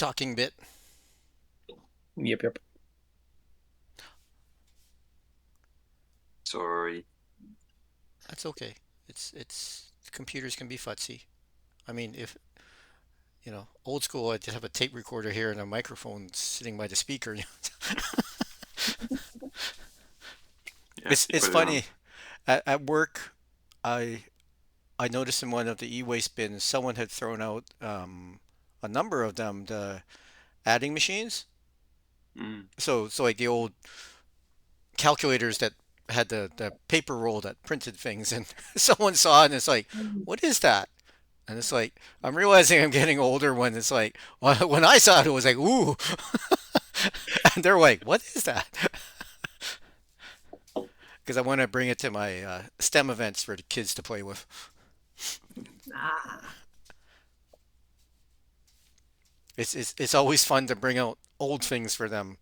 talking bit. Yep, yep. Sorry. That's okay. It's computers can be futzy. I mean, if old school, I just have a tape recorder here and a microphone sitting by the speaker. Yeah, It's you it's put it on. funny at work. I I noticed in one of the e-waste bins, someone had thrown out a number of them, the adding machines. Mm. So like the old calculators that had the paper roll that printed things, and someone saw it and it's like, what is that? And it's like, I'm realizing I'm getting older when it's like, when I saw it, it was like, ooh. And they're like, what is that? Because I want to bring it to my STEM events for the kids to play with. Ah, It's always fun to bring out old things for them.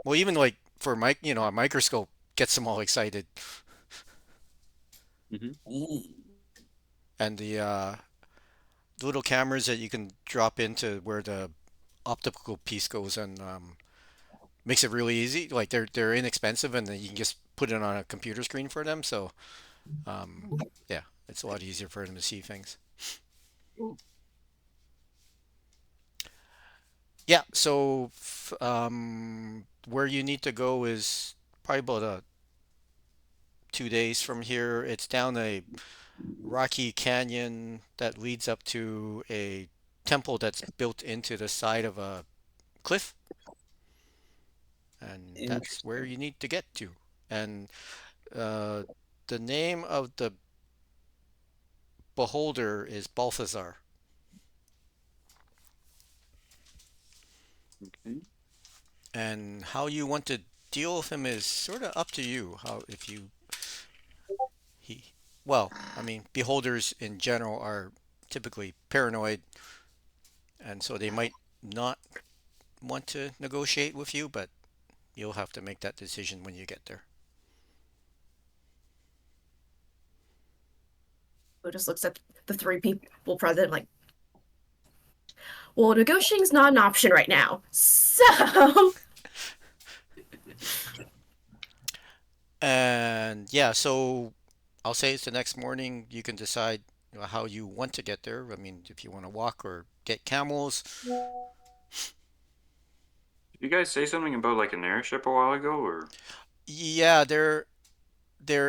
Well, even like for Mike, a microscope gets them all excited, Hmm. and the little cameras that you can drop into where the optical piece goes and makes it really easy. Like they're inexpensive, and then you can just put it on a computer screen for them. So um, yeah, it's a lot easier for them to see things. Yeah. So where you need to go is probably about 2 days from here. It's down a rocky canyon that leads up to a temple that's built into the side of a cliff, and that's where Interesting. you need to get to. And uh, the name of the beholder is Balthazar. Okay. And how you want to deal with him is sort of up to you. How if you he well, I mean, beholders in general are typically paranoid, and so they might not want to negotiate with you, but you'll have to make that decision when you get there. who just looks at the three people present like, well, negotiating's not an option right now. So, And yeah, so I'll say it's the next morning. You can decide how you want to get there. I mean, if you want to walk or get camels. Did you guys say something about like an airship a while ago, or? Yeah, there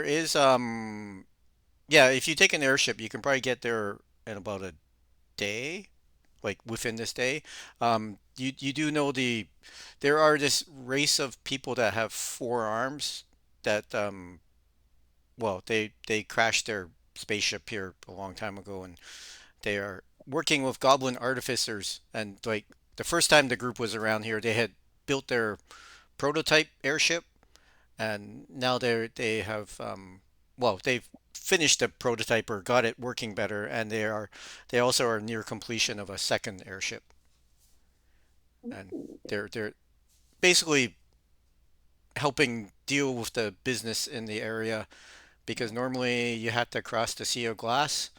is yeah, if you take an airship, you can probably get there in about a day, like within this day. You do know there are this race of people that have four arms that well, they crashed their spaceship here a long time ago, and they are working with goblin artificers. And like the first time the group was around here, they had built their prototype airship, and now they have well, they've finished the prototype or got it working better, and they also are near completion of a second airship, and they're basically helping deal with the business in the area, because normally you had to cross the Sea of Glass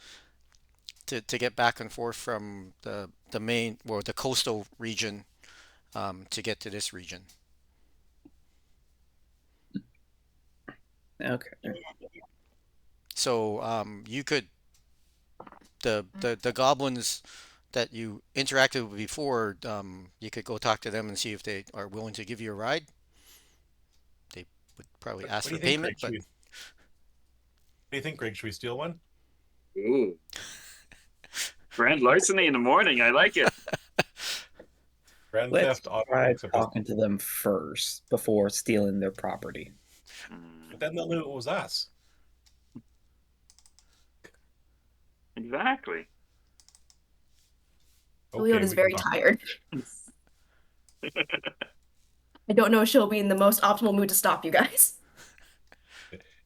to get back and forth from the main or the coastal region to get to this region. Okay. So you could the goblins that you interacted with before, you could go talk to them and see if they are willing to give you a ride. They would probably ask What do for you think, payment, Greg? but What do you think, Greg? Should we steal one? Ooh. Grand larceny in the morning. I like it. Grand Let's Theft Auto try looks up as, talking to them first before stealing their property. but Mm, then they'll know it was us. exactly. Juliet Okay, is we can very talk. tired. I don't know if she'll be in the most optimal mood to stop you guys.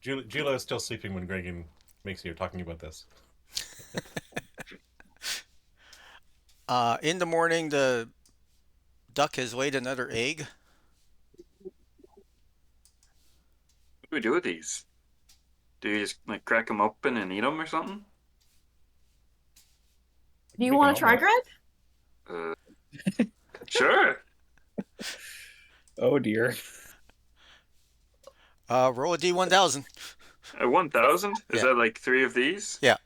Julia is still sleeping when Greg and Macy are talking about this. in the morning the duck has laid another egg. What do we do with these? Do you just like crack them open and eat them or something? Do you Make an want to try, omelet. Greg? Uh, Sure. Oh dear. Roll a D1000. A 1,000? Is Yeah. that like 3 of these? Yeah.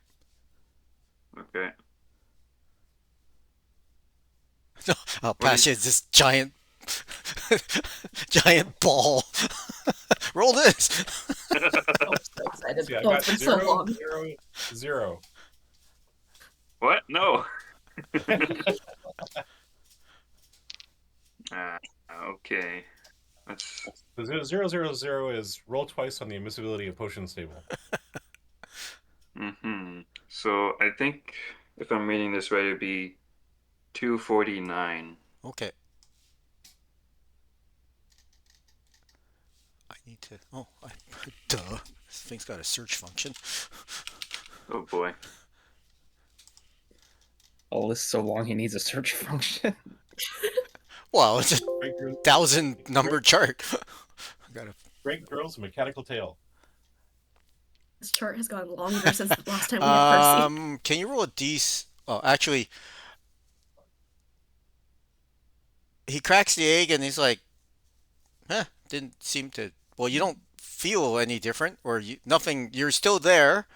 Okay. I'll pass you this giant, giant ball. Roll this. Oh, I'm so excited. See, I Oh, got it's been so 0, long. 0, 0. What? No. Okay. That's The 000 is roll twice on the invisibility of potions table. So I think if I'm reading this right, it'd be 249. Okay. I need to. Oh, duh. This thing's got a search function. Oh boy. Oh, this is so long. He needs a search function. Well, it's a Great, 1,000 number chart. I gotta. great girls, mechanical tail. This chart has gone longer since the last time we had Percy. Can you roll a D? Oh, actually, he cracks the egg and he's like, "Huh? Didn't seem to." Well, you don't feel any different, or nothing. You're still there.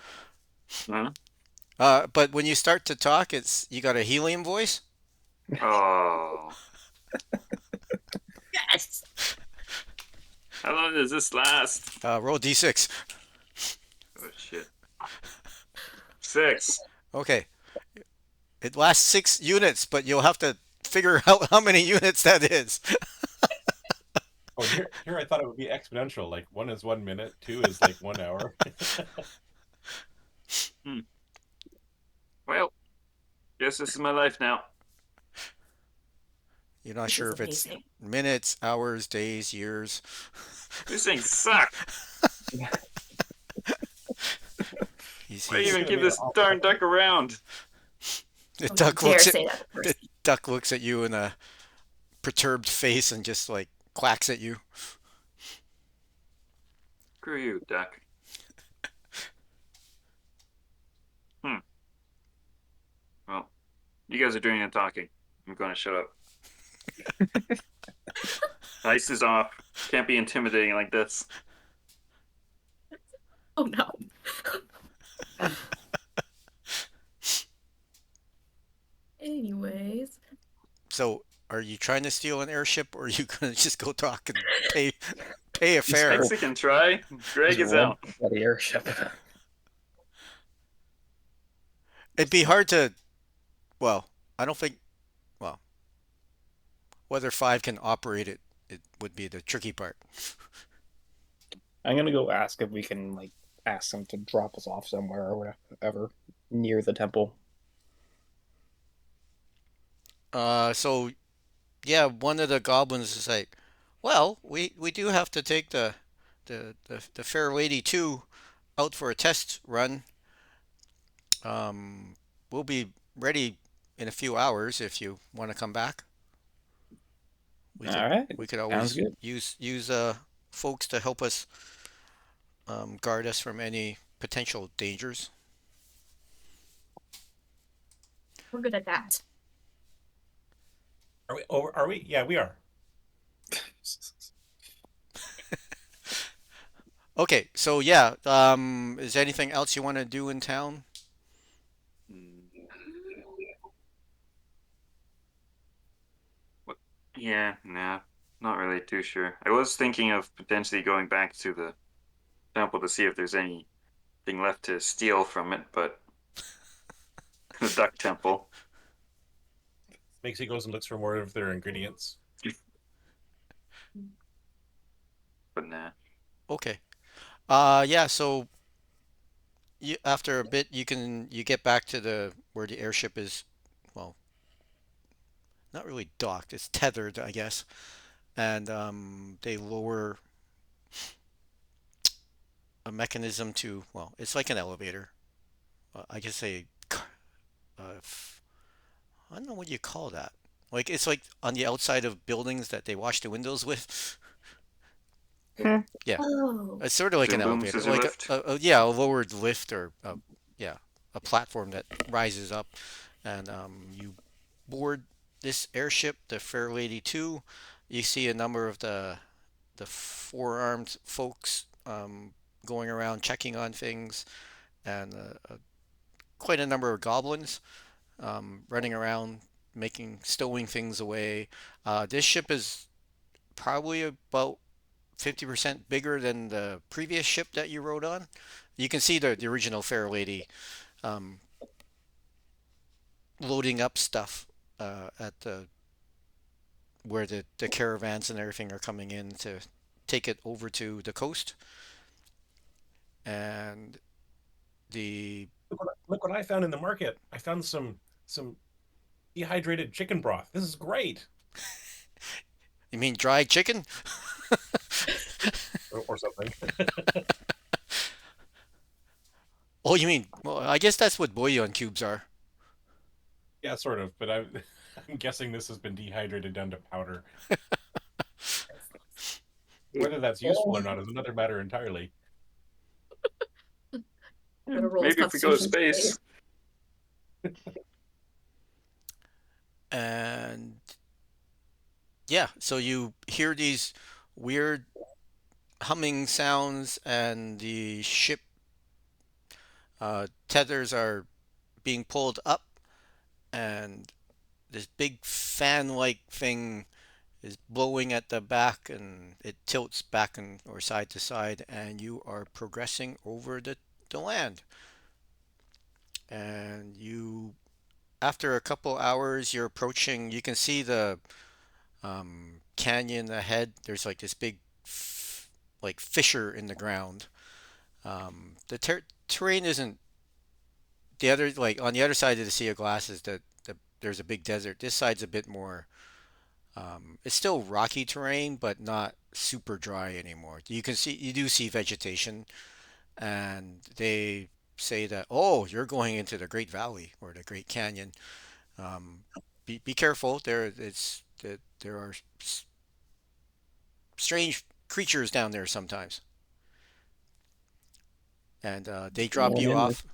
Huh? But when you start to talk, you got a helium voice. Oh. Yes. How long does this last? Roll D6. Oh shit. 6. Okay. It lasts 6 units, but you'll have to figure out how many units that is. Oh, here I thought it would be exponential. Like 1 is 1 minute, 2 is like 1 hour. Well, guess this is my life now. You're not This sure is if it's amazing. minutes, hours, days, years. These things suck. Why He's, even give this darn duck around? the Don't duck you dare looks at say that to the Percy. duck looks at you in a perturbed face and just like quacks at you. Screw you, duck. Well, you guys are doing the talking. I'm going to shut up. Ice is off. Can't be intimidating like this. Oh no. Anyways, So, are you trying to steal an airship, or are you gonna just go talk and pay a He's fare? like- Mexican try. Greg He's is out. By the airship. It'd be hard to. Well, I don't think. Well, whether 5 can operate it, it would be the tricky part. I'm gonna go ask if we can like ask them to drop us off somewhere or whatever near the temple. So yeah, one of the goblins is like, well, we do have to take the fair lady 2 out for a test run. We'll be ready in a few hours if you want to come back. We All could right, we could sounds always good. use folks to help us guard us from any potential dangers. we're good at that. Are we? Oh, are we? Yeah, we are. Okay, so yeah, is there anything else you want to do in town? What? Yeah, nah, not really too sure. I was thinking of potentially going back to the temple to see if there's anything left to steal from it, but the duck temple. Makes he goes and looks for more of their ingredients. But nah. Okay. Yeah, so after a bit you get back to the where the airship is, well, not really docked, it's tethered, I guess. And they lower a mechanism to, well, it's like an elevator. I guess I don't know what you call that. Like it's like on the outside of buildings that they wash the windows with. Yeah. Oh, It's sort of like an Zoom boom, elevator, scissor like lift? yeah, a lowered lift or yeah, a platform that rises up, and you board this airship, the Fair Lady 2, you see a number of the four-armed folks going around checking on things, and quite a number of goblins running around stowing things away. This ship is probably about 50% bigger than the previous ship that you rode on. You can see the original Fair Lady um, loading up stuff at the where the caravans and everything are coming in to take it over to the coast. And the Look what I found in the market. I found some dehydrated chicken broth. This is great. you mean dried chicken? Or something. Oh, you mean, well, I guess that's what bouillon cubes are. Yeah, sort of. But I'm guessing this has been dehydrated down to powder. Whether that's useful or not is another matter entirely. Gotta roll his Maybe if we go to constitution space. And yeah, so you hear these weird humming sounds, and the ship tethers are being pulled up, and this big fan-like thing is blowing at the back, and it tilts back and or side to side, and you are progressing over the land. And you, after a couple hours, you're approaching. You can see the canyon ahead. There's like this big, like fissure in the ground. The terrain isn't the other like on the other side of the Sea of Glass is there's a big desert. This side's a bit more. It's still rocky terrain, but not super dry anymore. You do see vegetation, and they say that, oh, you're going into the Great Valley or the Great Canyon. Um, be careful. There are strange creatures down there sometimes, and they drop you Warning, off.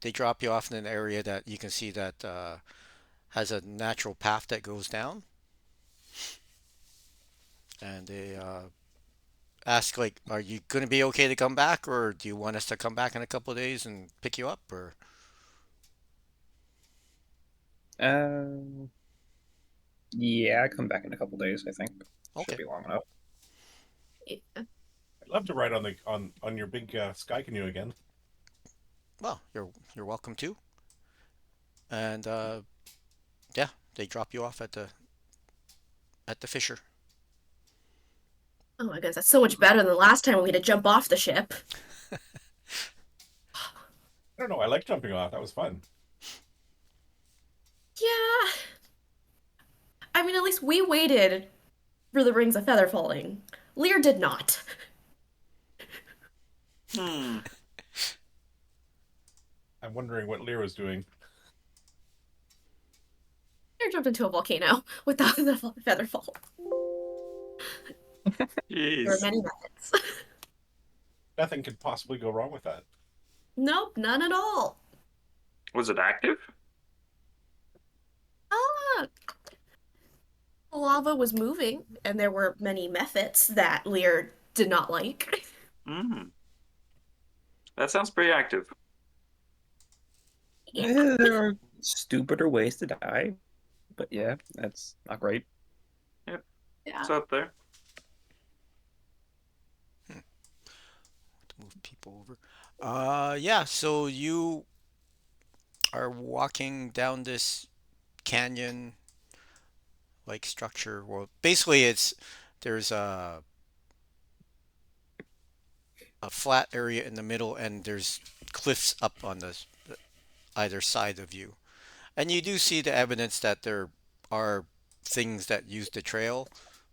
They drop you off in an area that you can see that has a natural path that goes down, and they ask like, "Are you going to be okay to come back, or do you want us to come back in a couple of days and pick you up?" Or Um, yeah, I come back in a couple days. I think should okay, be long enough. Yeah. I'd love to ride on your big sky canoe again. well, you're welcome to. And yeah, they drop you off at the Fisher. Oh my goodness, that's so much better than the last time we had to jump off the ship. I don't know. I like jumping off. That was fun. Yeah. I mean, at least we waited for the rings of feather falling. Lear did not. Hmm. I'm wondering what Lear was doing. Lear jumped into a volcano without the feather fall. There were Jeez. many methods. Nothing could possibly go wrong with that. Nope, none at all. Was it active? Ah, the lava was moving, and there were many methods that Lear did not like. Hmm. That sounds pretty active. There are stupider ways to die, but yeah, that's not great. Yep. Yeah. It's up there. To move people over. Yeah. So you are walking down this canyon like structure. Well, basically, there's a flat area in the middle, and there's cliffs up on the either side of you. And you do see the evidence that there are things that use the trail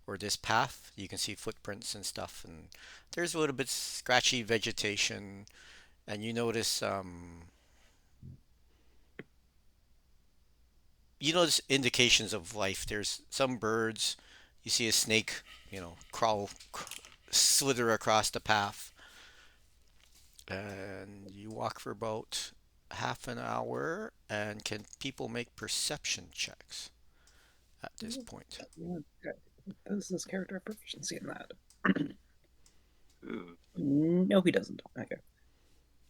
or this path. You can see footprints and stuff, and there's a little bit scratchy vegetation, and you notice indications of life. There's some birds. You see a snake, slither across the path, and you walk for about half an hour. And can people make perception checks? at this point. Does this character have proficiency in that? Ooh, No, he doesn't. Okay.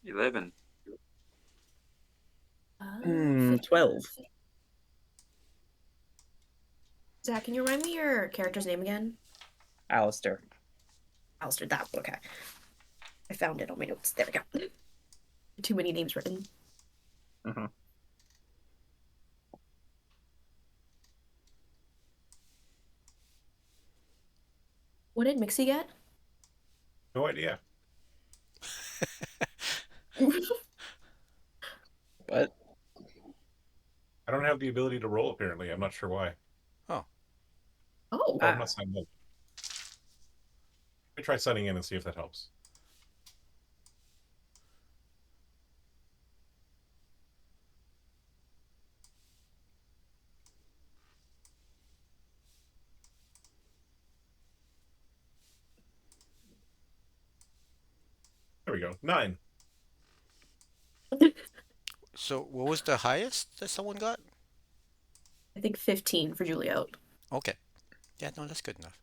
11. 12. Zach, can you remind me your character's name again? Alistair. Alistair, that okay. I found it on my notes. There we go. Too many names written. Mm-hmm. What did Mixie get? No idea. But I don't have the ability to roll, apparently. I'm not sure why. Oh, Oh, I'm not signed up. Let me try signing in and see if that helps. There we go. 9. So what was the highest that someone got? I think 15 for Juliet. Okay. Yeah, no, that's good enough.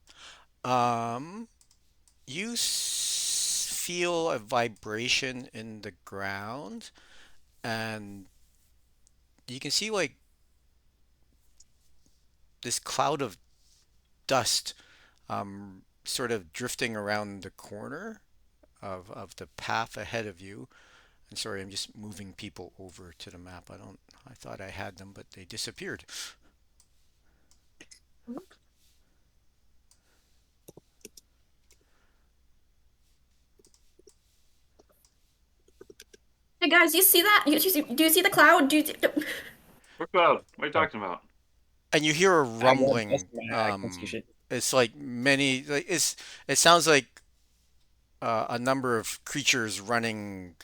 You feel a vibration in the ground, and you can see like this cloud of dust sort of drifting around the corner of the path ahead of you. And sorry, I'm just moving people over to the map. I thought I had them, but they disappeared. Hey guys, you see that? Do you see the cloud? What cloud? What are you talking about? And you hear a rumbling. I can see shit. It's like it sounds like a number of creatures running,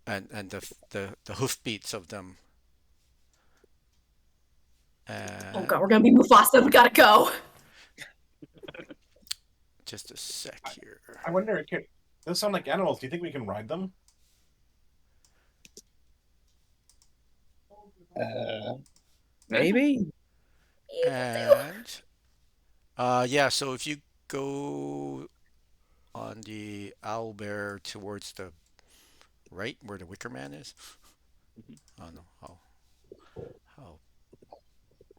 and the hoofbeats of them. Oh god, we're gonna be Mufasa. We gotta go. Just a sec here. I wonder, those sound like animals. Do you think we can ride them? Maybe. And yeah, so if you go on the owlbear towards the right where the Wicker Man is. Oh no, I'll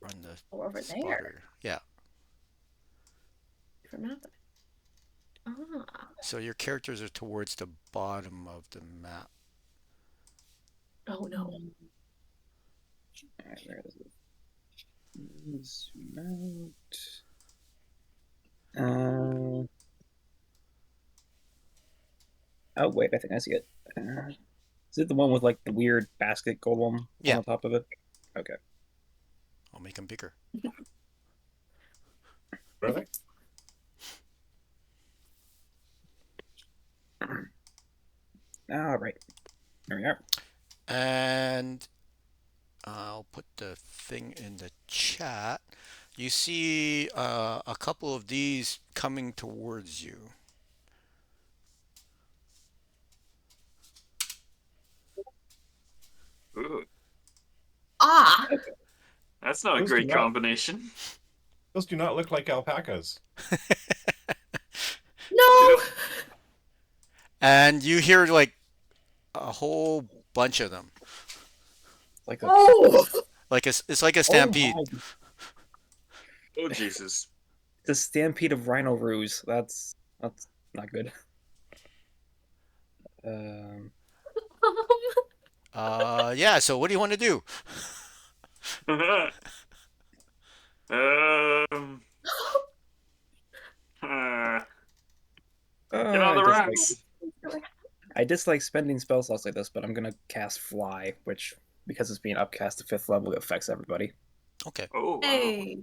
run the Over there. spotter. Yeah. Different map. Ah. So your characters are towards the bottom of the map. Oh no. Alright, where is it? Zoom out. Oh wait, I think I see it. Is it the one with like the weird basket golem Yeah. on top of it? Okay. I'll make them bigger. Really? All right. There we are. And I'll put the thing in the chat. You see a couple of these coming towards you. Ooh, Ah. that's not a Those great do not- combination. Those do not look like alpacas. No. And you hear like a whole bunch of them. Like a Oh. It's like a stampede. Oh, my. Oh Jesus! The stampede of rhino roos. That's not good. Yeah, so what do you want to do? um, get on the rocks. I dislike spending spell slots like this, but I'm gonna cast Fly, which, because it's being upcast to 5th level, it affects everybody. Okay. Oh wow! Hey.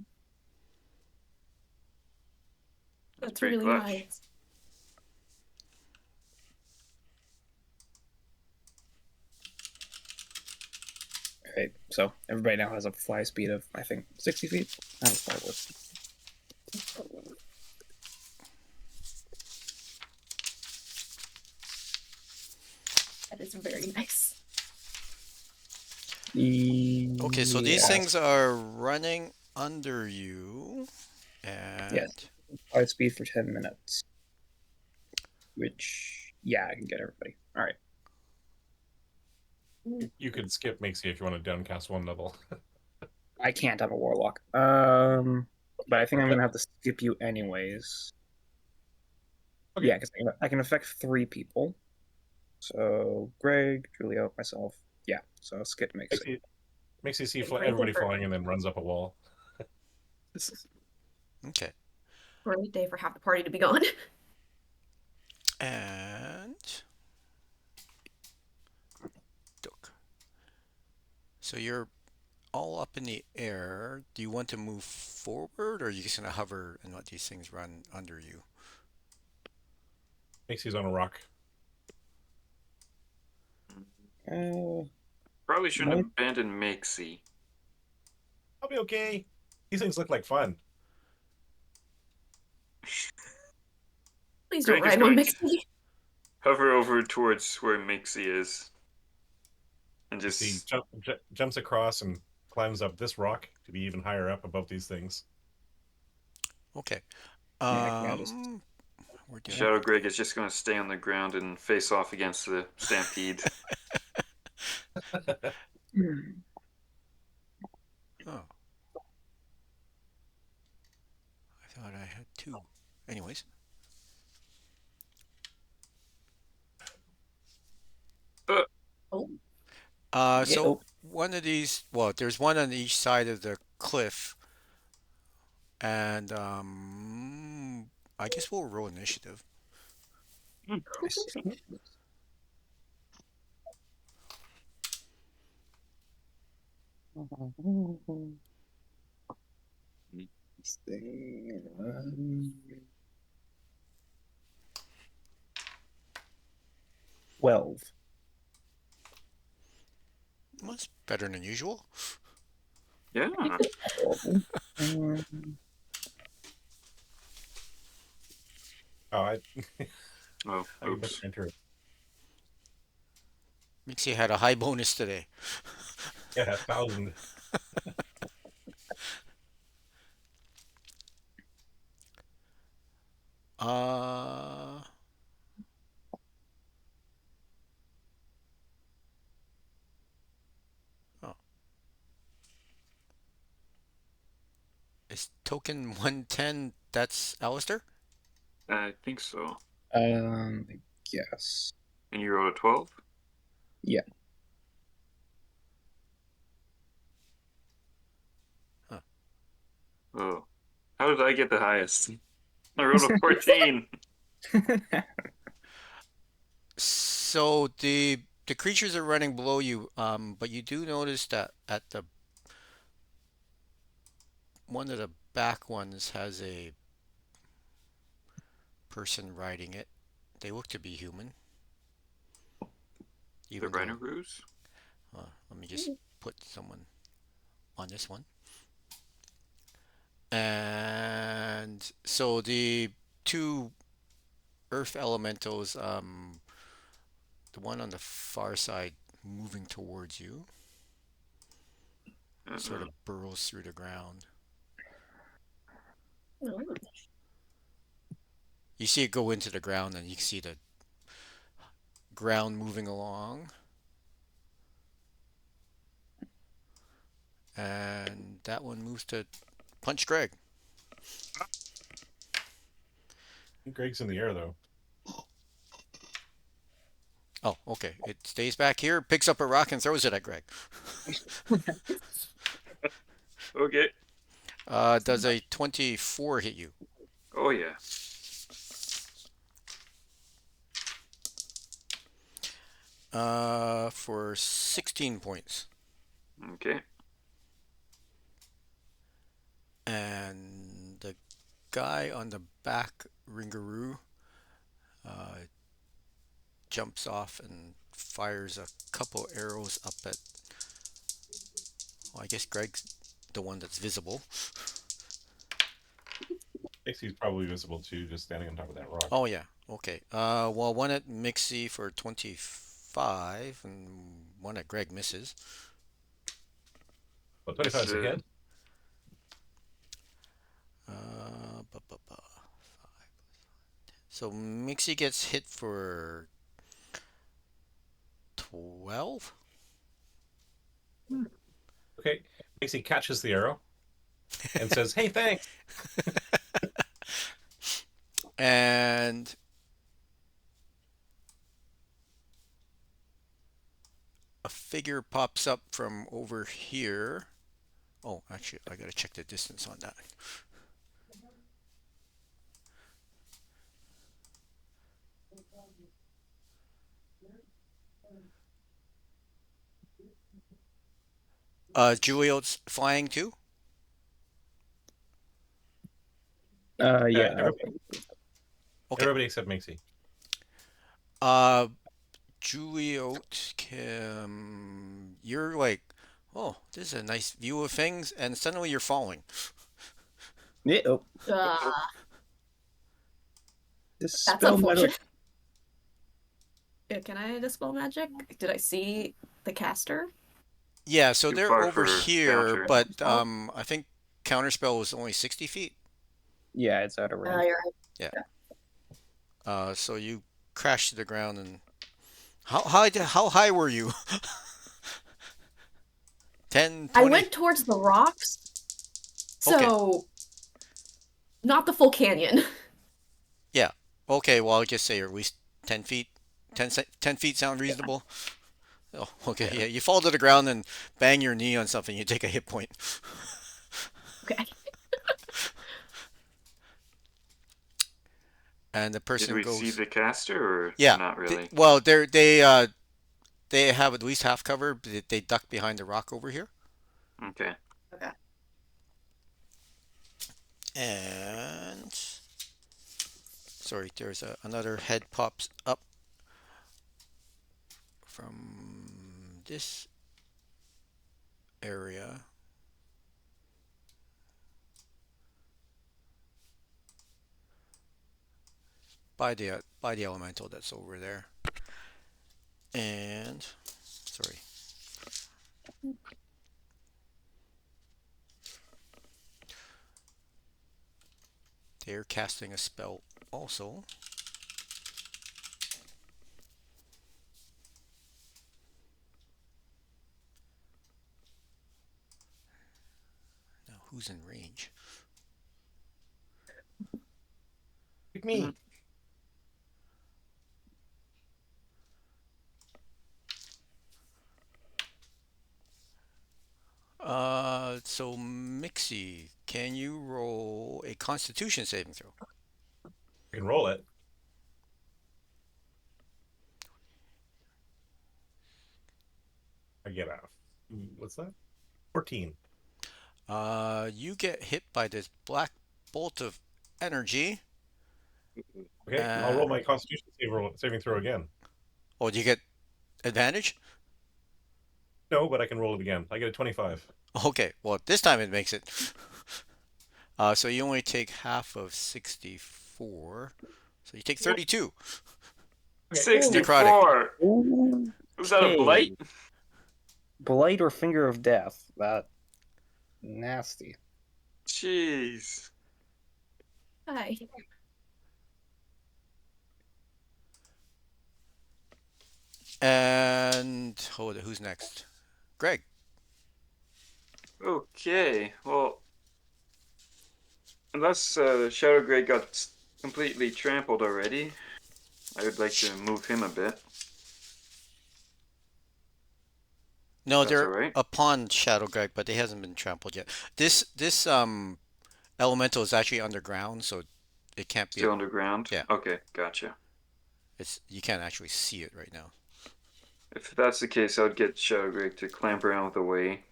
That's pretty really clutch. nice. Alright, so everybody now has a fly speed of, I think, 60 feet? How does fly work? That is very nice. Okay, so these things are running under you, and Yes. 5 speed for 10 minutes. Which, yeah, I can get everybody. All right. You could skip Mixie if you want to downcast 1 level. I can't. I'm a warlock. But I think I'm gonna have to skip you anyways. Okay. Yeah, because I can affect 3 people. So Greg, Julia, myself. Yeah. So skip Mixie. Makes you see Great everybody day for- flying and then runs up a wall. okay, Great day for half the party to be gone. and Duck. So you're all up in the air. Do you want to move forward, or are you just gonna hover and let these things run under you? Mixie's on a rock. Probably shouldn't Might- abandon Mixie. I'll be okay. These things look like fun. Please don't Greg is ride on going to- Mixie. Hover over towards where Mixie is. And You see, just jumps across and climbs up this rock to be even higher up above these things. Okay. Yeah, just- We're doing. Shadow Greg is just going to stay on the ground and face off against the Stampede. Oh. I thought I had 2. Anyways. Oh, So oh. one of these, well, there's one on each side of the cliff, and I guess we'll roll initiative. This thing, 12. That's better than usual. Yeah. Um, Oh, I Oh, can oops. enter it. Makes you had a high bonus today. Yeah, 1,000. Uh, oh. Is token 110, that's Alistair? I think so. yes. And you rolled a 12? Yeah. Huh. Oh. How did I get the highest? I rolled a 14. So the creatures are running below you, but you do notice that at the one of the back ones has a person riding it. They look to be human. The Even though, Rhino Ruse? let me just put someone on this one. And so the 2 earth elementals, the one on the far side moving towards you, sort of burrows through the ground. no. You see it go into the ground, and you can see the ground moving along. And that one moves to punch Greg. Greg's in the air, though. Oh, okay. It stays back here, picks up a rock, and throws it at Greg. Okay. Does a 24 hit you? Oh, yeah. For 16 points. Okay. And the guy on the back, Ringaroo, jumps off and fires a couple arrows up at. Well, I guess Greg's the one that's visible. Mixie's probably visible, too, just standing on top of that rock. Oh yeah. Okay. Well, one at Mixie for 25, and one at Greg misses. But 25 is This, ahead. So Mixie gets hit for 12. Okay. Pixie catches the arrow and says, "Hey, thanks." And a figure pops up from over here. Oh, actually, I gotta check the distance on that. Julio's flying too? Yeah. Everybody, Okay. everybody except Mixie. Uh, Julio, you're like, oh, this is a nice view of things, and suddenly you're falling. Yeah. Oh, Uh, this that's spell might have. unfortunate. Can I dispel magic? Did I see the caster? Yeah, so Too they're far over for here, counter. but I think counterspell was only 60 feet. Yeah, it's out of range. You're right. Yeah. So you crash to the ground, and how high were you? 10, I 20? went towards the rocks, Okay. so not the full canyon. Yeah. Okay, well, I'll just say you're at least 10 feet. 10 feet sound reasonable? Oh, okay. Yeah, you fall to the ground and bang your knee on something, you take a hit point. Okay. And the Did person we see goes, the caster or yeah. not really? Well, they have at least half cover, but they duck behind the rock over here. Okay. Okay. And sorry, there's another head pops up from this area. By the elemental that's over there. And sorry. They're casting a spell also. Now who's in range? Pick me. Mhm. So Mixie, can you roll a Constitution saving throw? I can roll it. I get out. What's that? 14. You get hit by this black bolt of energy. Okay, I'll roll my Constitution saving throw again. Oh, do you get advantage? No, but I can roll it again. I get a 25. Okay, well, this time it makes it. So you only take half of 64. So you take 32. Okay. 64. Ooh. Was that a Okay. blight? Blight or finger of death. That nasty. Jeez. Hi. And who's next? Greg. Okay. Well, unless Shadow Grey got completely trampled already, I would like to move him a bit. No, That's they're all right. upon Shadow Greg, but they hasn't been trampled yet. This elemental is actually underground, so it can't be. Still underground? Yeah. Okay, gotcha. You can't actually see it right now. If that's the case, I would get Shadow Grey to clamp around the way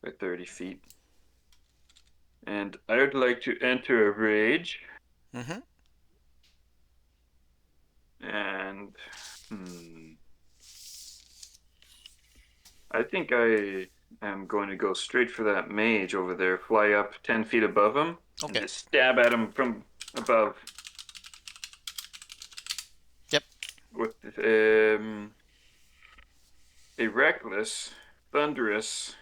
by 30 feet. And I would like to enter a rage. Mm-hmm. And I think I am going to go straight for that mage over there, fly up 10 feet above him, and Okay. just stab at him from above. Yep. With a reckless, thunderous,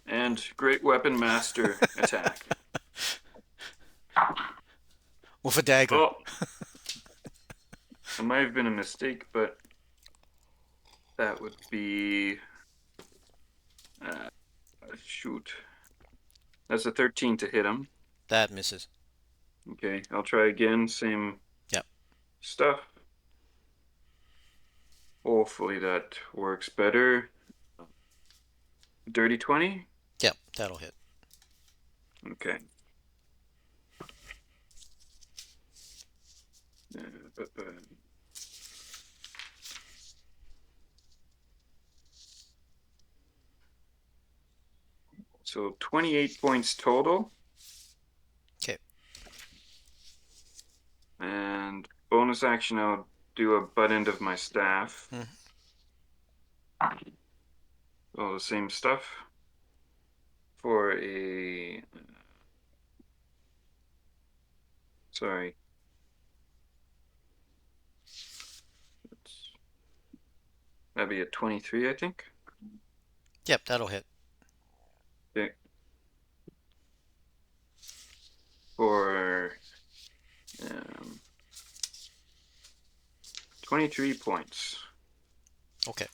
and great weapon master attack. With a dagger. Oh, It might have been a mistake, but that would be shoot. That's a 13 to hit him. That misses. Okay, I'll try again. Same Yep. stuff. Hopefully that works better. Dirty 20? Yep, that'll hit. Okay. So 28 points total. Okay. And bonus action, I'll do a butt end of my staff. All the same stuff. For a... Sorry. That'd be a 23, I think. Yep, that'll hit. Okay. For 23 points. Okay.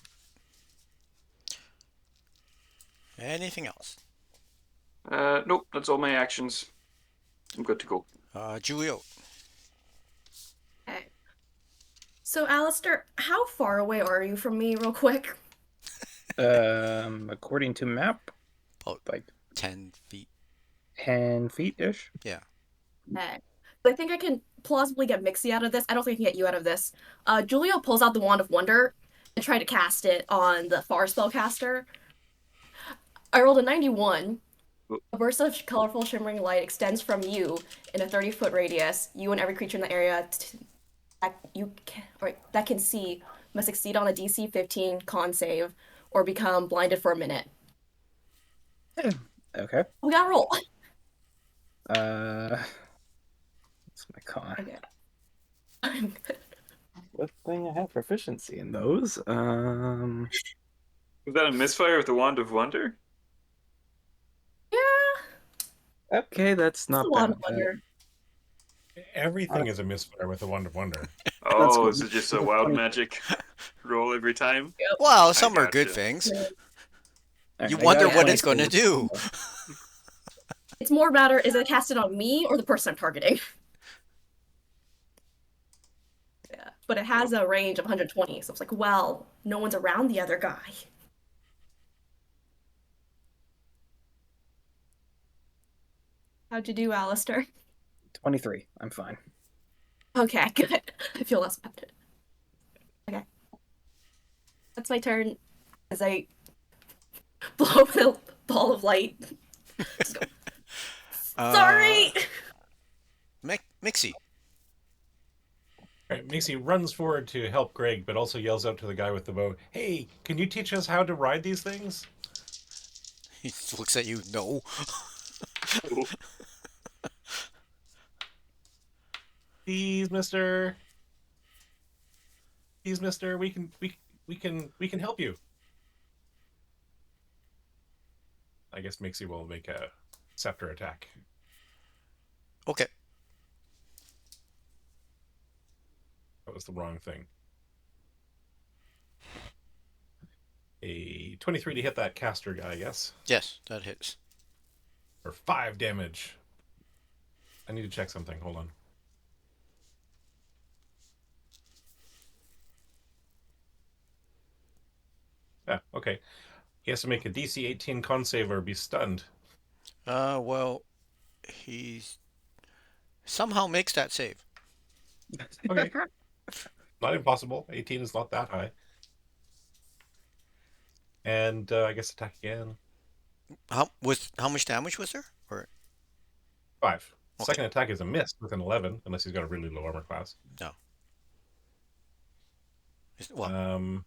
Anything else? Nope, that's all my actions. I'm good to go. Julio. Okay. So, Alistair, how far away are you from me, real quick? According to map, About like 10 feet. 10 feet ish. Yeah. Okay. I think I can plausibly get Mixie out of this. I don't think I can get you out of this. Julio pulls out the Wand of Wonder and try to cast it on the far spellcaster. I rolled a 91. A burst of colorful shimmering light extends from you in a 30-foot radius. You and every creature in the area that can see must succeed on a DC 15 con save or become blinded for a minute. Okay. We gotta roll. What's my con? Okay. I'm good. Good thing I have proficiency in those. Was that a misfire with the Wand of Wonder? Yeah, Okay, that's it's not a Wand bad. of Wonder. Everything is a misfire with the Wand of Wonder. Oh, cool. is it just a wild magic roll every time? Well, some are good gotcha. things. Alright, You I wonder got what a it's going to 22. do. It's more matter, is it casted on me or the person I'm targeting? Yeah, but it has a range of 120, so it's like, well, no one's around the other guy. How'd you do, Alistair? 23. I'm fine. Okay, good. I feel less bad. Okay. That's my turn as I blow up a ball of light. Just go, sorry! Mixie. Right, Macy runs forward to help Greg, but also yells out to the guy with the bow, "Hey, can you teach us how to ride these things?" He looks at you. No. Please, mister. Please, mister, we can help you. I guess Mixie will make a scepter attack. Okay. That was the wrong thing. A 23 to hit that caster guy, yes? Yes, that hits. For 5 damage. I need to check something. Hold on. Yeah, okay. He has to make a DC 18 con save or be stunned. Well, he somehow makes that save. Okay. Not impossible. 18 is not that high. And I guess attack again. How much damage was there? Or 5. Okay. Second attack is a miss with an 11, unless he's got a really low armor class. no?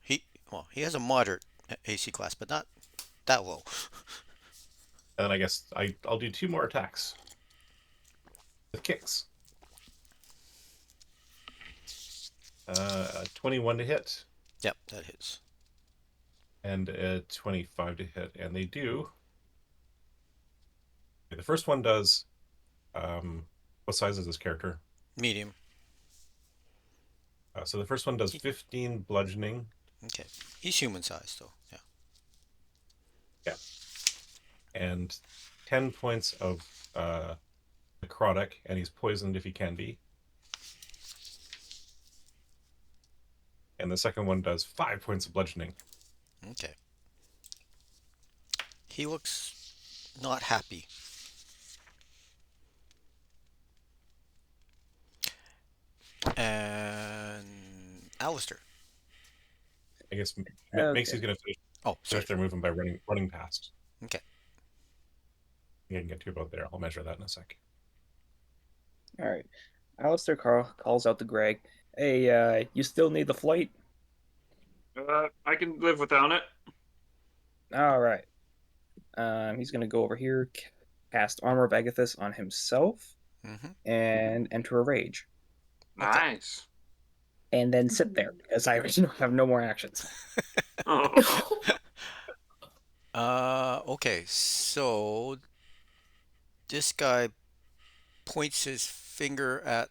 He has a moderate AC class, but not that low. And then I guess I'll do 2 more attacks. With kicks. 21 to hit. Yep, that hits. And 25 to hit. And they do. Okay, the first one does. What size is this character? Medium. So the first one does 15 bludgeoning. Okay. He's human sized though. Yeah. And 10 points of necrotic, and he's poisoned if he can be. And the second one does 5 points of bludgeoning. Okay. He looks not happy. And Alistair. I guess Okay. Macy's going to Oh, sorry. finish their movement by running past. Okay. I can get to about there. I'll measure that in a sec. All right. Alistair calls out to Greg. Hey, you still need the flight? I can live without it. All right. He's gonna go over here, cast Armor of Agathis on himself, Mm-hmm. and enter a rage, Okay. Nice. and then sit there because I have no more actions. Oh, Okay, so this guy points his finger at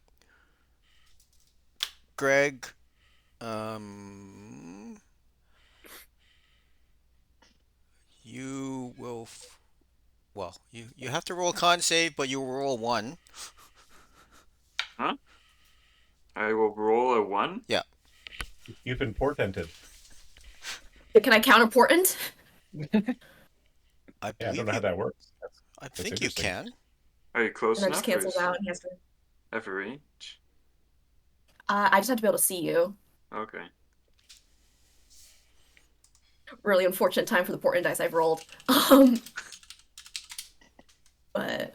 Greg. You will, well, you have to roll a con save, but you will roll 1. I will roll a 1. You've been portented. Can I counter portent? I Yeah, I believe don't know how you, that works. I think you interesting. can. Are you close And that enough? just or cancels is out. And he has to. Have a reach? I just have to be able to see you. Okay. Really unfortunate time for the portent dice I've rolled. But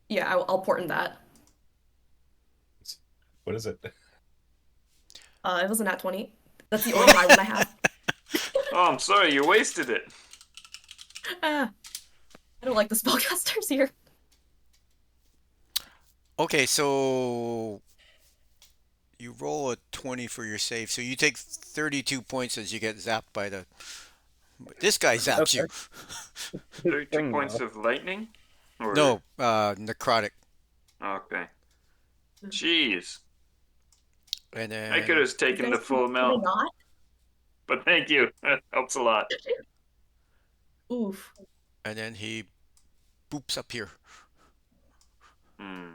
yeah, I'll portent that. What is it? It was a nat 20. That's the only high one I have. Oh, I'm sorry. You wasted it. I don't like the spellcasters here. Okay, so you roll a 20 for your save, so you take 32 points as you get zapped by the. This guy zaps you. 32 Thing, points though. of lightning? Or... No, necrotic, Okay. Jeez. and I could then have taken the full Can they amount, not? but thank you. That helps a lot. Oof. he boops up here. Hmm.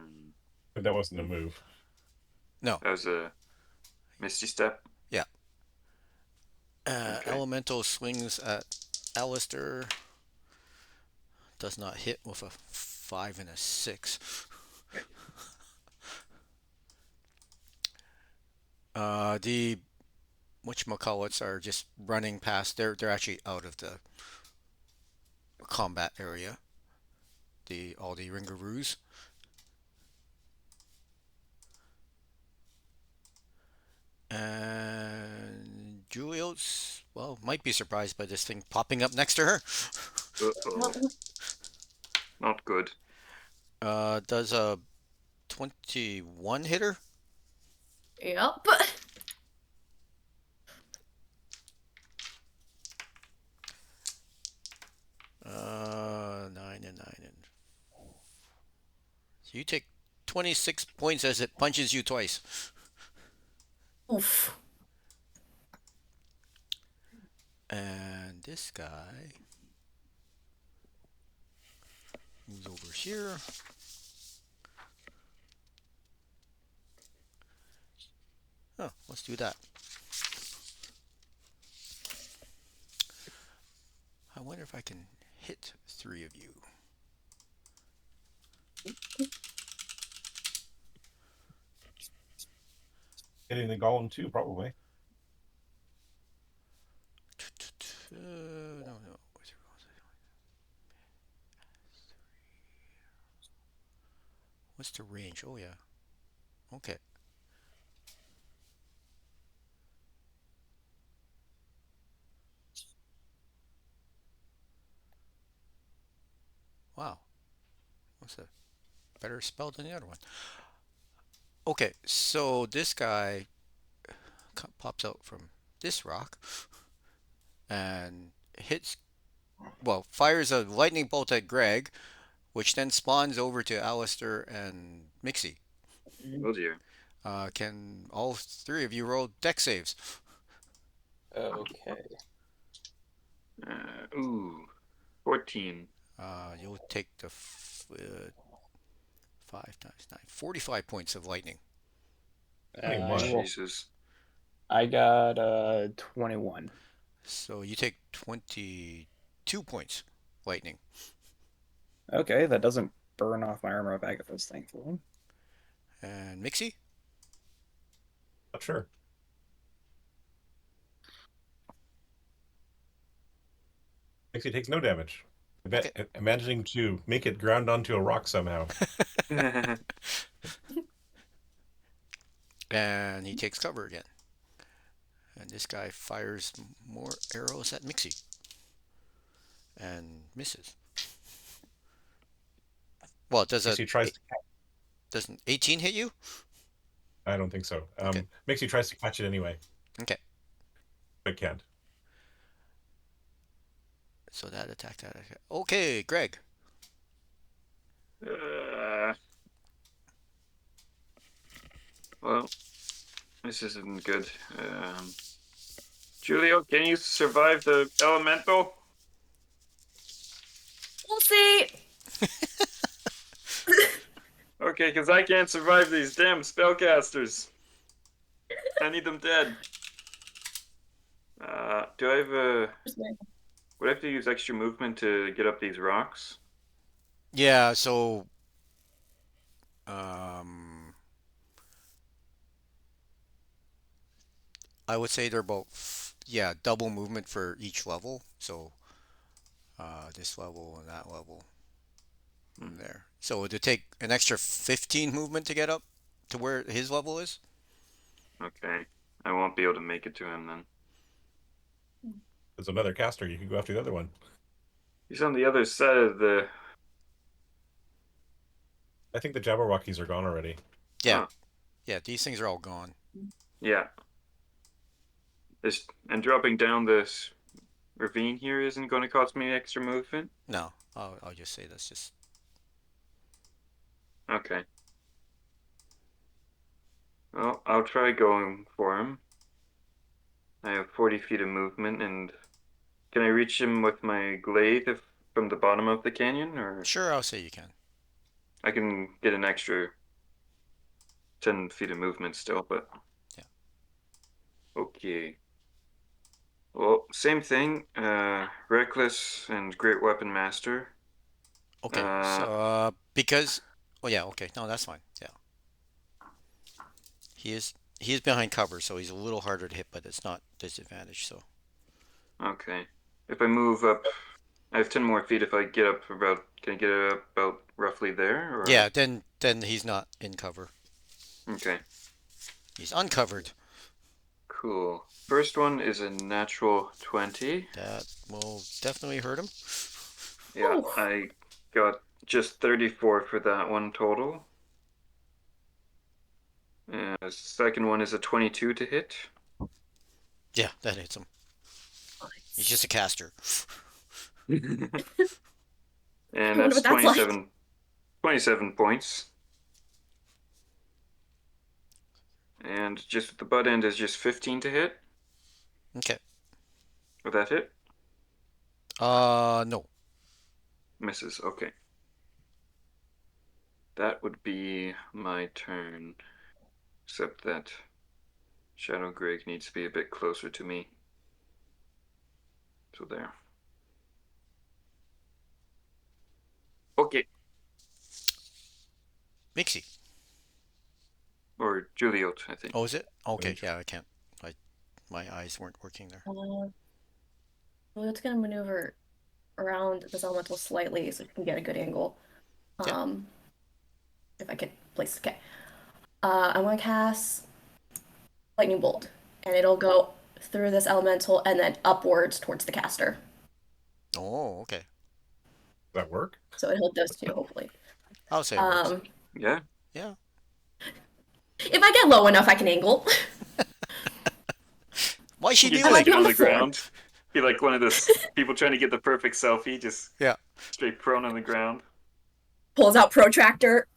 But that wasn't a move. No, That was a misty step. Okay. Elemental swings at Alistair. Does not hit with a 5 and a 6. The whatchamacallits are just running past. They're actually out of the combat area. All the Ringaroos. And Julios, well, might be surprised by this thing popping up next to her. Uh-oh. Not good. Does a 21 hit her? Yep. 9 and 9 and. So you take 26 points as it punches you twice. Oof. And this guy moves over here. Oh, let's do that. I wonder if I can hit 3 of you. Hitting the golem too, probably. No. What's the range? Oh, yeah. Okay. Wow. What's a better spell than the other one? Okay, so this guy pops out from this rock and fires a lightning bolt at Greg, which then spawns over to Alistair and Mixie. Oh dear. Can all three of you roll deck saves? Okay. Ooh, 14. You'll take the 5 times 9, 45 points of lightning. I 21. will- Jesus. I got 21. So you take 22 points lightning. Okay, that doesn't burn off my armor of Agathos, thankfully. And Mixie? Not sure. Actually takes no damage. Imagining to make it ground onto a rock somehow. And he takes cover again. And this guy fires more arrows at Mixie. And misses. Well, Mixie tries to doesn't 18 hit you? I don't think so. Okay. Mixie tries to catch it anyway. Okay. But can't. So that attack. Okay, Greg. Well, this isn't good. Julio, can you survive the elemental? We'll see. Okay, because I can't survive these damn spellcasters. I need them dead. Do I have a... Would I have to use extra movement to get up these rocks? Yeah, so um I would say they're about double movement for each level. So this level and that level from there. So to take an extra 15 movement to get up to where his level is? Okay. I won't be able to make it to him then. There's another caster. You can go after the other one. He's on the other side of the... I think the Jabberwockies are gone already. Yeah. Huh. Yeah, these things are all gone. Yeah. And dropping down this ravine here isn't going to cost me extra movement? No, I'll just say that's just Okay. Well, I'll try going for him. I have 40 feet of movement, and can I reach him with my glaive from the bottom of the canyon, or sure. I'll say you can. I can get an extra 10 feet of movement still, but Yeah. Okay. Well, same thing. Reckless and Great Weapon Master. Okay, so because yeah, okay, no, that's fine. Yeah, he is behind cover, so he's a little harder to hit, but it's not disadvantage. So Okay. If I move up, I have 10 more feet. If I get up about, can I get up about roughly there? Or? yeah, then he's not in cover. Okay. He's uncovered. Cool. First one is a natural 20. That will definitely hurt him. Yeah, Ooh. I got just 34 for that one total. Second one is a 22 to hit. Yeah, that hits him. He's just a caster. And wonder that's what that's like. 27 points. And just the butt end is just 15 to hit. Okay. Would that hit? No. Misses. Okay. That would be my turn. Except that Shadow Greg needs to be a bit closer to me. So there. Okay. Mixie. Or Juliot, I think. Oh, is it? Okay, yeah, I can't. My eyes weren't working there. Well, it's gonna maneuver around this elemental slightly so you can get a good angle. Yeah. If I could place. Okay. I'm gonna cast lightning bolt, and it'll go through this elemental and then upwards towards the caster. Oh, okay. Does that work? So it'll hit those two, hopefully. I'll say it works. Yeah. Yeah. If I get low enough, I can angle. Why she He's do like it? on on the the floor. ground. Be like one of those people trying to get the perfect selfie, just Yeah. straight prone on the ground. Pulls out protractor.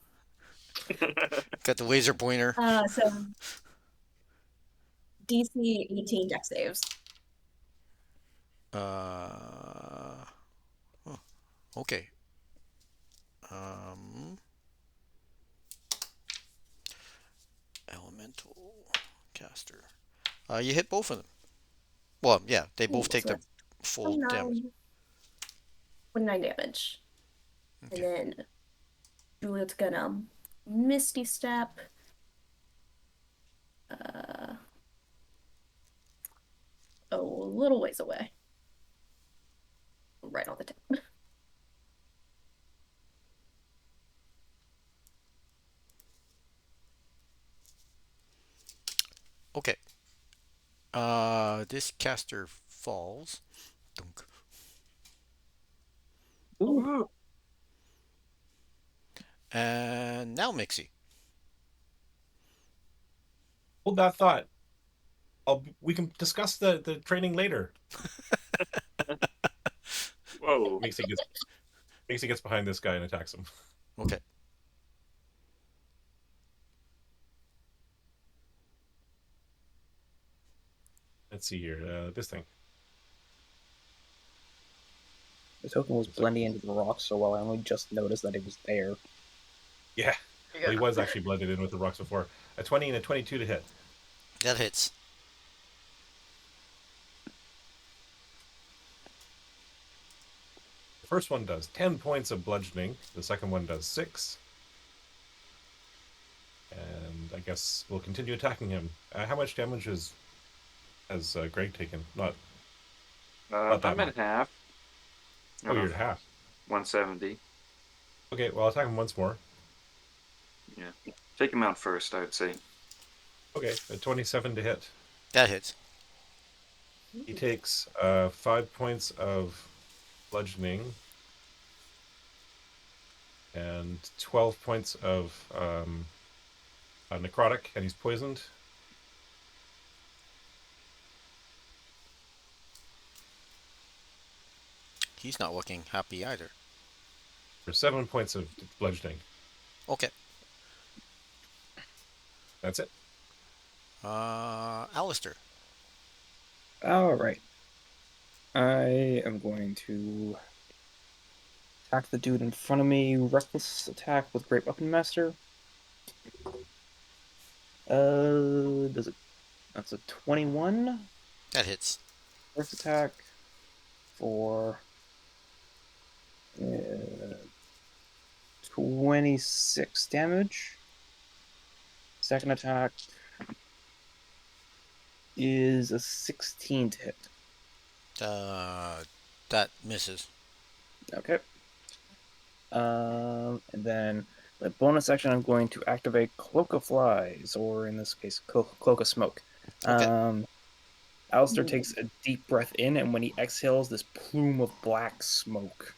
Got the laser pointer. So DC 18 deck saves. Uh, huh, okay. Um, Elemental caster. You hit both of them. Well, yeah, they both Ooh, take so the that's full damage. 29 damage. And Okay. then Juliet's gonna Misty Step. A little ways away. Right on the tip. Okay. This caster falls. Dunk. Ooh, Ooh. And now Mixie. Hold that thought. We can discuss the training later. Whoa. Makes he gets behind this guy and attacks him. Okay. Let's see here. This thing. the token was blending into the rock so well. I only just noticed that it was there. Yeah. Well, he was actually blended in with the rocks before. A 20 and a 22 to hit. That hits. The first one does 10 points of bludgeoning. The second one does 6. And I guess we'll continue attacking him. How much damage has Greg taken? Not that I'm much. at half. Oh, you're at half. 170. Okay, well, I'll attack him once more. Yeah. Take him out first, I would say. Okay, a 27 to hit. That hits. He takes 5 points of bludgeoning and 12 points of necrotic, and he's poisoned. He's not looking happy either. For 7 points of bludgeoning. Okay. That's it. Alistair. All right. I am going to attack the dude in front of me. Reckless attack with Great Weapon Master. Does it? That's a 21. That hits. First attack for 26 damage. Second attack is a 16 to hit. That misses. Okay. And then the bonus action, I'm going to activate Cloak of Flies, or in this case, Cloak of Smoke. Okay. Alistair takes a deep breath in, and when he exhales, this plume of black smoke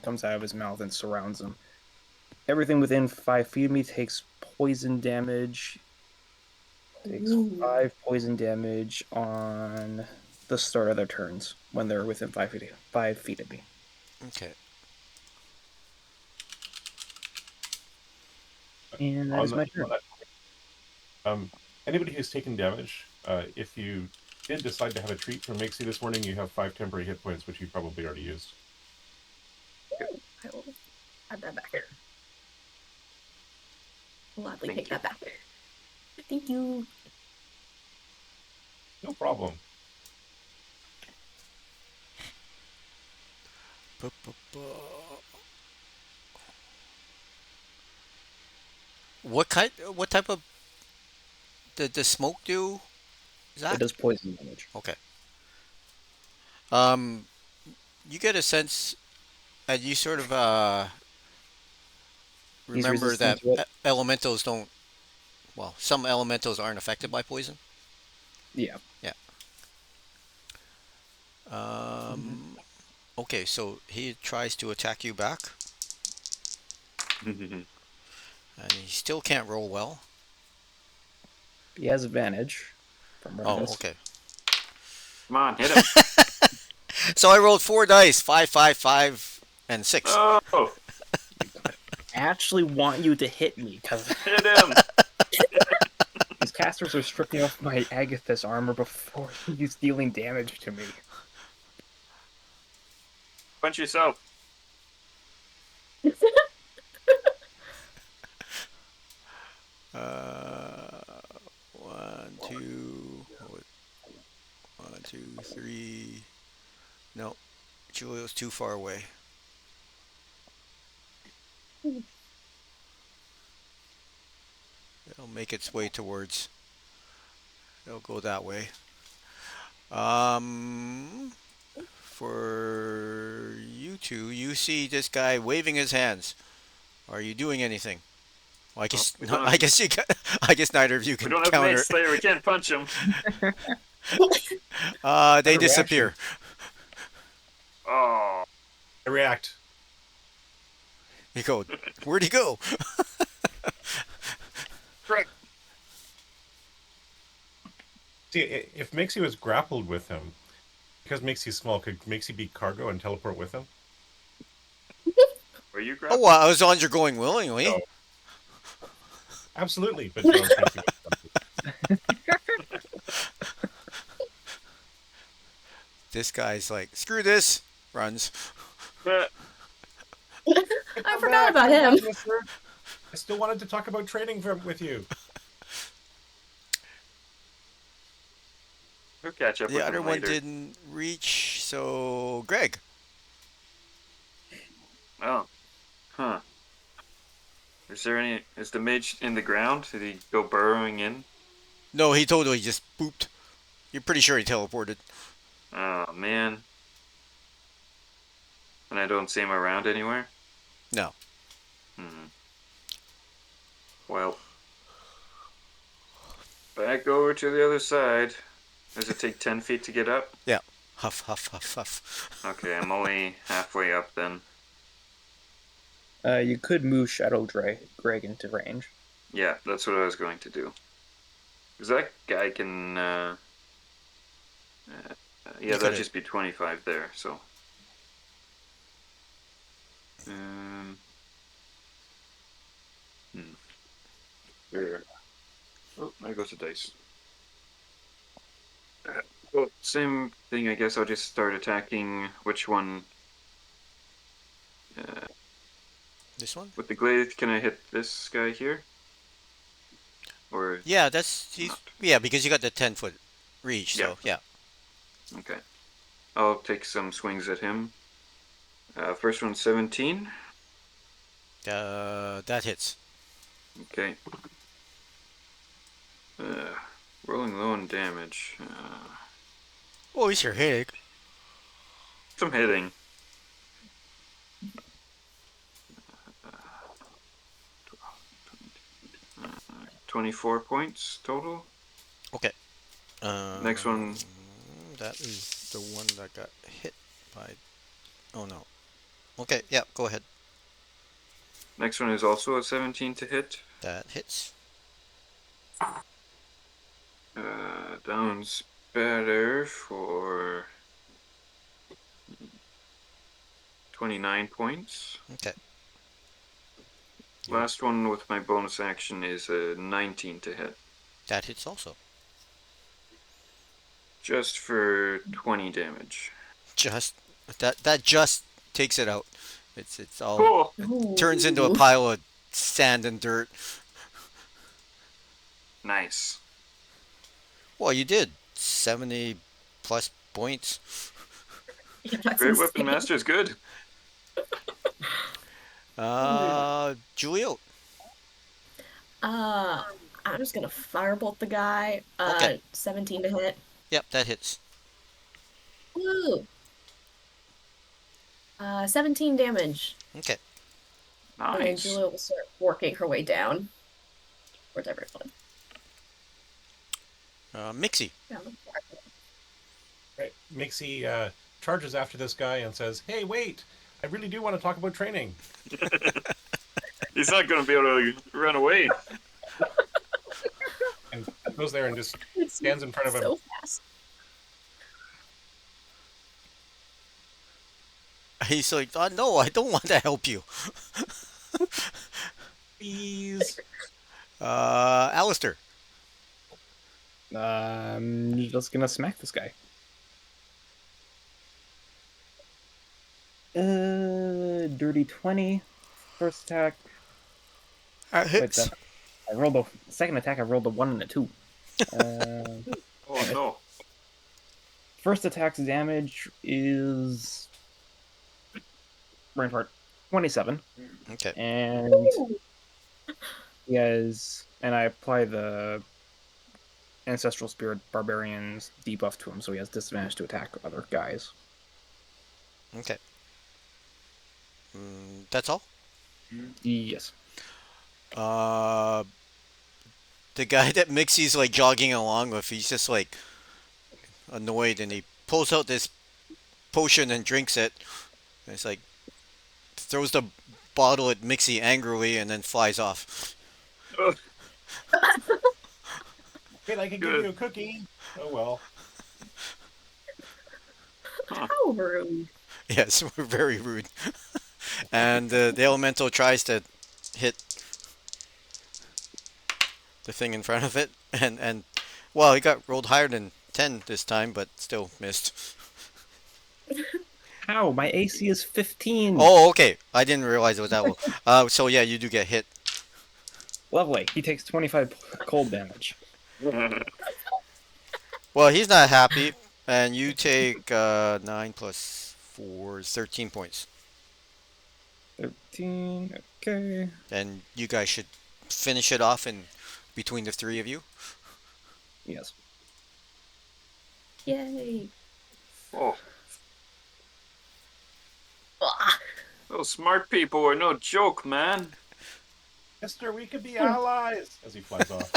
comes out of his mouth and surrounds him. Everything within 5 feet of me takes poison damage. Takes 5 poison damage on the start of their turns when they're within 5 feet of me. Okay. And that is my turn. Anybody who's taken damage, if you did decide to have a treat from Mixie this morning, you have 5 temporary hit points, which you probably already used. I will add that back. Gladly Thank take you. that back. Thank you. No problem. What type of the smoke do? It does poison damage. Okay. You get a sense, and you sort of He's remember resistant that to it. elementals don't. Well, some elementals aren't affected by poison. Yeah. Yeah. Okay, so he tries to attack you back, and he still can't roll well. He has advantage from Oh, Reckless. okay. Come on, hit him. So I rolled 4 dice, 5, 5, 5, and 6. Oh, actually want you to hit me because Hit him! these casters are stripping off my Agathis armor before he's dealing damage to me. Punch yourself. Uh, one, two, one, two, three. No, Julio's too far away. It'll make its way towards. It'll go that way. For you two, you see this guy waving his hands. Are you doing anything? Well, I guess we don't I have- guess you can, I guess neither of you We can don't have counter. Mace Slayer. We can't punch him. They Reaction. disappear. Oh. I react. You go. Where'd he go? Frick. See, if Mixie was grappled with him, because Mixie's small, could Mixie be cargo and teleport with him? Were you Oh, grabbing? well, as long as you're going willingly. No. Absolutely, but John's Mixie was This guy's like, screw this. Runs. Uh, I forgot about him. I still wanted to talk about training with you. We'll catch up The with other him one later. didn't reach, so Greg. Oh. Huh. Is the mage in the ground? Did he go burrowing in? No, he totally just booped. You're pretty sure he teleported. Oh, man. And I don't see him around anywhere? No. Well. Back over to the other side. Does it take 10 feet to get up? Yeah. Huff, huff, huff, huff. Okay, I'm only halfway up then. You could move Shadow Greg into range. Yeah, that's what I was going to do. Because that guy can... yeah, that'd could've- just be 25 there, so... There. Oh, there goes the dice. Well, same thing, I guess. I'll just start attacking which one. This one? With the glaive, can I hit this guy here? Or Yeah, yeah, because you got the 10-foot reach, so yeah. okay, I'll take some swings at him. First one 17. That hits. Okay. Rolling low on damage. Oh, he's your headache. Some hitting. 24 points total. Okay. Next one. That is the one that got hit by. Oh no. Okay, yeah, go ahead. Next one is also a 17 to hit. That hits. Down's better for 29 points. Okay. Last one with my bonus action is a 19 to hit. That hits also. Just for 20 damage. Just that just takes it out. It's all Cool! Ooh. turns into a pile of sand and dirt. Nice. Well, you did 70 plus points. Yeah, that's Great insane. Weapon Master is good. Julio. I'm just gonna firebolt the guy. Okay. 17 to hit. Yep, that hits. Woo! 17 damage. Okay. And then Nice. Julia will start working her way down towards everyone. Mixie. Down the floor. Right. Mixie charges after this guy and says, "Hey, wait! I really do want to talk about training." He's not going to be able to run away. And goes there and just It's stands in front of him. so fast. He's like, no, I don't want to help you. Please. Alistair. Just gonna smack this guy. Dirty 20. First attack. Wait, Hits. then I rolled a second attack. I rolled a 1 and a 2. Oh no. First attack's damage is brain fart 27, Okay. and Ooh. he has, and I apply the Ancestral Spirit Barbarian's debuff to him, so he has disadvantage to attack other guys. Okay. That's all. Yes. Uh, the guy that Mixie's like jogging along with, he's just like annoyed, and he pulls out this potion and drinks it. And it's like throws the bottle at Mixie angrily, and then flies off. Ugh, Wait, I can give Good. you a cookie. Oh well. How rude. Yes, we're very rude. And the elemental tries to hit the thing in front of it, and well, he got rolled higher than 10 this time, but still missed. How? My AC is 15. Oh, okay. I didn't realize it was that low. So yeah, you do get hit. Lovely. He takes 25 cold damage. Well, he's not happy, and you take 9 plus 4 is 13 points. 13. Okay. And you guys should finish it off in between the three of you. Yes. Yay. Oh, Ah. those smart people are no joke, man. Mister, we could be allies. As he flies off.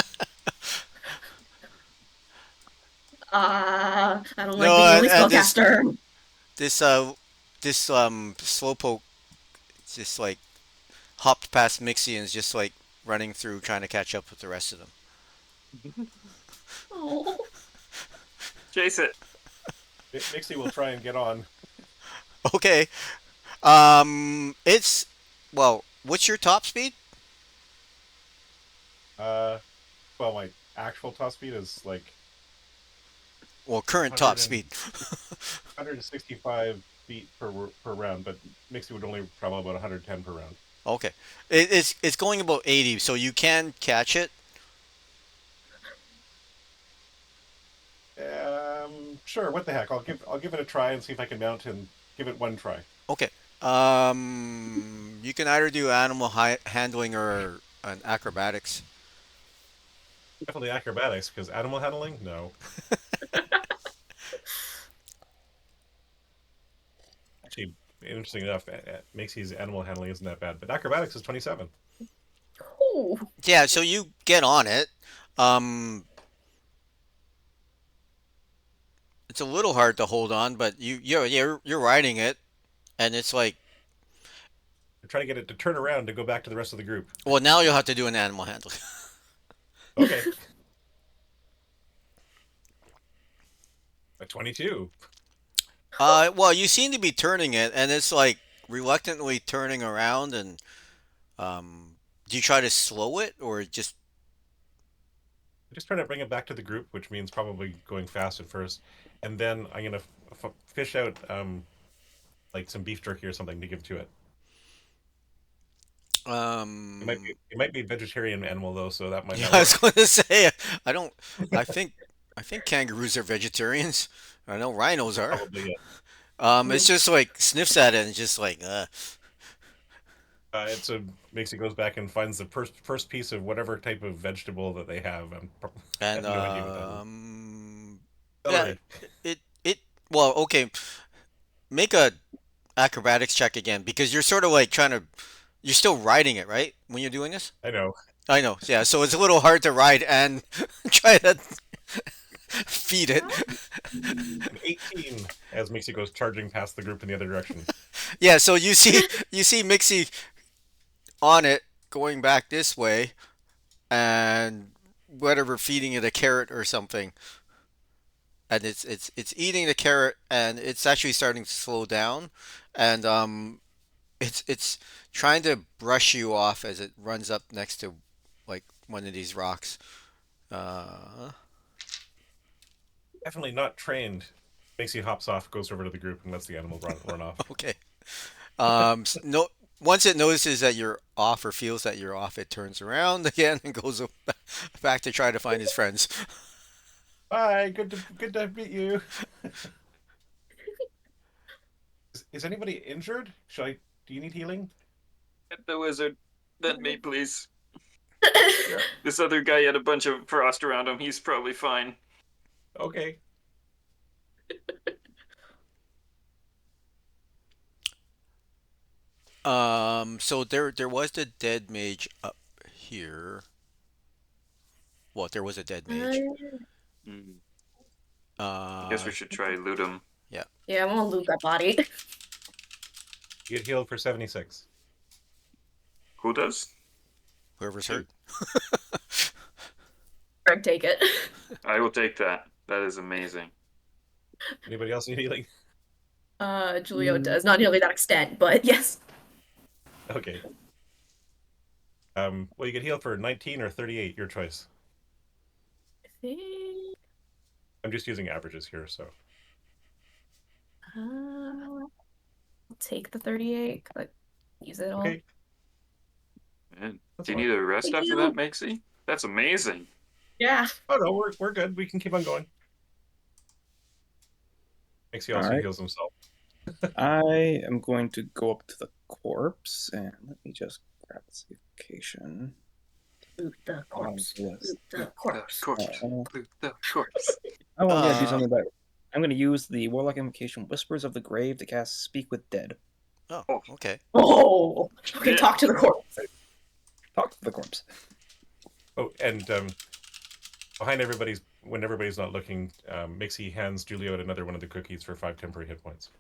I don't like No, being the only and this- spellcaster. This slowpoke just like hopped past Mixie and is just like running through trying to catch up with the rest of them. Oh. Chase it. Mixie will try and get on. Okay. It's well, what's your top speed? Well, my actual top speed is like Well, current top 100 speed. 165 feet per round, but Mixie would only travel about 110 per round. Okay. It's going about 80, so you can catch it. Sure. What the heck? I'll give it a try and see if I can mount and give it one try. Okay. You can either do animal handling or an acrobatics. Definitely acrobatics, because animal handling, no. Actually, interesting enough, Mixie's animal handling isn't that bad, but acrobatics is 27. Ooh. Yeah, so you get on it. Um, it's a little hard to hold on, but you're riding it, and it's like, I'm trying to get it to turn around to go back to the rest of the group. well, now you'll have to do an animal handling. Okay. A 22. Well, you seem to be turning it, and it's like reluctantly turning around, and do you try to slow it or just? I'm just trying to bring it back to the group, which means probably going fast at first, and then I'm gonna fish out like some beef jerky or something to give to it. It might be vegetarian animal though, so that might Yeah, not I was work. going to say, I don't. I think kangaroos are vegetarians. I know rhinos are. Probably. It's just like sniffs at it and just like, It's a makes it goes back and finds the first piece of whatever type of vegetable that they have. I have and no idea what that is. yeah, Celery. it. Well, okay. Make a acrobatics check again because you're sort of like trying to. You're still riding it, right? When you're doing this? I know. I know. Yeah, so it's a little hard to ride and try to feed it. An 18 as Mixie goes charging past the group in the other direction. Yeah, so you see Mixie on it going back this way and whatever feeding it a carrot or something. And it's eating the carrot and it's actually starting to slow down and it's trying to brush you off as it runs up next to like one of these rocks. Uh, Definitely not trained. Macy hops off, goes over to the group, and lets the animal run off. okay. No, once it notices that you're off or feels that you're off, it turns around again and goes back to try to find his friends. Bye. Good to meet you. Is anybody injured? Should I? Do you need healing? Get the wizard. Then me, please. Yeah. This other guy had a bunch of frost around him. He's probably fine. Okay. So there was the dead mage up here. What? There was a dead mage. Hmm. I guess Uh, we should try loot him. yeah. Yeah, I'm gonna loot that body. You get healed for 76. Who does? Whoever's hurt. Greg, take it. I will take that. That is amazing. Anybody else need healing? Julio does. Not nearly that extent, but yes. Okay. Well, you get healed for 19 or 38, your choice. I think. I'm just using averages here, so. I'll take the 38. 'Cause I use it all. Okay. Man, That's do you fine. need a rest after that, Maxie? That's amazing. Yeah. Oh no, we're good. We can keep on going. Makes also Alright. heals himself. I am going to go up to the corpse and let me just grab its location. Loot the corpse. Yes. Loot the The corpse. corpse. Uh, Loot the corpse. Oh, I'm gonna do Uh, something about it. I'm gonna use the Warlock invocation Whispers of the Grave to cast Speak with Dead. Oh, Oh. okay. Oh. Okay, Yeah. talk to the corpse. Talk to the corpse. Oh, and behind everybody's, when everybody's not looking, Mixie hands Julio another one of the cookies for 5 temporary hit points.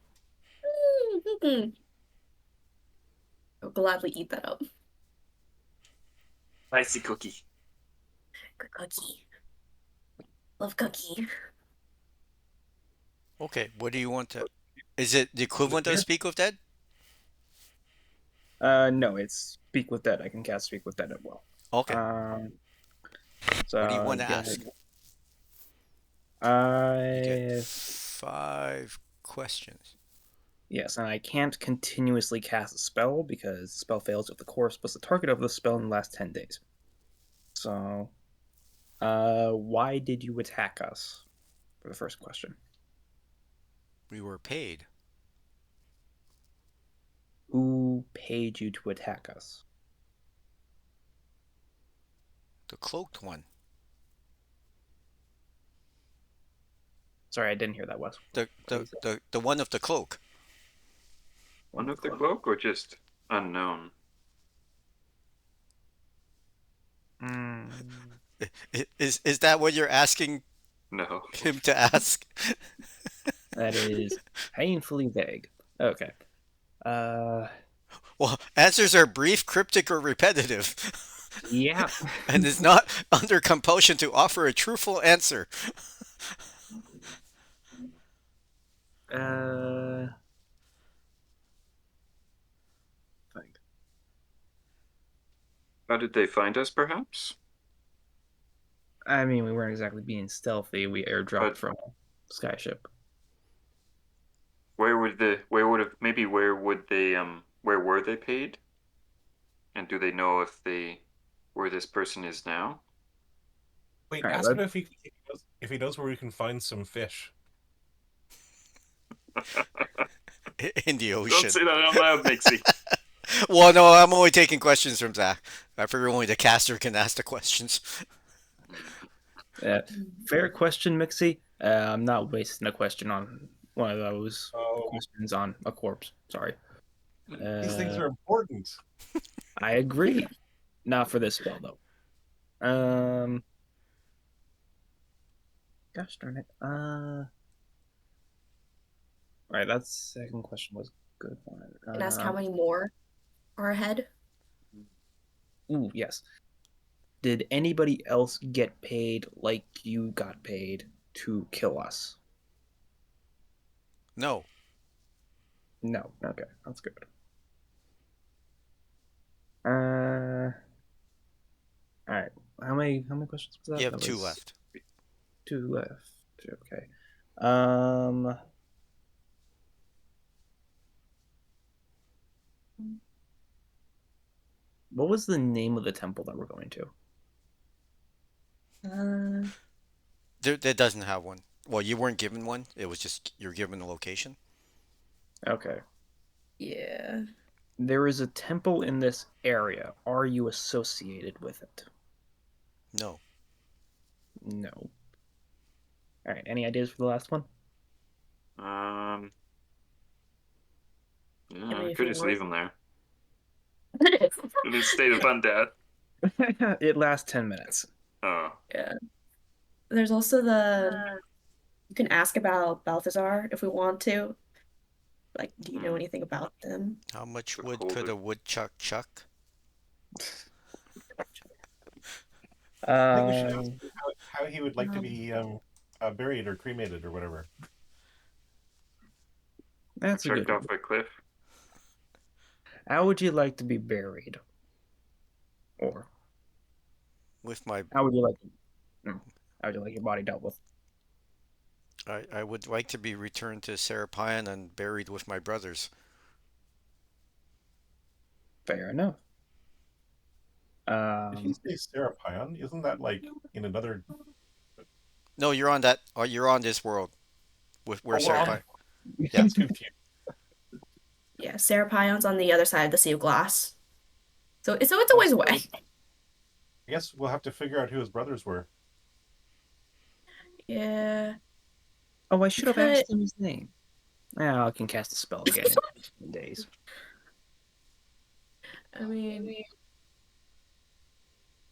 I'll gladly eat that up. Spicy cookie. Good cookie. Love cookie. Okay. What do you want to? Is it the equivalent of clear? Speak with Dead? No, it's Speak with Dead. I can cast Speak with Dead as well. Okay. So What do you want to yeah, ask? You I get 5 questions. yes, and I can't continuously cast a spell because the spell fails if the corpse was the target of the spell in the last 10 days. So, why did you attack us? For the first question. We were paid. Who paid you to attack us? The cloaked one. Sorry, I didn't hear that, Wes. The one of the cloak. One of the cloak or just unknown? Is that what you're asking No. him to ask? That is painfully vague. Okay. Well, answers are brief, cryptic, or repetitive, Yeah. and is not under compulsion to offer a truthful answer. Think. How did they find us, perhaps? I mean, we weren't exactly being stealthy. We airdropped But- from a skyship. Where were they paid? And do they know where this person is now? Wait, Alright, ask him if he knows where we can find some fish. In the Don't ocean. say that out loud, Mixie. Well, no, I'm only taking questions from Zach. I figure only the caster can ask the questions. Fair question, Mixie. I'm not wasting a question on one of those Oh, questions on a corpse. Sorry. these things are important. I agree. Not for this spell, though. Gosh darn it. Right, that second question was a good one. And ask how many more are ahead. Ooh, yes. Did anybody else get paid like you got paid to kill us? No. No. Okay, that's good. How many questions was that? You have That two was left. 2 left. Okay. What was the name of the temple that we're going to? There doesn't have one. Well, you weren't given one. It was just you're given the location. Okay. Yeah. There is a temple in this area. Are you associated with it? No. No. All right. Any ideas for the last one? Yeah, I mean, we if could you just want. leave him there. In a state of undead. It lasts 10 minutes. Oh. Yeah. There's also you can ask about Balthazar if we want to. Like, do you know anything about them? How much The wood could colder. a woodchuck chuck? I think we should ask Um, him how he would like to be buried or cremated or whatever. that's a good Chucked one. off a cliff. How would you like to be buried? Or With my, how would you like? How would you like your body dealt with? I would like to be returned to Serapion and buried with my brothers. Fair enough. Did he say Serapion? Isn't that like in another? No, you're on that. You're on this world with where Oh, we're on- Serapion. Yeah, it's confused. Yeah, Serapion's on the other side of the Sea of Glass. So it's a ways away. I guess we'll have to figure out who his brothers were. Yeah. Oh, I should have Could- asked him his name. Now I can cast a spell again in 15 days. I mean,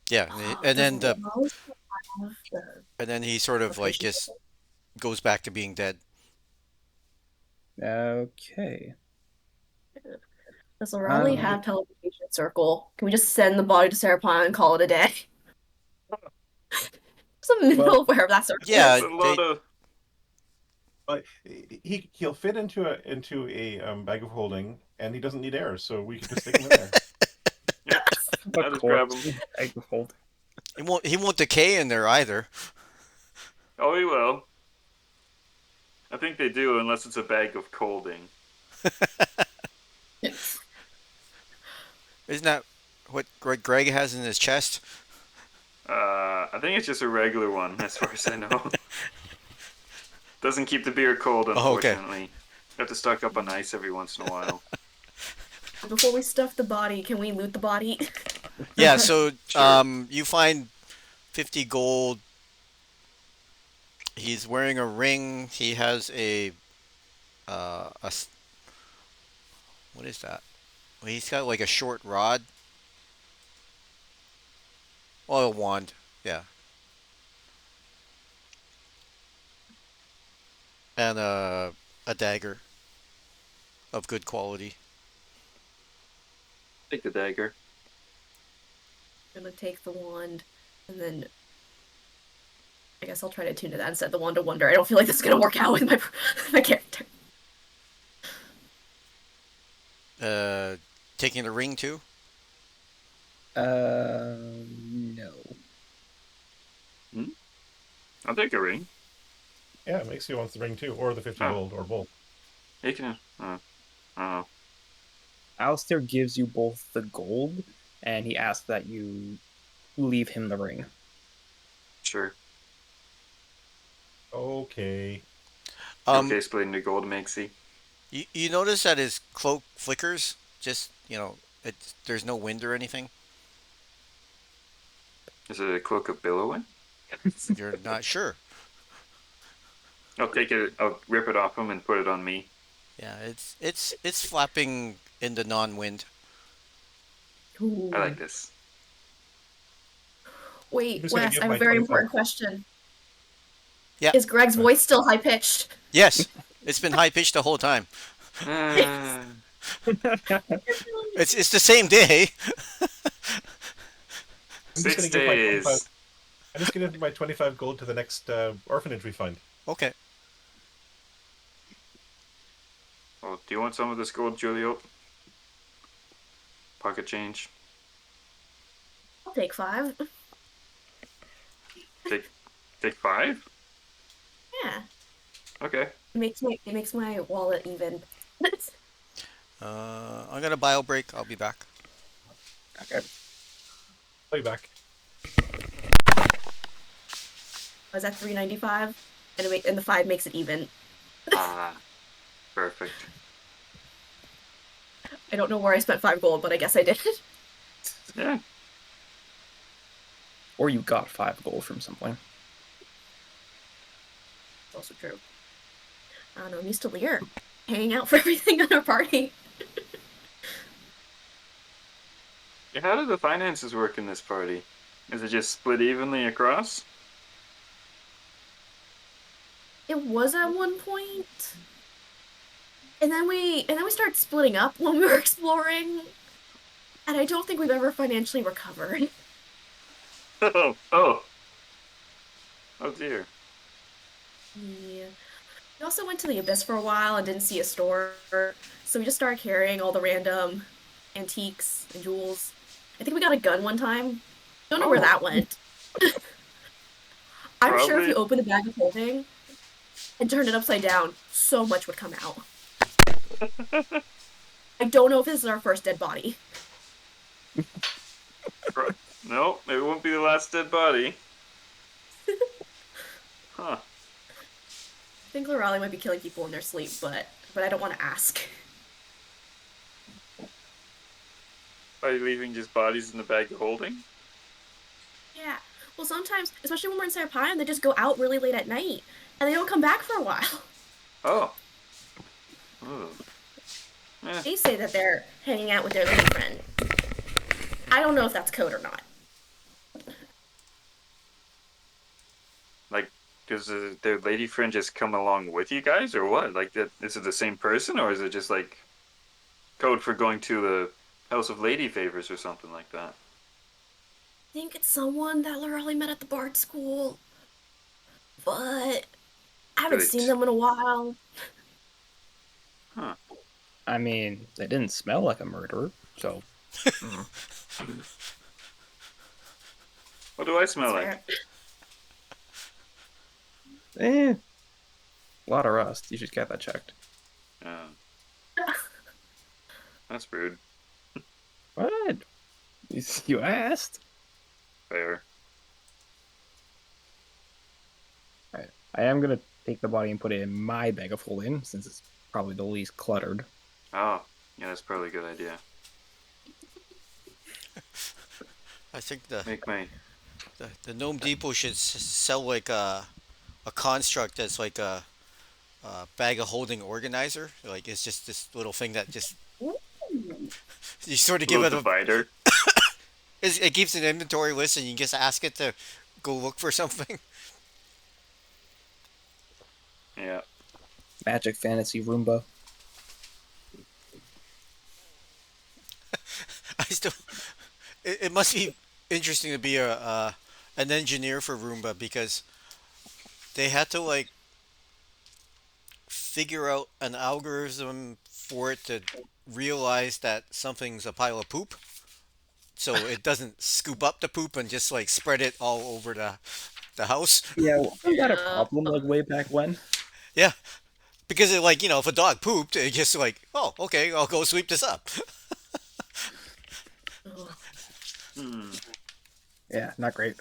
Yeah, and then does the Lawless have the and then he sort of like just goes back to being dead. Okay. Does Raleigh Um, have teleportation circle? Can we just send the body to Serapion and call it a day? Some middle where that circle Yeah, is. That's a lot of. But he'll fit into a bag of holding, and he doesn't need air, so we can just stick him in there. Yeah, I just grab him. I can hold. He won't decay in there either. Oh, he will. I think they do, unless it's a bag of colding. Isn't that what Greg has in his chest? I think it's just a regular one, as far as I know. Doesn't keep the beer cold, Oh, okay. unfortunately. You have to stock up on ice every once in a while. Before we stuff the body, can we loot the body? Yeah, so Sure. you find 50 gold. He's wearing a ring. He has what is that? Well, he's got like a short rod. Oh, a wand. Yeah. And a dagger of good quality. Take the dagger. I'm gonna take the wand, and then I guess I'll try to tune to that and set the wand to wonder. I don't feel like this is gonna work out with my character. Taking the ring too. No. I'll take a ring. Yeah, it makes you wants the ring too, or the 50 Oh. gold, or both. You can. Oh. Alistair gives you both the gold, and he asks that you leave him the ring. Sure. Okay. Okay, splitting the gold makes he. You notice that his cloak flickers. Just there's no wind or anything. Is it a cloak of billowing? You're not sure. I'll take it. I'll rip it off him and put it on me. Yeah, it's flapping in the non-wind. Ooh. I like this. Wait, just gonna Wes, give I have my a very 25. important question. Yeah. Is Greg's voice still high pitched? Yes, it's been high pitched the whole time. Ah, It's the same day. I'm just 6 gonna give my days. 25 I'm just gonna give my 25 gold to the next orphanage we find. Okay. Oh, do you want some of this gold, Julio? Pocket change. I'll take 5. Take 5? Yeah, Okay. it makes my wallet even. I'm gonna bio break. I'll be back. Okay. Play back. I was at 395, and the 5 makes it even. Ah, perfect. I don't know where I spent 5 gold, but I guess I did. It's Yeah. Or you got 5 gold from something. also true. I don't know. I'm used to Lear hanging out for everything on our party. How do the finances work in this party? Is it just split evenly across? It was at one point, and then we started splitting up when we were exploring, and I don't think we've ever financially recovered. Oh, oh dear. Yeah. We also went to the Abyss for a while and didn't see a store, so we just started carrying all the random antiques and jewels. I think we got a gun one time. Don't know where Oh, that went. I'm sure if you probably. open the bag of holding and turned it upside down, so much would come out. I don't know if this is our first dead body. No, it won't be the last dead body. Huh. I think Lorelei might be killing people in their sleep, but I don't want to ask. Are you leaving just bodies in the bag of holding? Yeah. Well, sometimes, especially when we're in Sarapion, they just go out really late at night and they don't come back for a while. Oh. Oh. Eh, They say that they're hanging out with their lady friend. I don't know if that's code or not. like, does their lady friend just come along with you guys, or what? Like, is it the same person, or is it just like code for going to the House of Lady Favors or something like that? I think it's someone that Lorelei met at the Bard School, but I haven't seen Good. them in a while. Huh. I mean, they didn't smell like a murderer, so. Mm. What do I smell That's like? Eh, a lot of rust. You should get that checked. Uh, that's rude. What? You asked? Fair. Alright. I am gonna take the body and put it in my bag of holding, since it's probably the least cluttered. Oh, yeah, that's probably a good idea. I think the Make my. the Gnome Depot should sell like a construct that's like a bag of holding organizer. Like it's just this little thing that just you sort of give Little it a divider. it keeps an inventory list and you just ask it to go look for something. Yeah. Magic Fantasy Roomba. I still it must be interesting to be a an engineer for Roomba because they had to like figure out an algorithm for it to realize that something's a pile of poop so it doesn't scoop up the poop and just like spread it all over the house. Yeah, we had a Yeah. problem like way back when. Yeah, because it like if a dog pooped, it just like, oh, okay, I'll go sweep this up. Ugh. Hmm. Yeah, not great.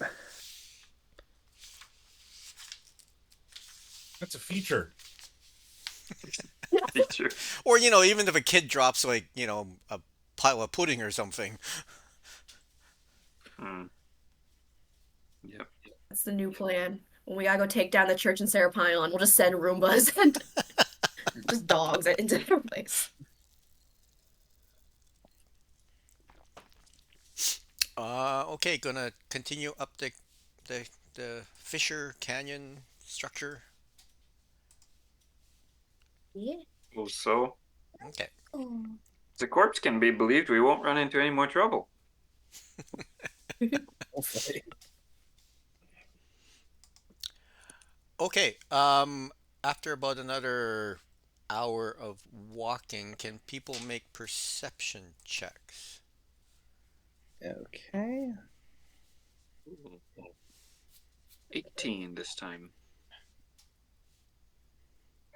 That's a feature. Feature. Or even if a kid drops like a pile of pudding or something. Hmm. Yep. That's the new plan. When we gotta go take down the church in Sarapion, we'll just send Roombas and just dogs into their place. Okay, gonna continue up the Fisher Canyon structure. Yeah. Well, so Okay. Oh. if the corpse can be believed, we won't run into any more trouble. Hopefully. Okay. After about another hour of walking, can people make perception checks? Okay. 18 this time.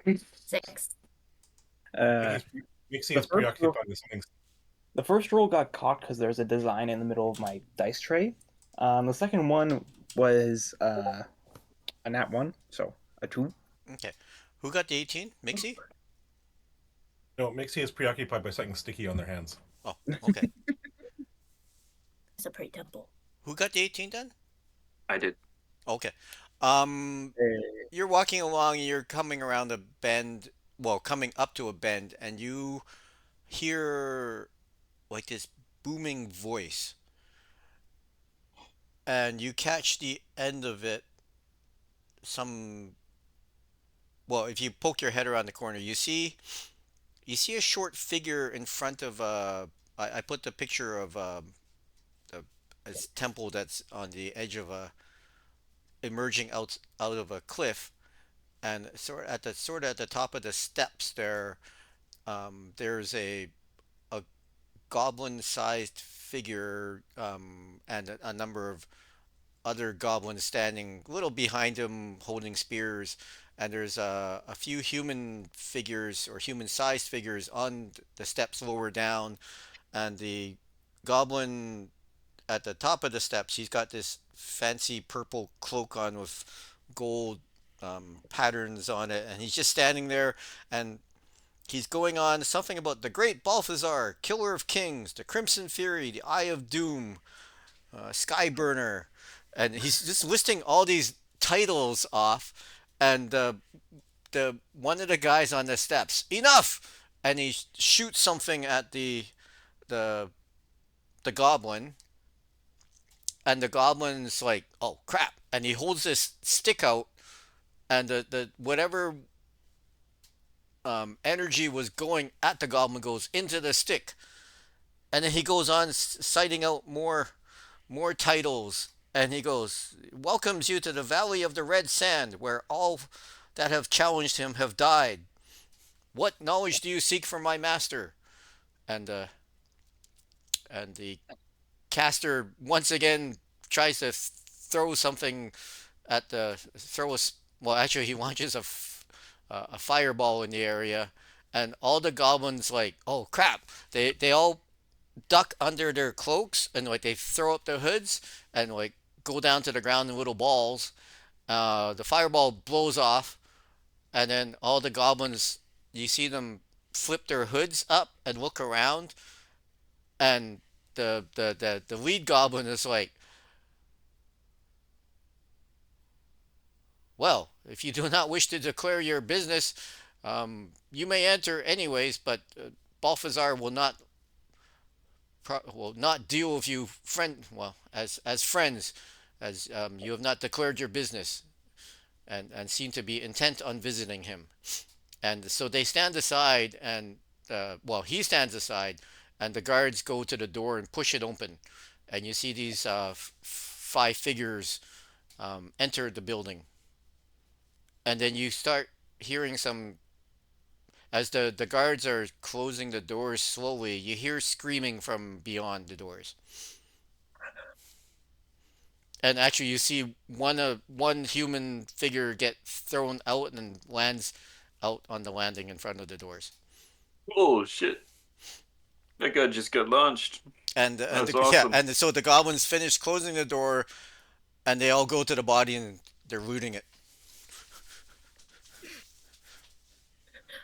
6. Uh, Mixie the is first roll- preoccupied with something. the first roll got caught because there's a design in the middle of my dice tray. The second one was a nat 1, so a 2. Okay. Who got the 18? Mixie? No, Mixie is preoccupied by something sticky on their hands. Oh, okay. It's a pretty temple. Who got the 18 then? I did. Okay. Uh, You're walking along, you're coming around a bend, well, coming up to a bend, and you hear like this booming voice. And you catch the end of it, some, well, if you poke your head around the corner, you see a short figure in front of I put the picture of the a temple that's on the edge of a emerging out of a cliff, and sort of at the top of the steps there, there's a goblin-sized figure, and a number of other goblins standing a little behind him holding spears, and there's a few human figures or human-sized figures on the steps lower down, and the goblin at the top of the steps, he's got this fancy purple cloak on with gold patterns on it, and he's just standing there, and he's going on something about the great Balthazar, killer of kings, the Crimson Fury, the Eye of Doom, Skyburner, and he's just listing all these titles off, and the one of the guys on the steps, enough, and he shoots something at the the goblin, and the goblin's like, oh crap, and he holds this stick out, and the whatever energy was going at the goblin goes into the stick, and then he goes on citing out more titles, and he goes, welcomes you to the Valley of the Red Sand, where all that have challenged him have died. What knowledge do you seek from my master? And the caster once again tries to throw something at the throw a well, actually he launches a fireball in the area, and all the goblins like, oh crap, they all duck under their cloaks, and like they throw up their hoods and like go down to the ground in little balls. The fireball blows off, and then all the goblins, you see them flip their hoods up and look around, and the lead goblin is like, well, if you do not wish to declare your business, you may enter anyways, but Balthazar will not deal with you as friends, as you have not declared your business, and seem to be intent on visiting him. And so they stand aside, and he stands aside, and the guards go to the door and push it open, and you see these five figures enter the building, and then you start hearing some. As the guards are closing the doors slowly, you hear screaming from beyond the doors. And actually, you see one human figure get thrown out and lands out on the landing in front of the doors. Oh shit! That guy just got launched. That's awesome. And so the goblins finish closing the door, and they all go to the body and they're looting it.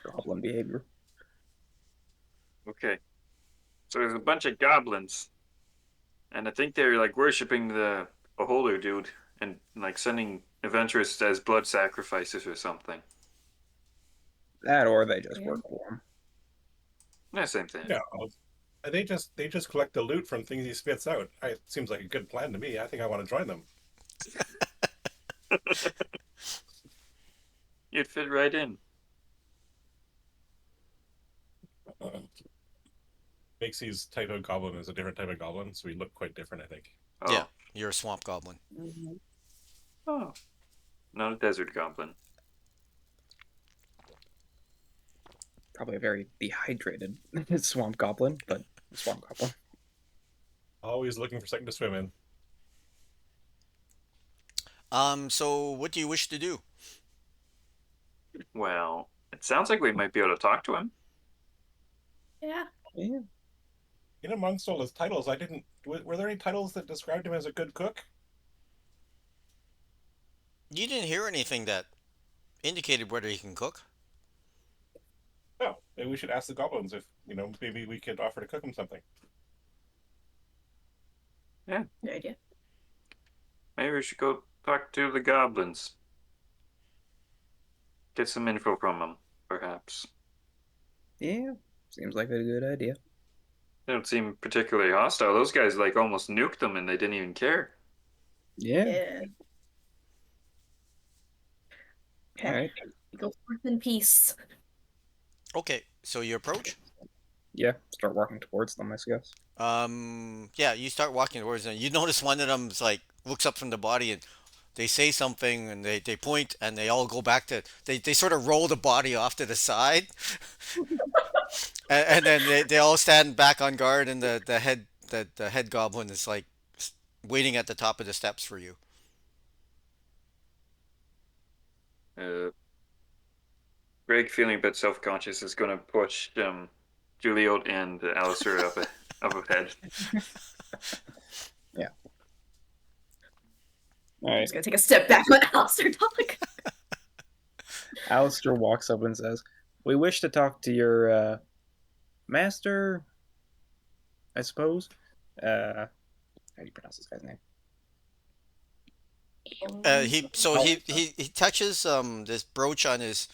Goblin behavior. Okay, so there's a bunch of goblins, and I think they're like worshiping the Oholu dude and like sending adventurers as blood sacrifices or something. That or they just work for him. Yeah, same thing. Yeah, they just collect the loot from things he spits out. It seems like a good plan to me. I think I want to join them. You'd fit right in. Makes type of goblin is a different type of goblin, so we look quite different, I think. Oh. Yeah, you're a swamp goblin. Oh, not a desert goblin. Probably a very dehydrated swamp goblin, but swamp goblin. Always looking for something to swim in. So what do you wish to do? Well, it sounds like we might be able to talk to him. Yeah. Yeah. In amongst all his titles, I didn't. Were there any titles that described him as a good cook? You didn't hear anything that indicated whether he can cook. No. Maybe we should ask the goblins if maybe we could offer to cook him something. Yeah, Good idea. maybe we should go talk to the goblins. Get some info from them, perhaps. Yeah. Seems like a good idea. They don't seem particularly hostile. Those guys like almost nuked them and they didn't even care. Yeah. Yeah. All right. Go forth in peace. Okay, so you approach. Yeah. Start walking towards them, I guess. Yeah, you start walking towards them. You notice one of them's like looks up from the body and they say something and they point and they all go back to they sort of roll the body off to the side and then they all stand back on guard and the head goblin is like waiting at the top of the steps for you. Uh, Greg, feeling a bit self-conscious, is going to push Juliot and Alistair up ahead. Yeah. All I'm right. just gonna take a step back when Alistair talk. Alistair walks up and says, "We wish to talk to your master, I suppose. How do you pronounce this guy's name?" He touches this brooch on his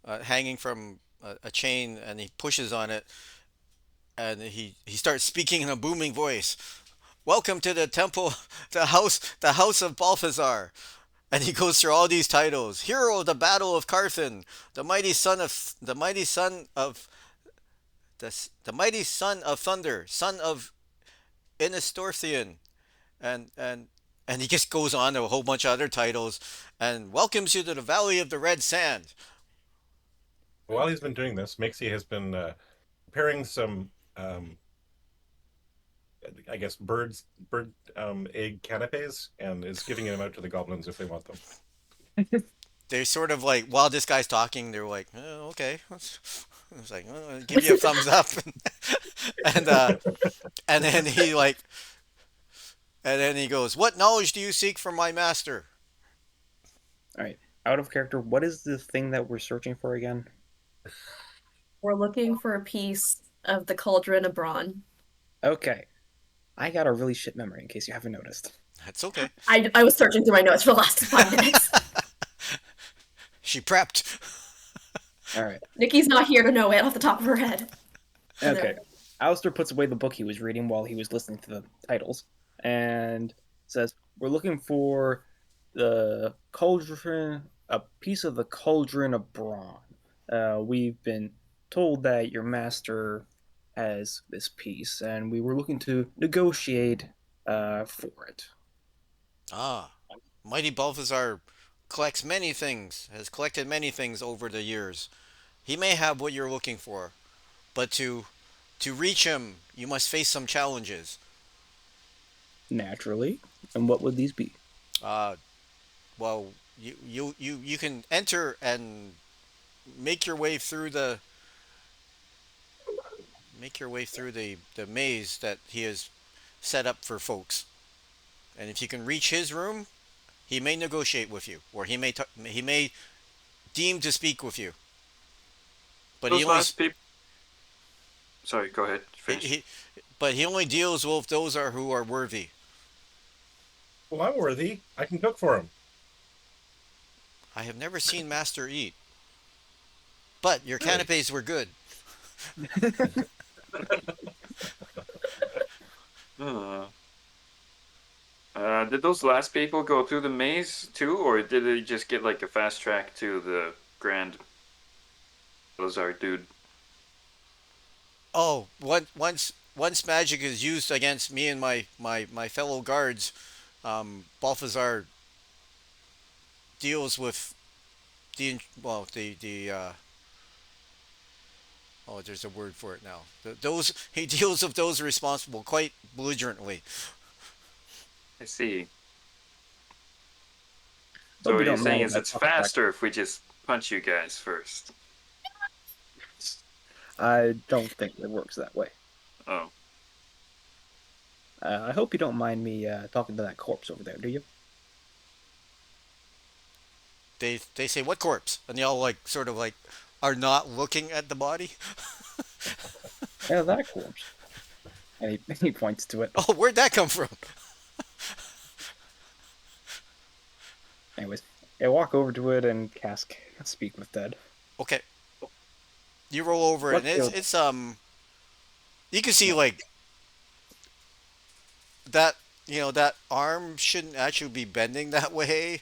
hanging from a chain and he pushes on it and he starts speaking in a booming voice. Welcome to the temple, the house of Balthazar. And he goes through all these titles: Hero of the Battle of Carthan, the mighty son of the mighty son of Thunder, son of Innistorthian, and he just goes on to a whole bunch of other titles, and welcomes you to the Valley of the Red Sand. While he's been doing this, Mixie has been preparing some, I guess, bird egg canapes, and is giving them out to the goblins if they want them. They're sort of like, while this guy's talking, they're like, oh, okay. It's like, oh, give you a thumbs up, and and then he like, and then he goes, "What knowledge do you seek from my master?" All right. Out of character, what is the thing that we're searching for again? We're looking for a piece of the Cauldron of Brawn. Okay. I got a really shit memory, in case you haven't noticed. That's okay. I was searching through my notes for the last 5 minutes. She prepped. All right. Nikki's not here to know it off the top of her head. Okay. Alistair puts away the book he was reading while he was listening to the titles and says, "We're looking for the cauldron, a piece of the Cauldron of Brawn. We've been told that your master has this piece, and we were looking to negotiate for it." Ah, mighty Balthazar collects many things, has collected many things over the years. He may have what you're looking for, but to reach him, you must face some challenges. Naturally. And what would these be? Uh, well, you can enter and make your way through the maze that he has set up for folks. And if you can reach his room, he may negotiate with you, or he may deem to speak with you. But Those he only last people. Sorry, go ahead. Finish. he, but he only deals with those who are worthy. Well, I'm worthy. I can cook for him. I have never seen Master eat, but your Really? canapes were good. Uh, did those last people go through the maze too, or did they just get like a fast track to the Grand Lazar dude? Oh, once magic is used against me and my fellow guards, Balthazar deals with the oh, there's a word for it now. Those he deals with those responsible quite belligerently. I see. So Hope you what you're don't saying mind is if I it's talk about. faster if we just punch you guys first. I don't think it works that way. Oh, I hope you don't mind me talking to that corpse over there, do you? They say what corpse, and they all like sort of like are not looking at the body. Yeah, that corpse. And he points to it. Oh, where'd that come from? Anyways, I walk over to it and cast Speak with Dead. Okay, you roll over it, What and it's. You can see like that. You know that arm shouldn't actually be bending that way.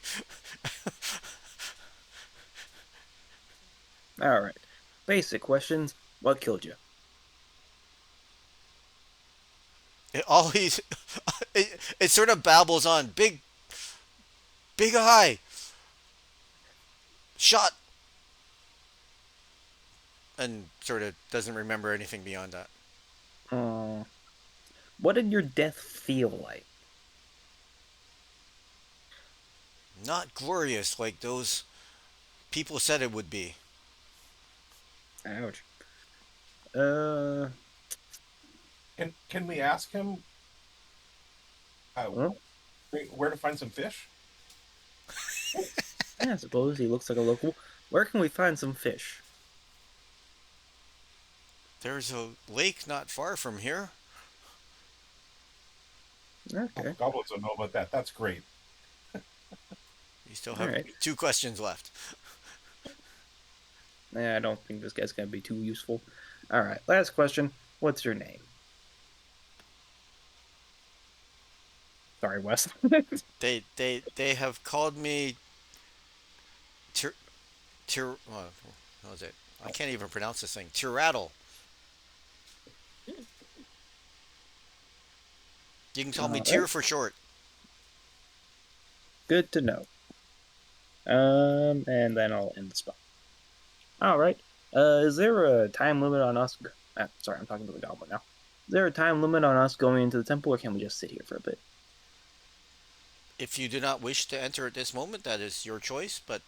All right. Basic questions. What killed you? All he's it sort of babbles on. Big eye shot, and sort of doesn't remember anything beyond that. Uh, what did your death feel like? Not glorious like those people said it would be. Ouch. Uh, Can we ask him huh? where to find some fish? Yeah, I suppose he looks like a local. Where can we find some fish? There's a lake not far from here. Okay. Goblins don't know about that. That's great. You still All have right. 2 questions left. Nah, I don't think this guy's gonna be too useful. All right. Last question. What's your name? Sorry, Wes. They have called me Tir what was it? I can't even pronounce this thing. Tiraddle. You can call me All Tyr right. for short. Good to know. And then I'll end the spot. All right. Is there a time limit on us? Sorry, I'm talking to the goblin now. Is there a time limit on us going into the temple, or can we just sit here for a bit? If you do not wish to enter at this moment, that is your choice. But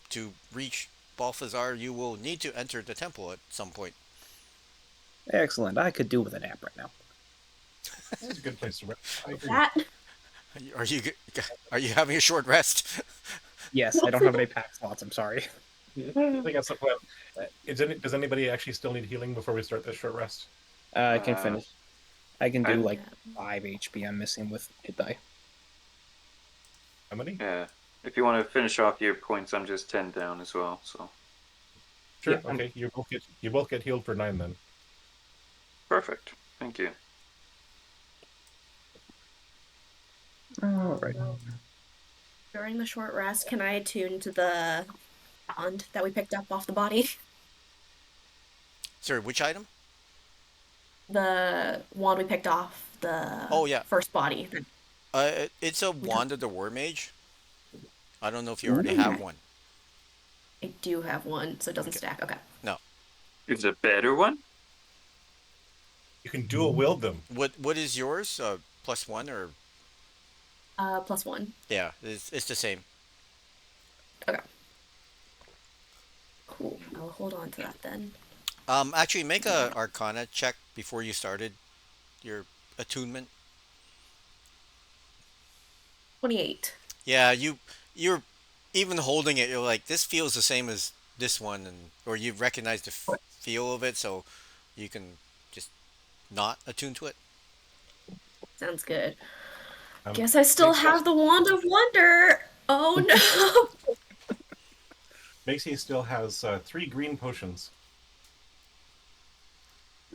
to reach Balthazar, you will need to enter the temple at some point. Excellent. I could do with a nap right now. That's a good place to rest. I agree. That Are you are you having a short rest? Yes, I don't have any pack slots. I'm sorry. I think that's the plan. Does anybody actually still need healing before we start this short rest? I can finish. I can do I- like 5 HP I'm missing with hit die. How many? yeah. If you want to finish off your points, I'm just 10 down as well. So Sure. Yeah, okay. You both get healed for 9 then. perfect. Thank you. All right. during the short rest, can I attune to the bond that we picked up off the body? Sorry, which item? The wand we picked off the Oh, yeah. first body. It's a Wand of the War Mage. I don't know if you already have one. I do have one, so it doesn't stack. Okay. Is a better one? You can dual wield them. What is yours? +1 or +1. yeah? It's the same. Okay. Cool. I'll hold on to that then. Actually, make a Arcana check before you started your attunement. 28. Yeah, you're even holding it. You're like, this feels the same as this one, or you recognize the feel of it, so you can just not attune to it. Sounds good. Um, Guess I still Makes- have the Wand of Wonder. Oh no. Macy still has 3 green potions.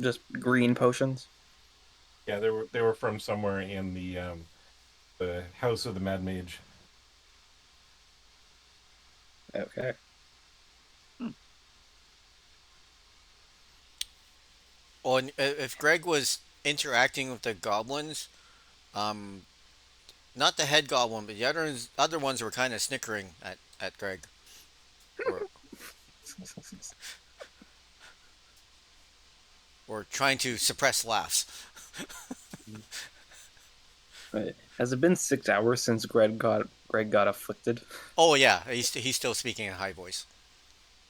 Just green potions. Yeah, they were from somewhere in the House of the Mad Mage. Okay. Oh, and if Greg was interacting with the goblins, not the head goblin, but the other ones were kind of snickering at Greg. Or, or trying to suppress laughs. Has it been 6 hours since Greg got afflicted? Oh yeah, he's still speaking in high voice.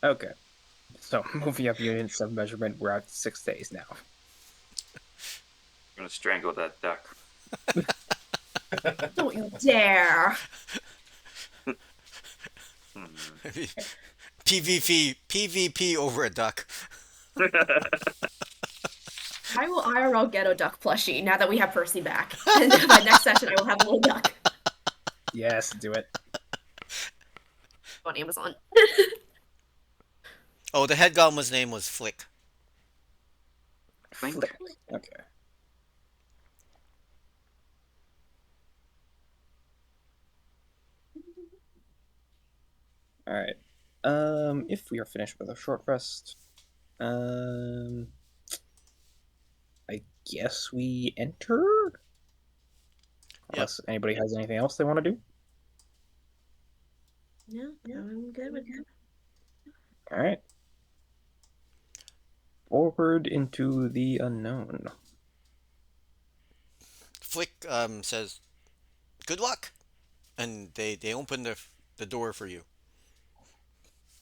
Okay. So moving up units of measurement, we're at 6 days now. I'm gonna strangle that duck. Don't you dare! Hmm. PvP over a duck. I will IRL get a duck plushie now that we have Percy back. And by next session, I will have a little duck Yes, do it. on Amazon. Oh, the head goblin's name was Flick. Flink? Flick. Okay. All right. If we are finished with a short rest, I guess we enter. Unless anybody has anything else they want to do. Yeah, I'm good with that. All right. Forward into the unknown. Flick says, "Good luck," and they open the door for you,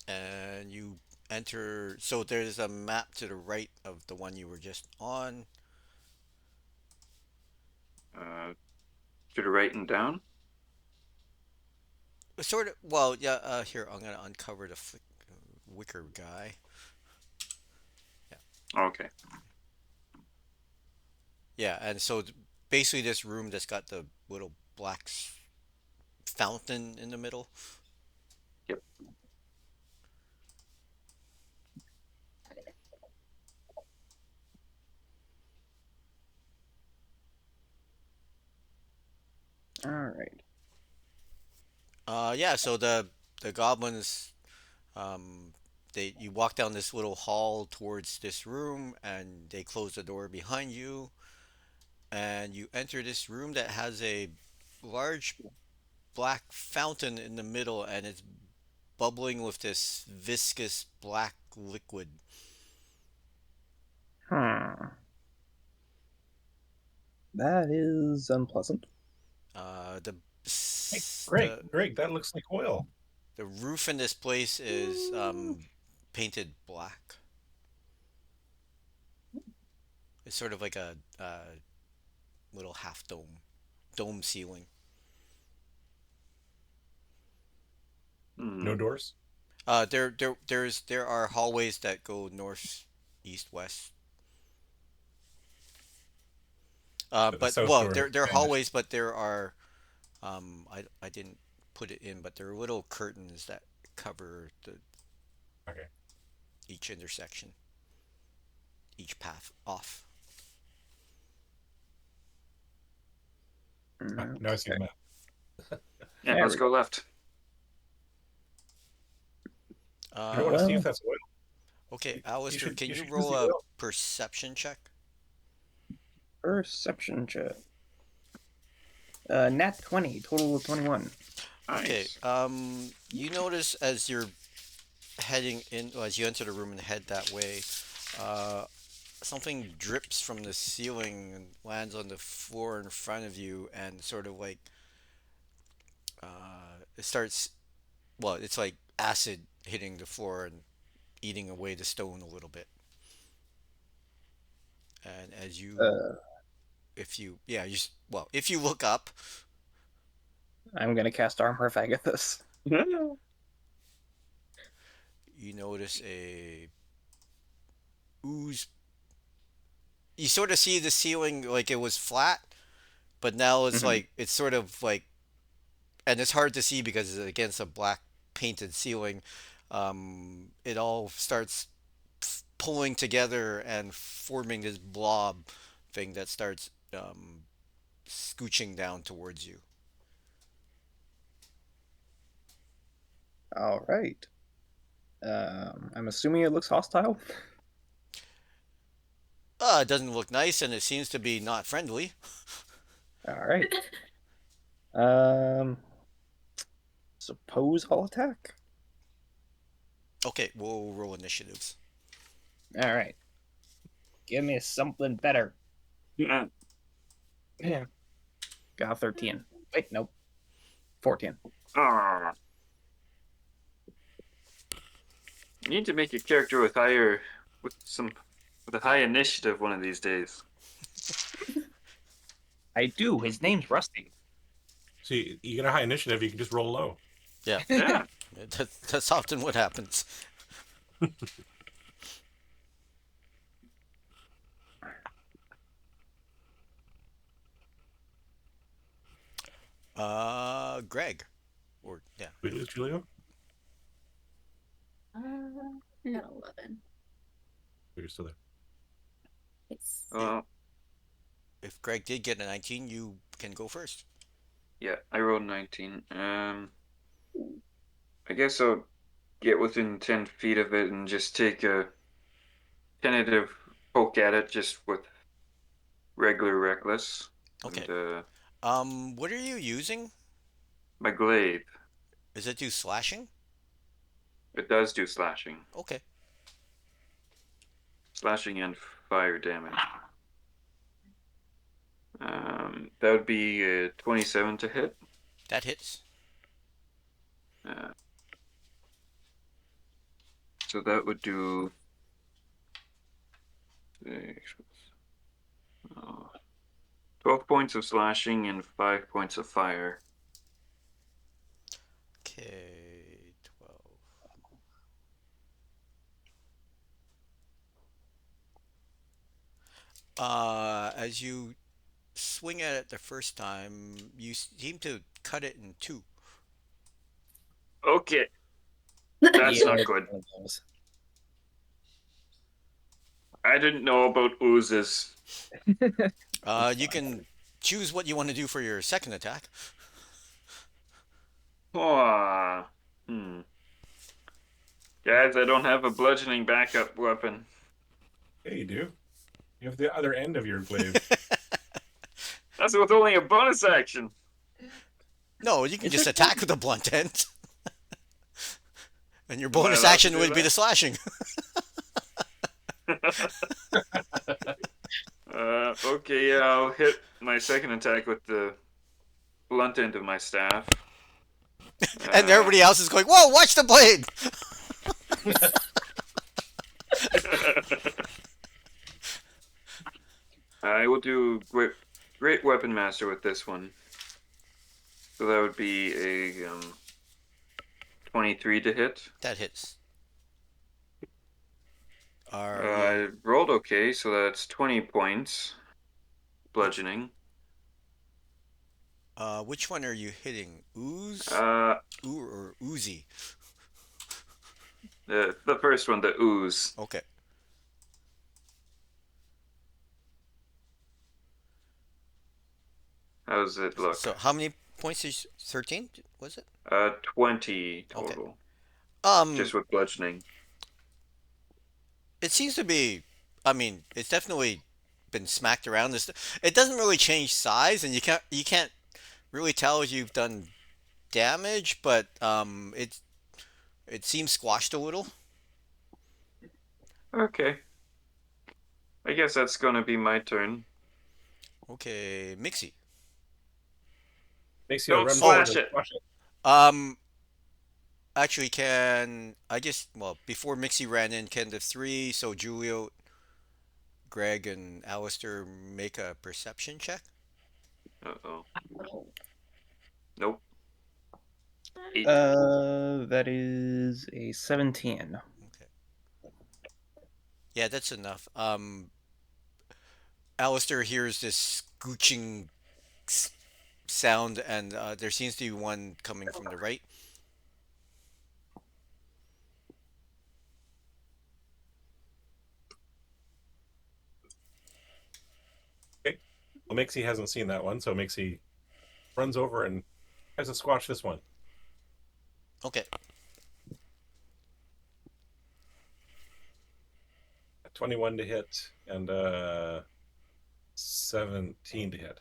and you enter. So there's a map to the right of the one you were just on. To the right and down. Sort of. Well, yeah. Here, I'm gonna uncover the Flick wicker guy. Okay. Yeah, and so basically this room that's got the little black fountain in the middle. Yep. All right. Yeah. So the goblins, you walk down this little hall towards this room, and they close the door behind you, and you enter this room that has a large black fountain in the middle, and it's bubbling with this viscous black liquid. That is unpleasant. The Hey, the Greg, that looks like oil. the roof in this place is painted black. It's sort of like a little half dome ceiling. No doors. There are hallways that go north, east, west. But the But south well, door there are vanished. hallways, but there are I didn't put it in, but there are little curtains that cover Okay. each intersection, each path off. Now I see the map. Yeah, There let's we go left. I want to see if that's oil. Okay, Alistair, can you you should use roll the a oil. perception check? Perception check. Nat 20, total of 21. Okay, Nice. you notice as you're heading in, as you enter the room and head that way, uh, something drips from the ceiling and lands on the floor in front of you, and sort of like it starts. Well, it's like acid hitting the floor and eating away the stone a little bit. And as you, Uh, if you, yeah, well, if you look up, I'm gonna cast Armor of Agathis. you notice a ooze. You sort of see the ceiling like it was flat, but now it's Mhm. like it's sort of like, and it's hard to see because it's against a black painted ceiling. It all starts pulling together and forming this blob thing that starts scooching down towards you. All right. I'm assuming it looks hostile. It doesn't look nice, and it seems to be not friendly. All right. Um, suppose I'll attack. Okay, we'll roll initiatives. All right. Give me something better. Yeah. Yeah. Got 13. Wait, nope. 14. Ah. You need to make your character with a high initiative one of these days. I do. His name's Rusty. See, you get a high initiative, you can just roll low. Yeah, Yeah. that's often what happens. Greg, or yeah, We lose Julio? At 11. You're still there. It's Well, if Greg did get a 19, you can go first. yeah, I rolled 19. I guess I'll get within 10 feet of it and just take a tentative poke at it just with regular reckless. Okay. And What are you using? my glaive, Does it do slashing? it does do slashing. Okay. Slashing and fire damage. That would be 27 to hit. That hits. So that would do 12 points of slashing and 5 points of fire. Okay, 12. As you swing at it the first time, you seem to cut it in two. Okay, that's not good. one of those. I didn't know about oozes. You can choose what you want to do for your second attack. Oh, Guys, I don't have a bludgeoning backup weapon. Yeah, you do. You have the other end of your glaive. That's with only a bonus action. No, you can Is just there- attack with a blunt end. And your bonus allowed to action do would be that? the slashing. Okay, yeah, I'll hit my second attack with the blunt end of my staff. And everybody else is going, whoa, watch the blade! I will do great weapon master with this one. So that would be a 23 to hit. That hits. I rolled okay, so that's 20 points. Bludgeoning. Which one are you hitting? Ooze? Or Oozy? The first one, the ooze. Okay. How does it look? So how many points is 13? Was it? 20 total. Just with bludgeoning. It seems to be, I mean, it's definitely been smacked around. It doesn't really change size, and you can't really tell if you've done damage, but it seems squashed a little. Okay. I guess that's gonna be my turn. Okay, Mixie. Makes you Don't run slash forward and it. squash it. Actually, before Mixie ran in, can the three, so Julio, Greg, and Alistair make a perception check? Uh-oh. Nope. That is a 17. Okay. Yeah, that's enough. Alistair hears this scooching sound, and there seems to be one coming from the right. Well, Mixie hasn't seen that one, so Mixie runs over and tries to squash this one. Okay. 21 to hit and 17 to hit.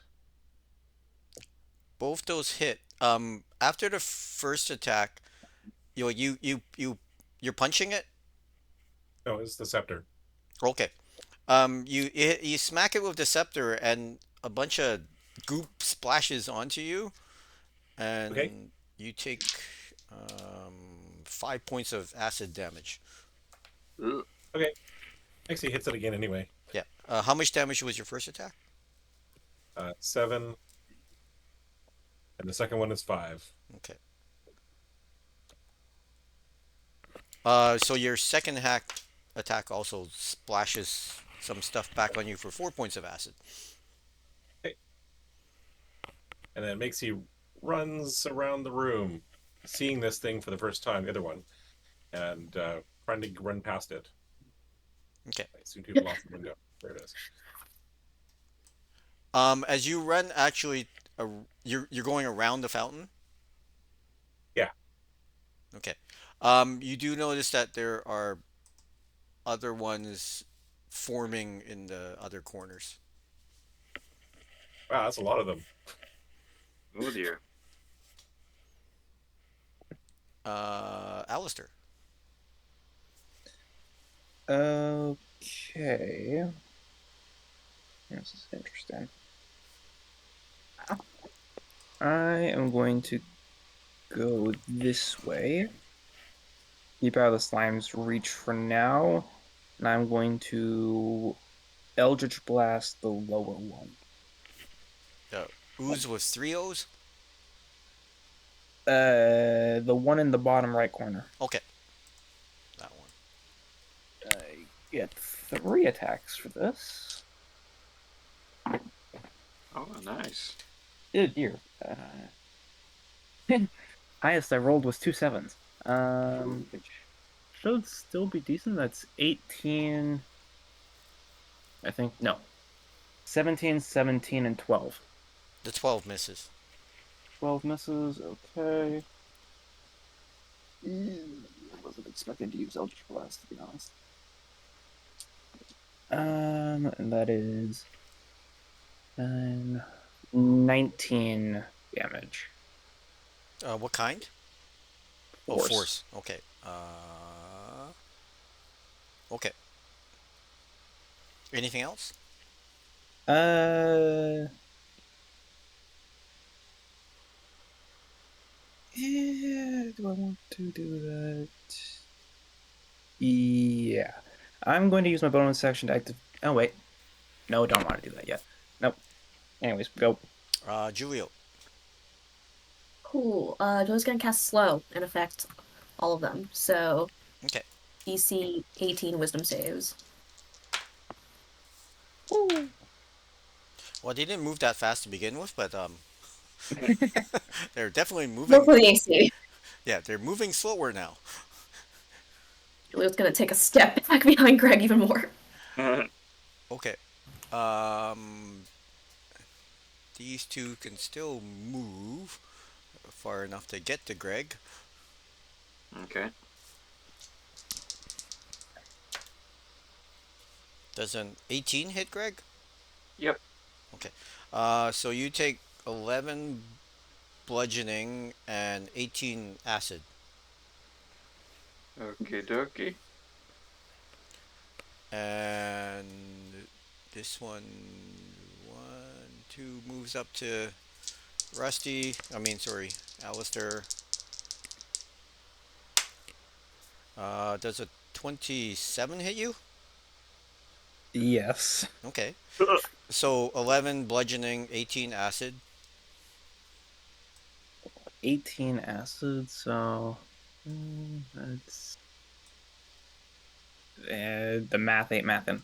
Both those hit. After the first attack, you're punching it. No, it's the scepter. Okay. You smack it with the scepter, and a bunch of goop splashes onto you, Okay. and you take 5 points of acid damage. Ugh. Okay. Actually, hits it again anyway. Yeah. How much damage was your first attack? 7, and the second one is 5. Okay. So your second attack also splashes some stuff back on you for 4 points of acid. Okay. And then Mixie runs around the room, seeing this thing for the first time, the other one, and trying to run past it. Okay. I assume people off the window. There it is. As you run, actually, you're going around the fountain. Yeah. Okay. You do notice that there are other ones forming in the other corners. Wow, that's a lot of them. Oh dear. Alistair. Okay. This is interesting. I am going to go this way. Keep out of the slime's reach for now. And I'm going to Eldritch Blast the lower one. Ooze with 3 O's. The one in the bottom right corner. Okay. That one. I get 3 attacks for this. Oh, nice. Oh dear. Highest I rolled was 2 sevens. Which should still be decent. That's 18. I think no. 17, 17, and 12. The 12 misses. 12 misses. Okay. I wasn't expecting to use Eldritch Blast, to be honest. And that is 19 damage. What kind? Force. Oh, force. Okay. Okay. Anything else? Yeah, do I want to do that? Yeah. I'm going to use my bonus action to activate. Oh, wait. No, don't want to do that yet. Nope. Anyways, go. Julio. Cool. Joe's gonna cast slow and affect all of them. So Okay. DC 18 Wisdom saves. Well, they didn't move that fast to begin with, but they're definitely Go moving. for the AC. Yeah, they're moving slower now. Julio's gonna take a step back behind Greg even more. Okay. These two can still move far enough to get to Greg. Okay. Does an 18 hit Greg? Yep. Okay. So you take 11 bludgeoning and 18 acid. Okie dokie. And this one, 2 moves up to Rusty. Sorry, Alistair. Does a 27 hit you? Yes. Okay. So 11 bludgeoning, 18 acid. 18 acid, so that's the math ain't mathin'.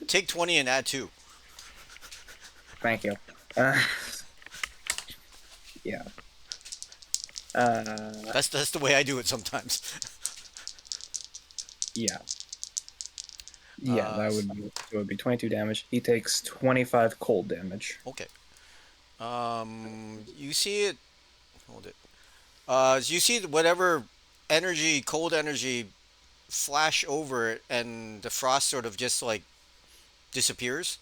Take 20 and add 2. Thank you. Yeah. That's the way I do it sometimes. Yeah. Yeah, that would be 22 damage. He takes 25 cold damage. Okay. You see it. Hold it. You see whatever energy, cold energy, flash over it, and the frost sort of just like disappears.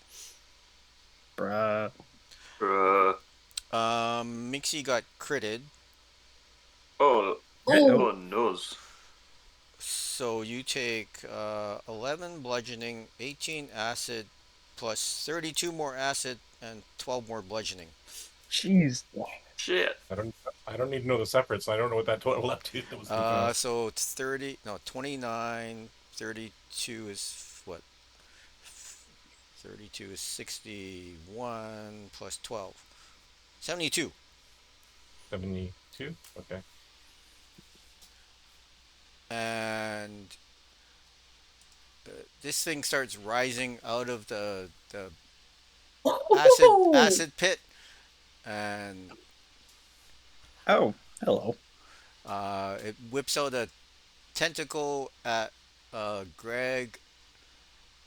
Bruh. Bruh. Mixie got critted, Oh. Oh. Oh, nose. so you take 11 bludgeoning, 18 acid, plus 32 more acid, and 12 more bludgeoning. Jeez. Shit. I don't need to know the separates. I don't know what that total left to that was sneaking off. So it's 30, no, 29, 32 is what? 32 is 61 plus 12. 72. 72. Okay. And this thing starts rising out of the acid pit, and Oh, hello. it whips out a tentacle at Greg,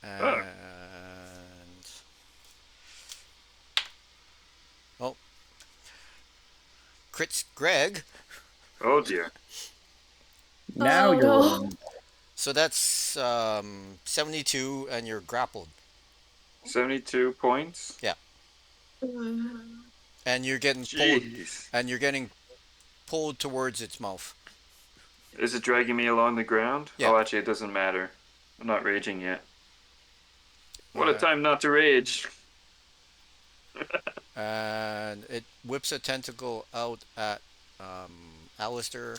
Oh. and oh, crits Greg. Oh dear. Now Oh, you're no. rolling. So that's 72, and you're grappled. 72 points. Yeah, and you're getting pulled, Jeez. and you're getting pulled towards its mouth. Is it dragging me along the ground? Yeah. Oh, actually, it doesn't matter. I'm not raging yet. What a Yeah. time not to rage. And it whips a tentacle out at Alistair.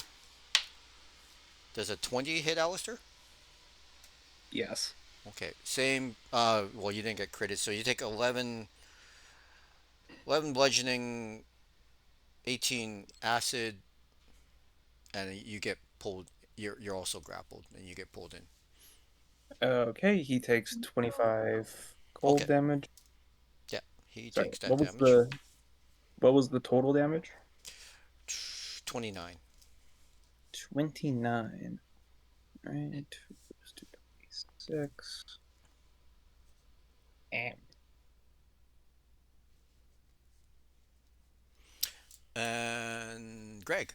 Does a 20 hit Alistair? Yes. Okay, same. Well, you didn't get critted, so you take 11 bludgeoning, 18 acid, and you get pulled. You're also grappled, and you get pulled in. Okay, he takes 25 cold Okay. damage. Yeah, he Sorry, takes that what was damage. what was the total damage? 29. 29. Alright, 2 + 2 = 26. And Greg,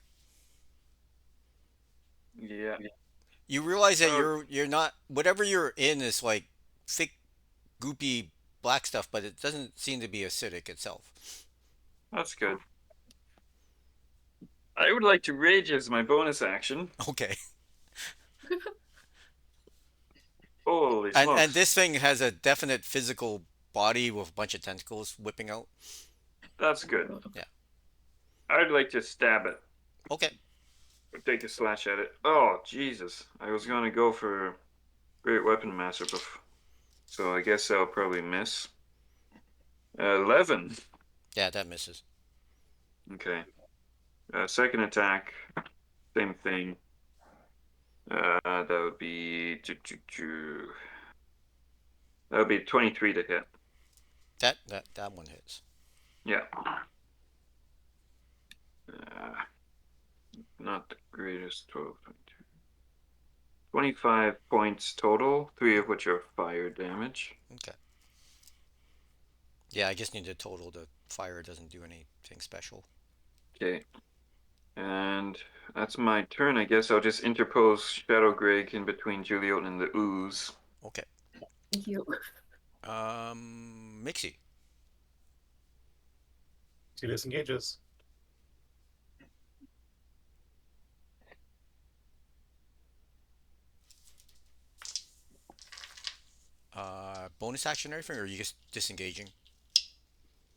Yeah. you realize that Oh, you're not, whatever you're in is like thick, goopy black stuff, but it doesn't seem to be acidic itself. that's good. I would like to rage as my bonus action. Okay. Holy And smokes. this thing has a definite physical body with a bunch of tentacles whipping out. That's good. Yeah. I'd like to stab it. Okay. Or take a slash at it. Oh, Jesus. I was going to go for Great Weapon Master, so I guess I'll probably miss. 11. Yeah, that misses. Okay. Second attack, same thing. That would be that would be 23 to hit. That one hits. Yeah. Not the greatest. 12, 22. 25 points total, 3 of which are fire damage. Okay. Yeah, I just need to total. The fire doesn't do anything special. Okay. And that's my turn. I guess I'll just interpose Shadow Greg in between Juliet and the ooze. Okay. Thank you. Mixie. He disengages. Bonus action or anything, or are you just disengaging?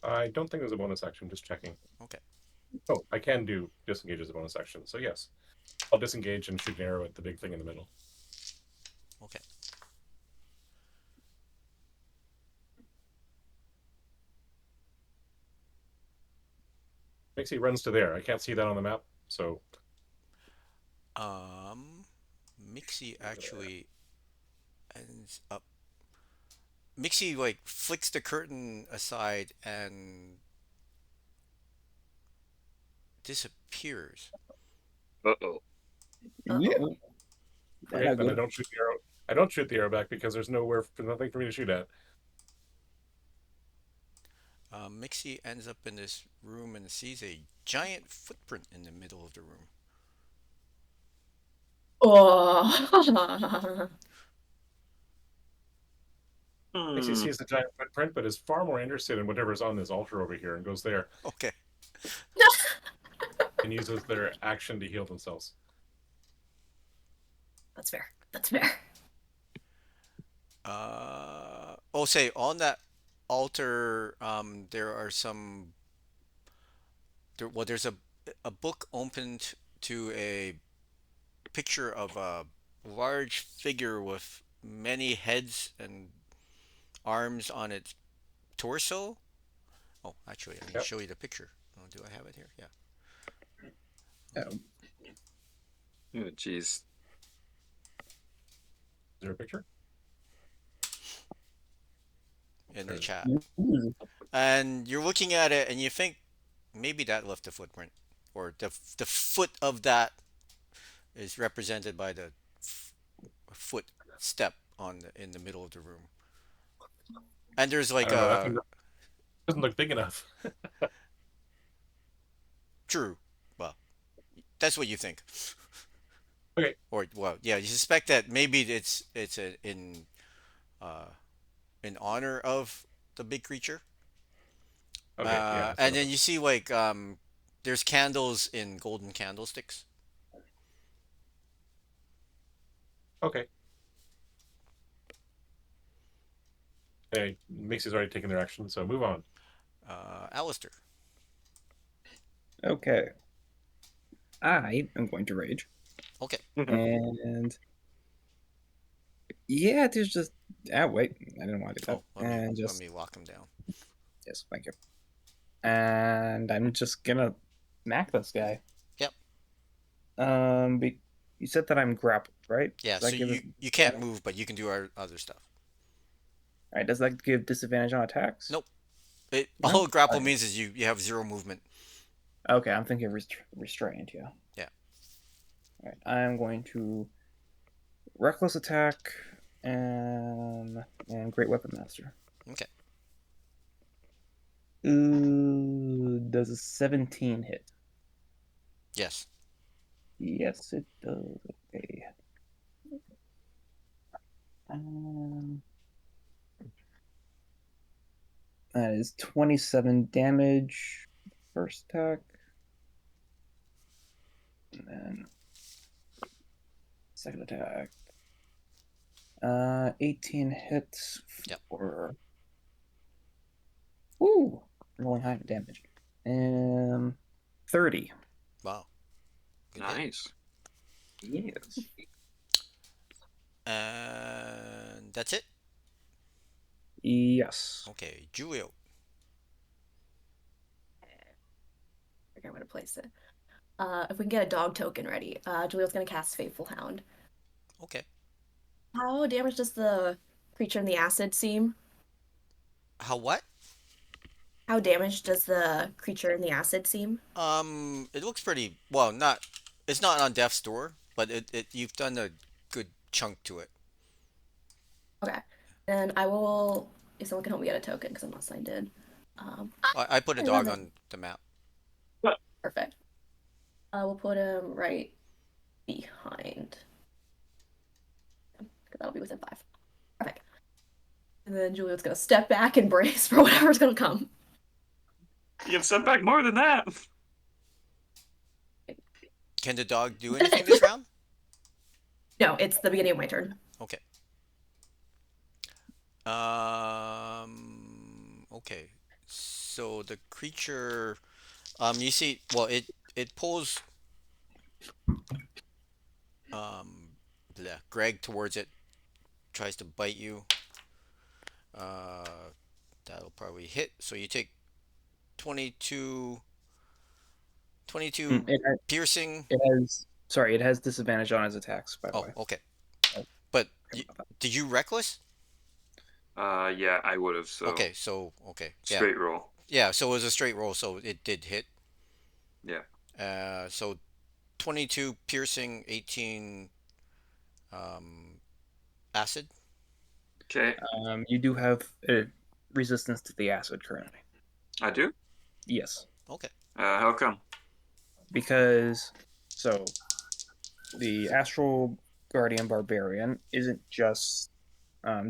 I don't think there's a bonus action. Just checking. Okay. Oh, I can do disengage as a bonus action. So yes, I'll disengage and shoot an arrow at the big thing in the middle. Okay. Makes he runs to there. I can't see that on the map. So Mixie actually ends up. Mixie like flicks the curtain aside and disappears. Uh-oh. Yeah. Uh-oh. okay, Not then I good. don't shoot the arrow. I don't shoot the arrow back because there's nothing for me to shoot at. Mixie ends up in this room and sees a giant footprint in the middle of the room. Oh. He sees the giant footprint, but is far more interested in whatever's on this altar over here and goes there Okay. and uses their action to heal themselves. That's fair. That's fair. Say altar, there are there's a book opened to a picture of a large figure with many heads and arms on its torso. Oh, actually, I can Yep. show you the picture. Oh, do I have it here? Yeah. Oh, Oh, jeez. Is there a picture? In the Sure. chat. ooh. And you're looking at it and you think maybe that left a footprint, or the foot of that is represented by the foot step in the middle of the room. And there's I like don't know. a Doesn't look big enough. true. Well, that's what you think. Okay. Or well, yeah, you suspect that maybe uh in honor of the big creature. Okay. Yeah. And then you see like there's candles in golden candlesticks. Okay. Hey, Mixie's already taken their action, so move on. Alistair. Okay. I am going to rage. Okay. And yeah, there's just wait, I didn't want to do that. Oh, let me And let just me lock him down. yes, thank you. And I'm just gonna smack this guy. Yep. You said that I'm grappled, right? Yeah. Does that So give you can't move, but you can do our other stuff. All right, does that give disadvantage on attacks? Nope. No? All grapple Alright. means is you have zero movement. Okay, I'm thinking restrained. Yeah. Yeah. All right, I'm going to reckless attack and great weapon master. Okay. Ooh, does a 17 hit? Yes. Yes, it does. Okay. Um, that is 27 damage. First attack. And then second attack. 18 hits Yep. for. Ooh, rolling high damage. 30. Wow. Good hit. Nice. Yes. And that's it. Yes. Okay, Julio. Okay, I'm gonna place it. If we can get a dog token ready, Julio's gonna cast Fateful Hound. Okay. How damaged does the creature in the acid seem? How what? How damaged does the creature in the acid seem? It looks pretty well. Not. It's not on death's door, but you've done a good chunk to it. Okay. Then I will. If someone can help me get a token, because I'm not signed in. I put a I dog love it. on the map. Perfect. We'll put him right behind. That'll be within 5. Perfect. And then Julio's gonna step back and brace for whatever's gonna come. You can step back more than that. Can the dog do anything this round? No, it's the beginning of my turn. Okay. Okay. So the creature, you see, well, it pulls, Greg towards it, tries to bite you. That'll probably hit. So you take 22 It has, piercing. it has disadvantage on his attacks, by the Oh, way. okay. Oh, But sorry about that. did you reckless? Yeah, I would have. So Okay, so okay, yeah, straight roll. yeah. So it was a straight roll, so it did hit. Yeah. So 22 piercing, 18 acid. Okay, You do have resistance to the acid currently. I do. Yes, Okay. How come? because the Astral Guardian Barbarian isn't just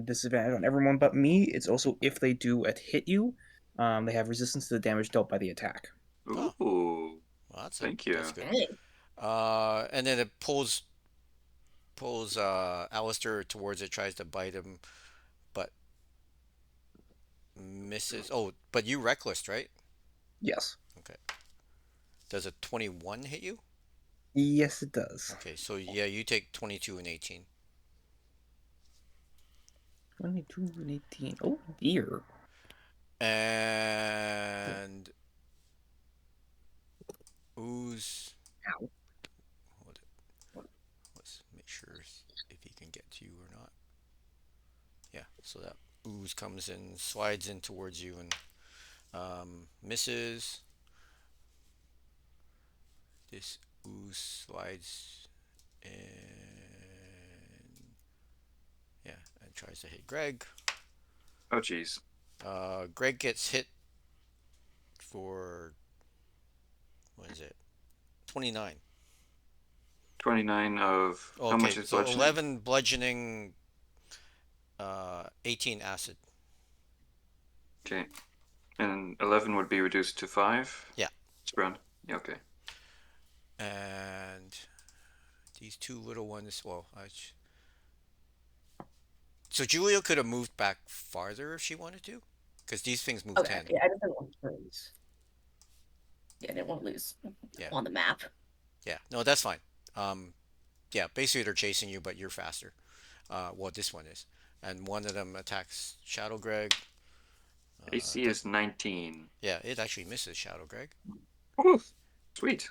disadvantage on everyone but me. It's also if they do hit you, they have resistance to the damage dealt by the attack. Ooh, Oh. Well, thank you. That's good. And then it pulls Alistair towards it, tries to bite him, but misses. Oh, but you reckless, right? Yes. Okay. Does a 21 hit you? Yes, it does. Okay, so yeah, you take 22 and 18. 22 and 18. Oh, dear. And ooze. Ow. Hold it. Let's make sure if he can get to you or not. Yeah, so that ooze comes in, slides in towards you, and misses. This ooze slides in, yeah, and tries to hit Greg. Oh, jeez. Greg gets hit for, what is it? 29. 29 of how Okay, much is so bludgeoning? 11 bludgeoning, 18 acid. Okay. And 11 would be reduced to 5? Yeah. It's around. Yeah, okay. And these two little ones, well, so Julia could have moved back farther if she wanted to, because these things move Okay. 10. Yeah, I just didn't want to lose. Yeah, I didn't want to lose Yeah. on the map. Yeah, no, that's fine. Yeah, basically they're chasing you, but you're faster. Well, this one is. And one of them attacks Shadow Greg. AC is 19. Yeah, it actually misses Shadow Greg. Oh, sweet.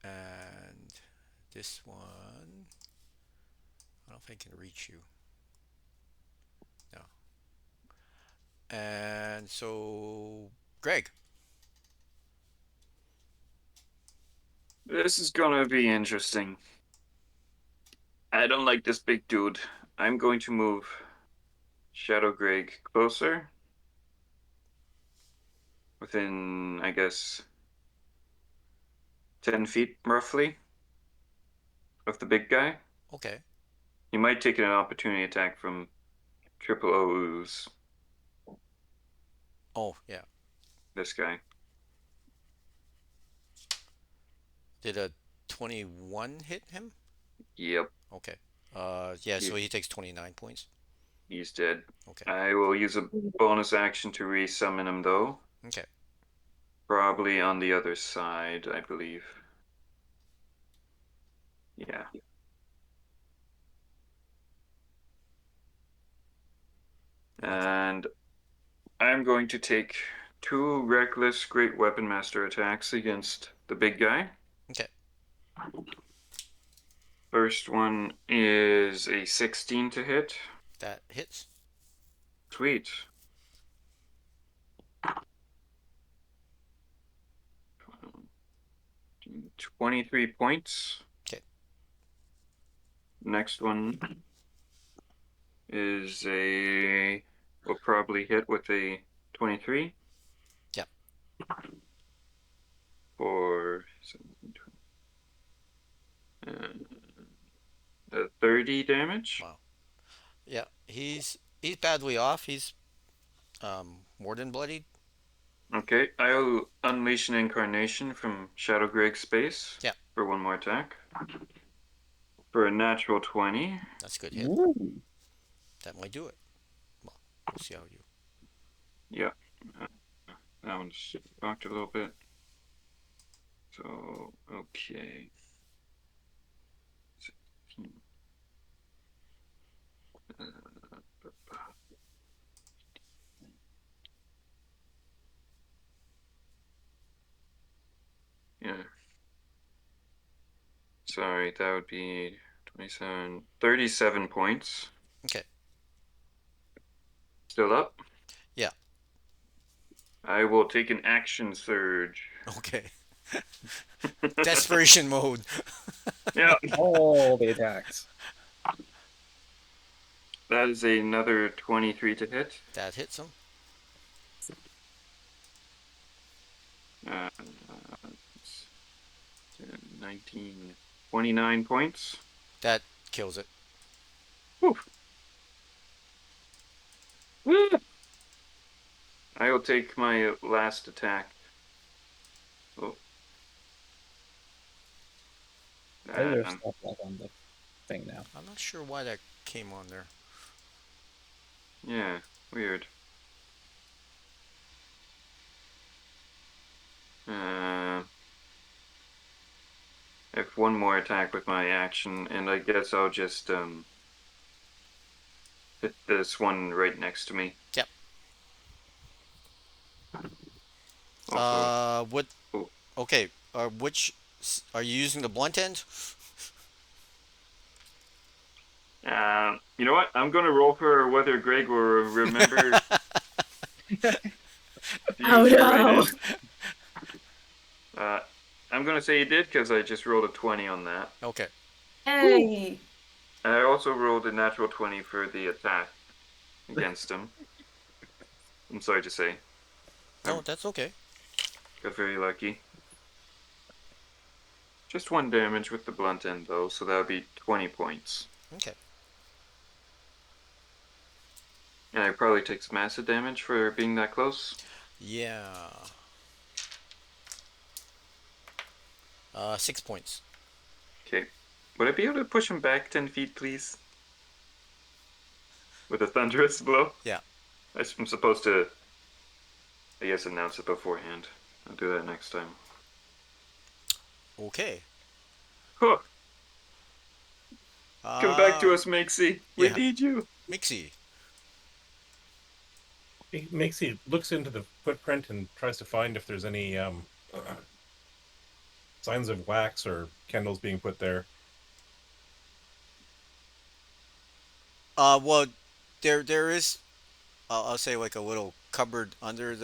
And this one, I don't think can reach you. No. And so, Greg. This is gonna be interesting. I don't like this big dude. I'm going to move Shadow Greg closer. Within, I guess, 10 feet roughly of the big guy. Okay. He might take an opportunity attack from Triple O's, Oh, yeah. this guy. Did a 21 hit him? Yep, Okay. Yeah, so he, he takes 29 points. he's dead. Okay. I will use a bonus action to resummon him though. Okay. Probably on the other side, I believe. Yeah. And I'm going to take 2 reckless Great Weapon Master attacks against the big guy. Okay. First one is a 16 to hit. That hits. Sweet. 23 points. Okay. Next one is will probably hit with a 23. Yep. For 30 damage. Wow. Yeah, he's badly off. He's more than bloodied. Okay, I'll unleash an incarnation from Shadow Greg's space. Yeah. For one more attack. For a natural 20. That's a good hit. Ooh. That might do it. Well, we'll see how you. Yeah. That one's blocked a little bit. So, okay. 16. Yeah. Sorry, that would be 27, 37 points. Okay. Still up? Yeah. I will take an action surge. Okay. Desperation mode. Yeah. All the attacks. That is another 23 to hit. That hits him. 19, 29 points. That kills it. Whew. Woo. I will take my last attack. Oh. I think there's stuff like on the thing now. I'm not sure why that came on there. Yeah, weird. have one more attack with my action, and I guess I'll just hit this one right next to me. Yep. Also, What? oh, Okay. Are you using the blunt end? you know what? I'm gonna roll for whether Greg will remember to Oh use the right no! end. I'm gonna say he did because I just rolled a 20 on that. Okay. Hey! And I also rolled a natural 20 for the attack against him. I'm sorry to say. No, that's okay. Got very lucky. Just 1 damage with the blunt end though, so that would be 20 points. Okay. And it probably takes massive damage for being that close. Yeah. 6 points. Okay. Would I be able to push him back 10 feet, please? With a thunderous blow? Yeah. I'm supposed to, I guess, announce it beforehand. I'll do that next time. Okay. Huh. Come back to Uh, us, Maxie. We yeah. need you. Mixie. He looks into the footprint and tries to find if there's any signs of wax or candles being put there. Well, there is. I'll say like a little cupboard under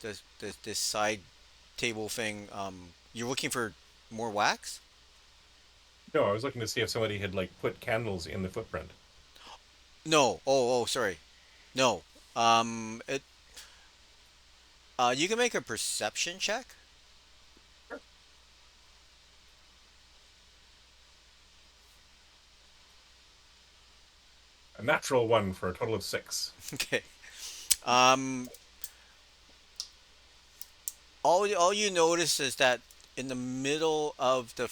this side table thing. You're looking for more wax? No, I was looking to see if somebody had like put candles in the footprint. No. Oh, sorry. No. It. You can make a perception check. A natural one for a total of 6. Okay. Um. All you notice is that in the middle of the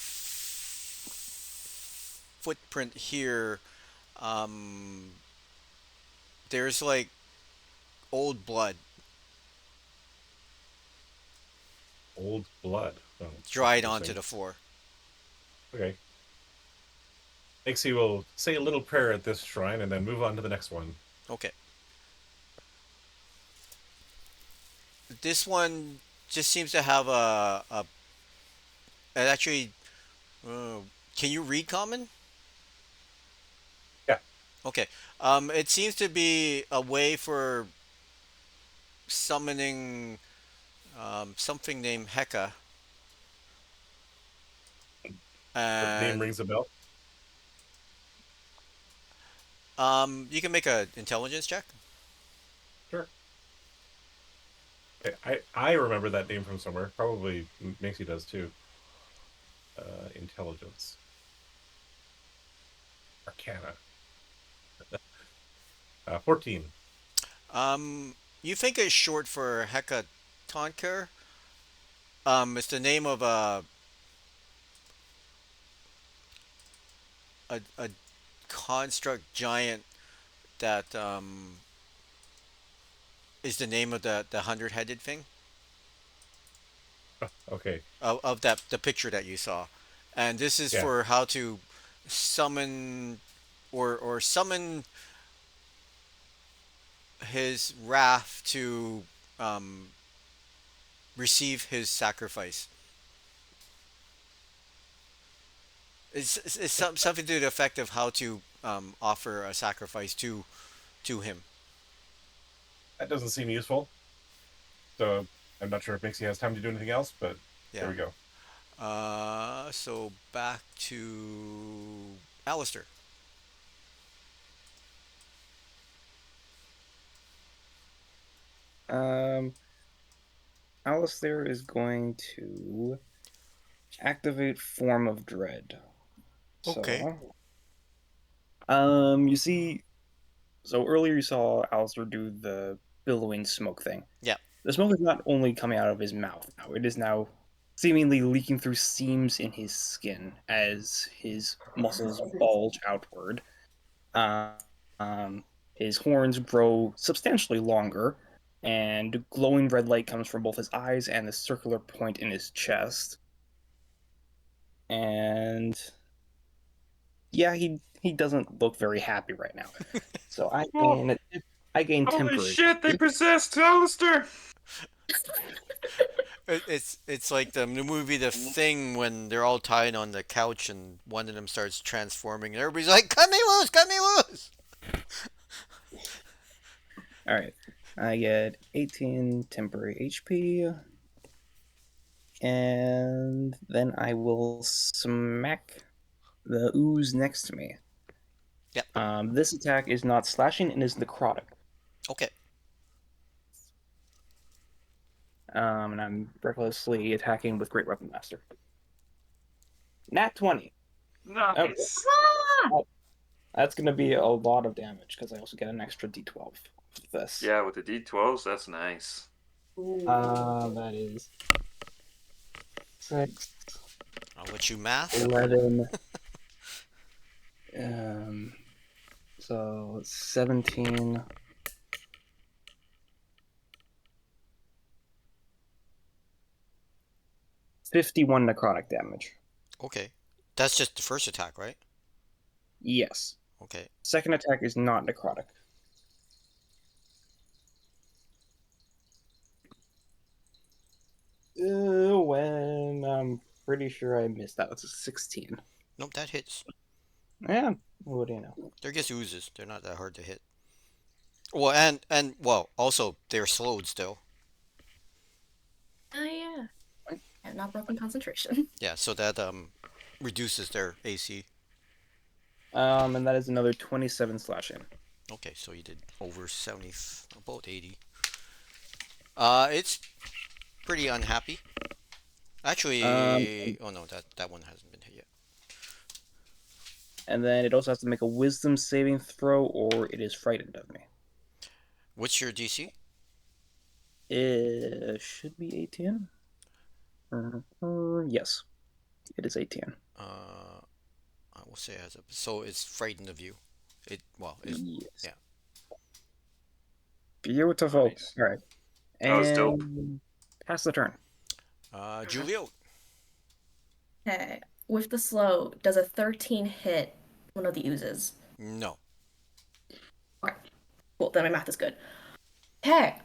footprint here, um, there's like old blood Old blood. Oh, dried onto interesting. the floor. Okay. Nixie will say a little prayer at this shrine and then move on to the next one. Okay. This one just seems to have it actually. Uh, can you read common? Yeah. Okay. It seems to be a way for summoning something named Heka, That name and rings a bell. you can make a intelligence check. Sure. I remember that name from somewhere. Probably Nixie does too. Intelligence. Arcana. 14. You think it's short for Heka Tonker. It's the name of a construct giant that is the name of the 100-headed thing Okay. of that the picture that you saw, and this is Yeah. for how to summon or summon his wrath to um, receive his sacrifice. It's something to the effect of how to offer a sacrifice to him. That doesn't seem useful. So I'm not sure if Nixie has time to do anything else, but there Yeah. we go. So back to Alistair. Alistair is going to activate Form of Dread. Okay. You see, so earlier you saw Alistair do the billowing smoke thing. Yeah. The smoke is not only coming out of his mouth now; it is now seemingly leaking through seams in his skin as his muscles bulge outward. Uh, his horns grow substantially longer, and glowing red light comes from both his eyes and the circular point in his chest. And yeah, he doesn't look very happy right now. So I gain Holy temporary. shit! They possessed Alistair. It's like the movie The Thing when they're all tied on the couch and one of them starts transforming and everybody's like, "Cut me loose! Cut me loose!" All right, I get 18 temporary HP, and then I will smack the ooze next to me. Yep. This attack is not slashing and is necrotic. Okay. And I'm recklessly attacking with Great Weapon Master. Nat 20. Nice. That's going to be a lot of damage because I also get an extra d12 with this. Yeah, with the D12s, that's nice. That is 6, I'll let you math. 11. So 17. $51 necrotic damage. Okay. That's just the first attack, right? Yes. Okay. Second attack is not necrotic. When I'm pretty sure I missed that. That's a 16. Nope, that hits. Yeah, what do you know? They're just oozes. They're not that hard to hit. Well, and well, also they're slowed still. Oh yeah. I have not broken concentration. Yeah, so that reduces their AC. And that is another 27 slashing. Okay, so you did over 70, about 80. It's pretty unhappy. Actually, oh no, that one hasn't been hit yet. And then it also has to make a wisdom saving throw or it is frightened of me. What's your DC? It should be 18. Yes, it is 18. I will say as a so it's frightened of you. It's Yes. yeah. Beautiful. Nice. All right. That was dope. And pass the turn. Julio. Okay. With the slow, does a 13 hit one of the oozes? No. Okay. Cool, then my math is good. Okay,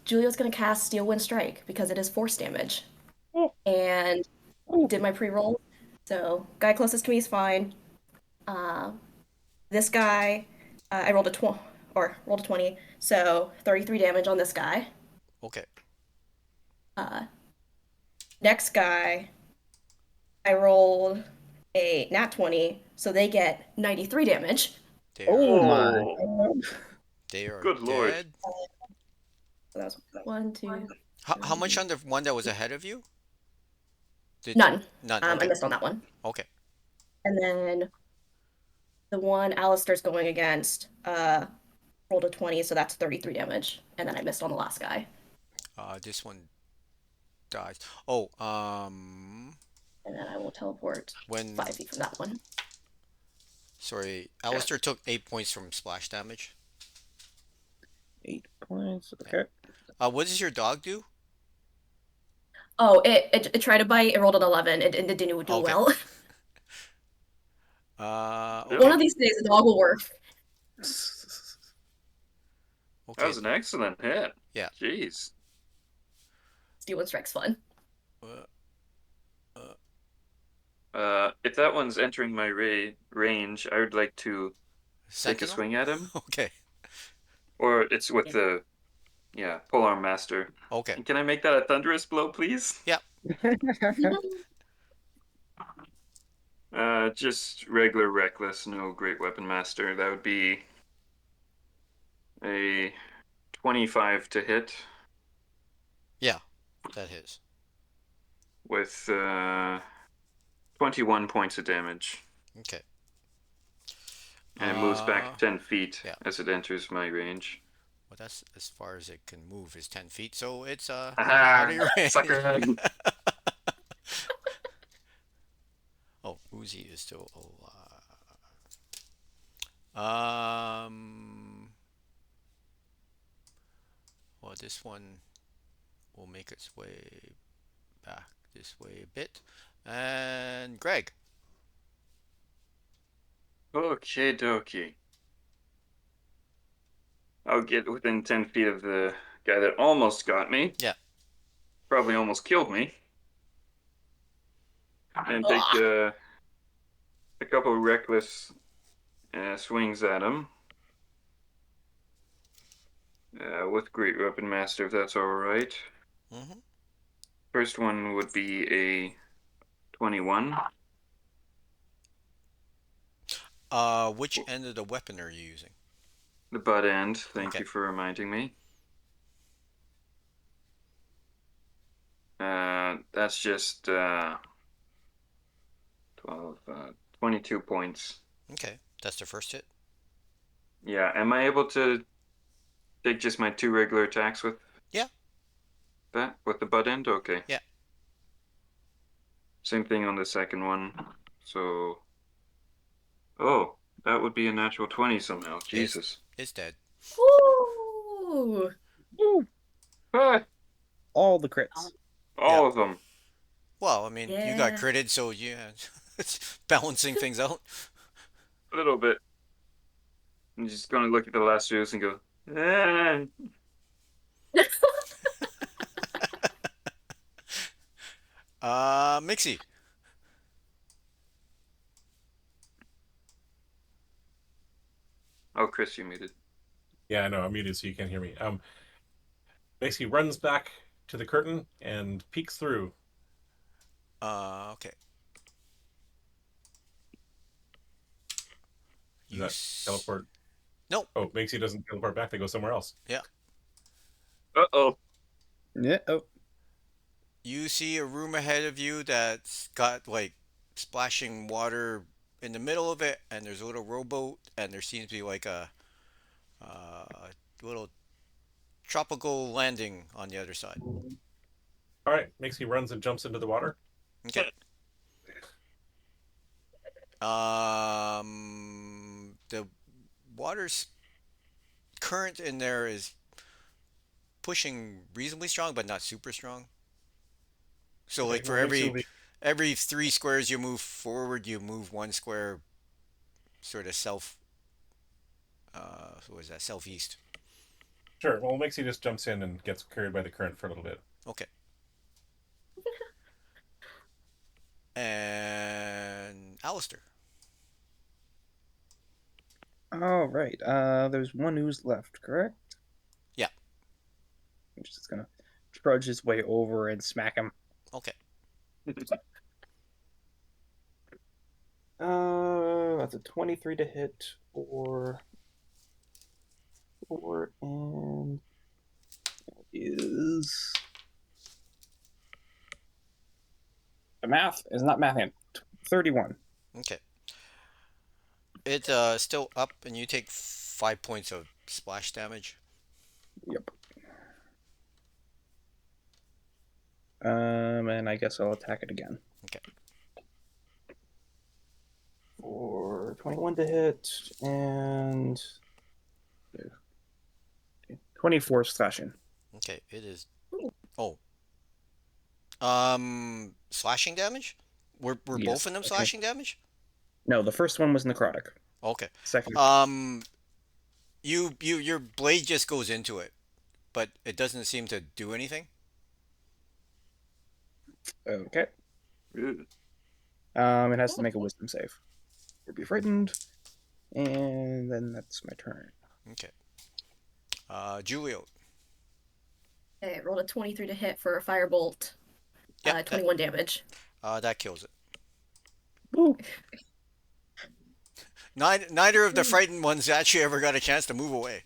Julio's gonna cast Steel Wind Strike because it is force damage. Oh. And did my pre-roll. So guy closest to me is fine. This guy, I rolled a 20, so 33 damage on this guy. Okay. Next guy, I rolled a nat 20, so they get 93 damage. They Oh are, my. they are Good lord. dead. So that was 1, 2, How much on the one that was ahead of you? none. None. I Okay. missed on that one. Okay. And then the one Alistair's going against, rolled a 20, so that's 33 damage. And then I missed on the last guy. This one dies. Oh, And then I will teleport when 5 feet from that one. sorry, Alistair took 8 points from splash damage. 8 points. Okay. What does your dog do? Oh, it tried to bite, it rolled an 11, it didn't do Okay. well. Okay. One of these days, the dog will work. That Okay. was an excellent hit. Yeah. Jeez. Steel Wind Strike's fun. If that one's entering my range, I would like to take a Sentinel? swing at him. Okay. Or it's with the, Polearm Master. Okay. And can I make that a Thunderous Blow, please? Just regular Reckless, no Great Weapon Master. That would be a 25 to hit Yeah, that hits. with 21 points of damage. Okay. And it moves back 10 feet yeah. as it enters my range. Well, that's as far as it can move is 10 feet, so it's out Ah, of your range. sucker. Oh, Uzi is still alive. Well, this one will make its way back this way a bit. And Greg. Okay, dokie. I'll get within 10 feet of the guy that almost got me. Yeah. Probably almost killed me. And take Ah. a couple reckless swings at him. With Great Weapon Master, if that's alright. Mm-hmm. First one would be a 21. Which end of the weapon are you using? The butt end. Thank Okay. you for reminding me. That's just 12, 22 points. Okay. That's the first hit. Yeah, am I able to take just my 2 regular attacks with Yeah. that? With the butt end? Okay. Yeah. Same thing on the second one. So, oh, that would be a natural 20 somehow. It's Jesus. it's dead. Ooh. Woo! Ah, All the crits. all of them. Well, I mean, you got Yeah. critted, so yeah, it's balancing things out. A little bit. I'm just gonna look at the last juice and go, ah. Mixie. Oh, Chris, you muted. Yeah, I know. I'm muted, so you can't hear me. Basically runs back to the curtain and peeks through. Okay. Does You that teleport? No. Oh, Makesy doesn't teleport back. They go somewhere else. Yeah. Uh-oh. Yeah. Oh. You see a room ahead of you that's got like splashing water in the middle of it, and there's a little rowboat, and there seems to be like a little tropical landing on the other side. All right, Makesy runs and jumps into the water. Okay. The water's current in there is pushing reasonably strong, but not super strong. So Okay, like for well, Makesy will be every 3 squares you move forward, you move 1 square sort of what was that, southeast. sure. Well, Makesy just jumps in and gets carried by the current for a little bit. Okay. And Alistair. All right. There's one who's left, correct? Yeah. I'm just gonna trudge his way over and smack him. Okay. That's a 23 to hit for 4, and that is the math is not mathing. 31. Okay. It's still up, and you take 5 points of splash damage. Yep. And I guess I'll attack it again. Okay. For 21 to hit and 24 slashing. Okay. It is. Oh. Slashing damage? Were Yes, both of them okay. slashing damage? No, the first one was necrotic. Okay. Second. Your blade just goes into it, but it doesn't seem to do anything. Okay. Ooh. It has to make a wisdom save. Or be frightened. And then that's my turn. Okay. Julio. Okay, I rolled a 23 to hit for a firebolt. Yeah. 21 damage. That kills it. Woo. Neither of the frightened ones actually ever got a chance to move away.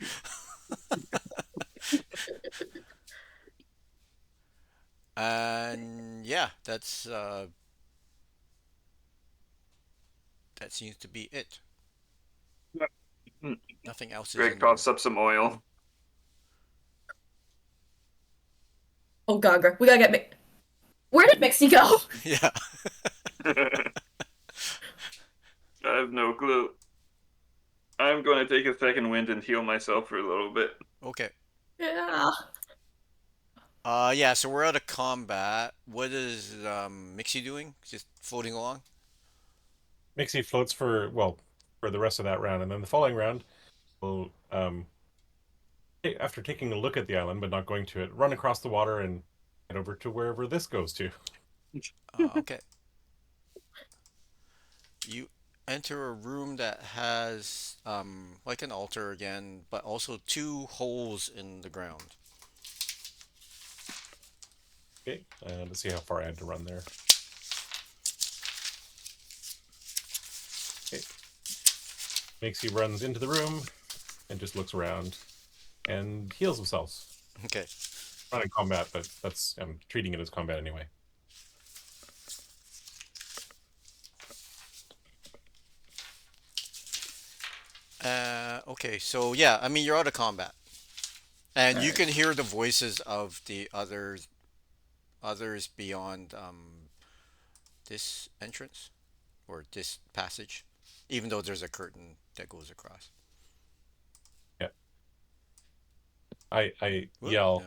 And yeah, that seems to be it. Nothing else is Greg in there. coughs up some oil. Oh god, Greg, we gotta get Where did Mixie go? Yeah. I have no clue. I'm going to take a second wind and heal myself for a little bit. Okay. Yeah. Yeah, so we're out of combat. What is Mixie doing? Just floating along? Mixie floats for the rest of that round, and then the following round will after taking a look at the island but not going to it, run across the water and head over to wherever this goes to. Okay. You enter a room that has like an altar again, but also two holes in the ground. Okay, let's see how far I had to run there. Okay. Mixie runs into the room and just looks around and heals themselves. Okay. Not in combat, but I'm treating it as combat anyway. Okay, so yeah, I mean you're out of combat. And you Alright. can hear the voices of the others beyond this entrance or this passage, even though there's a curtain that goes across. Yeah. I Whoop, yell,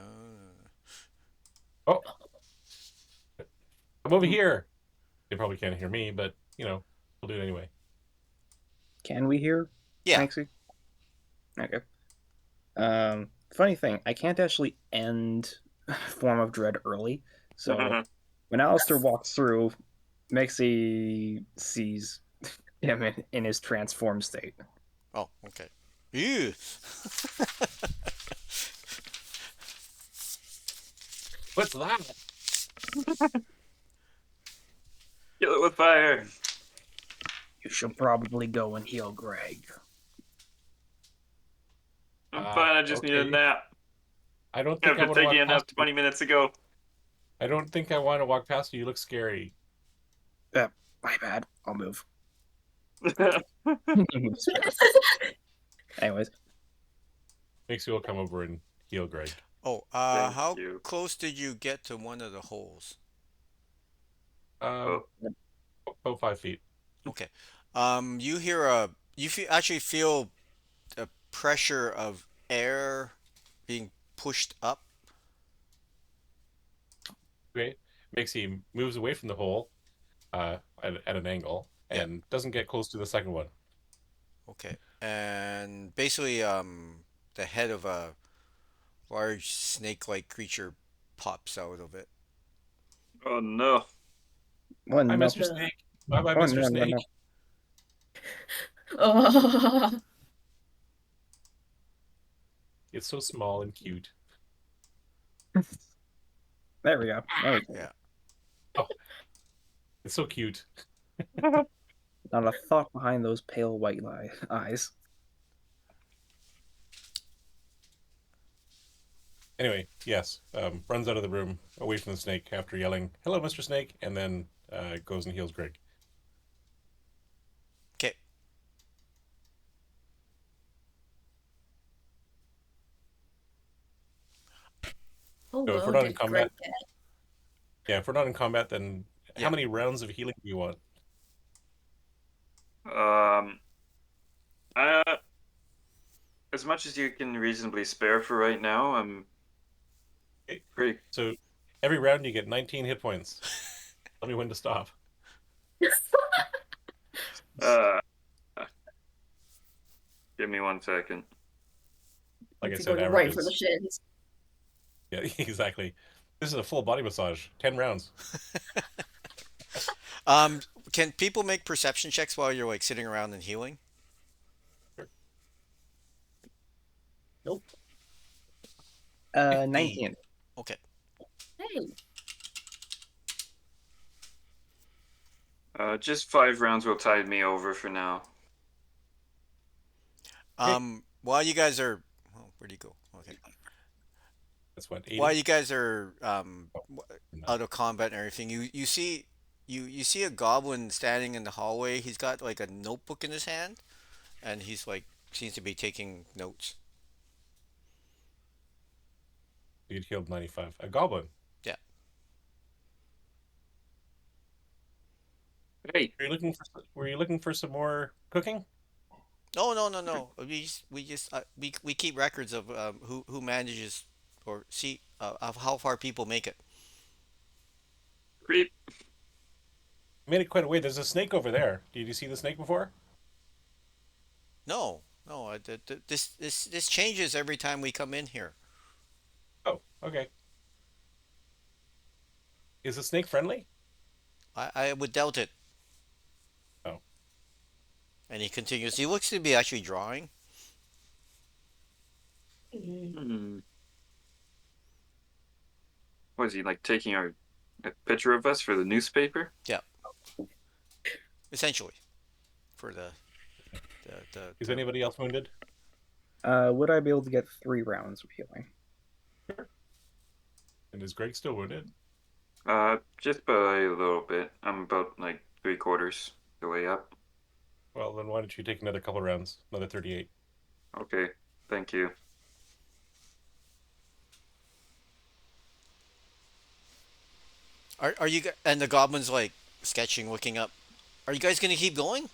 no. "Oh, come over here!" They probably can't hear me, but we'll do it anyway. Can we hear Yeah. Maxie? Okay. Funny thing, I can't actually end Form of Dread early. So when Alistair walks through, Maxie sees him in his transformed state. Oh, okay. Ew. What's that? Kill it with fire. You should probably go and heal Greg. I'm fine. I just need a Okay. nap. I don't I've think I been want to taking a walk nap past you. 20 minutes ago. I don't think I want to walk past you. You look scary. My bad. I'll move. Anyways, Mixie will come over and heal Greg. Oh, Thank how you. close did you get to one of the holes? About 5 feet. Okay. You hear actually feel the pressure of air being pushed up. Okay. Mixie moves away from the hole at an angle Yeah. and doesn't get close to the second one. Okay. And basically, the head of a large snake-like creature pops out of it. Oh no. one Bye, no, Mr. Snake. Bye, bye, Oh, Mr. no, no, Snake. no. Oh. It's so small and cute. There we go. There we go. Yeah. It's so cute. Not a thought behind those pale white eyes. Anyway, yes, runs out of the room away from the snake after yelling, "Hello, Mr. Snake," and then goes and heals Greg. Okay. Oh, So if well, we're not in did combat, Greg yeah, if we're not in combat, then Yeah. how many rounds of healing do you want? Uh, as much as you can reasonably spare for right now, I'm Okay. pretty. So every round you get 19 hit points. Tell me when to stop. Uh, give me 1 second. Like I to said, go right for averages. the shins. Yeah, exactly. This is a full body massage. 10 rounds. Can people make perception checks while you're like sitting around and healing? Nope. 15. 19. Okay. Hey, Just 5 rounds will tide me over for now. While you guys are, well, where'd you go? Okay. That's what, 80? While you guys are No. out of combat and everything, you see you see a goblin standing in the hallway. He's got like a notebook in his hand, and he's like seems to be taking notes. You'd healed 95. A goblin. Yeah. Hey, Were you looking for some more cooking? No, no, no, no. We just we keep records of who manages or see of how far people make it. Creep. Made it quite a way. There's a snake over there. Did you see the snake before? No, no, this changes every time we come in here. Oh, okay. Is the snake friendly? I would doubt it. Oh, And he continues. He looks to be actually drawing. Hmm. Was he like taking a picture of us for the newspaper? Yeah, essentially, for is anybody else wounded? Would I be able to get 3 rounds of healing? And is Greg still wounded? Just by a little bit. I'm about like 3/4 the way up. Well, then why don't you take another couple rounds? Another 38. Okay, thank you. Are you and the goblin's like sketching, looking up. Are you guys gonna keep going?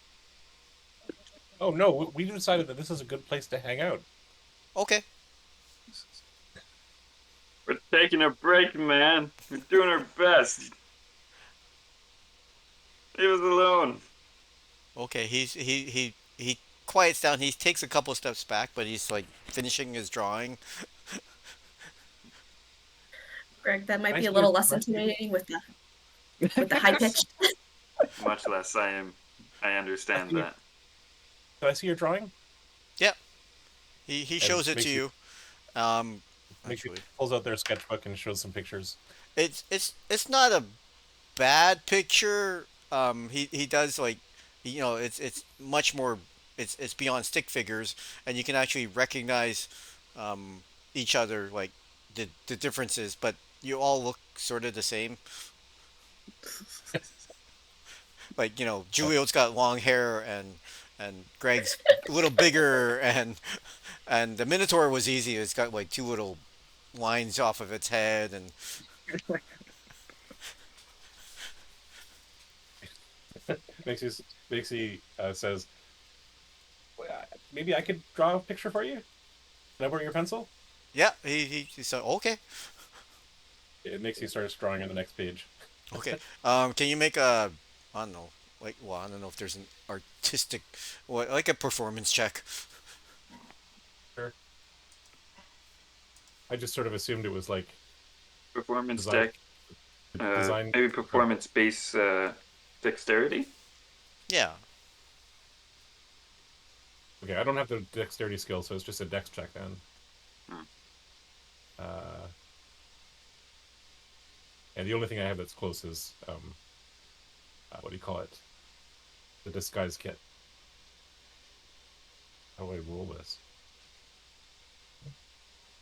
Oh no, we decided that this is a good place to hang out. Okay. We're taking a break, man. We're doing our best. Leave us alone. Okay. He quiets down. He takes a couple steps back, but he's like finishing his drawing. Greg, that might Nice be a to little hear- less intimidating with the high pitch. Much less I understand Thank you. that. Can I see your drawing? Yeah. He shows it makes to you- you. Makes you Actually, pulls out their sketchbook and shows some pictures. it's not a bad picture. He does like, it's much more. It's beyond stick figures, and you can actually recognize each other, like the differences, but you all look sort of the same. Like, Julio's got long hair, and Greg's a little bigger, and the Minotaur was easy. It's got like two little lines off of its head, and Makes says, "Well, maybe I could draw a picture for you. Can I borrow your pencil?" yeah, he said okay. It makes you start drawing on the next page. Okay. Can you make I don't know, like, well, I don't know if there's an artistic, what, like a performance check. Sure. I just sort of assumed it was like Performance Design- deck. design. Maybe performance base dexterity. Yeah. Okay, I don't have the dexterity skill, so it's just a dex check then. Hmm. And the only thing I have that's close is what do you call it? The disguise kit. How do I roll this?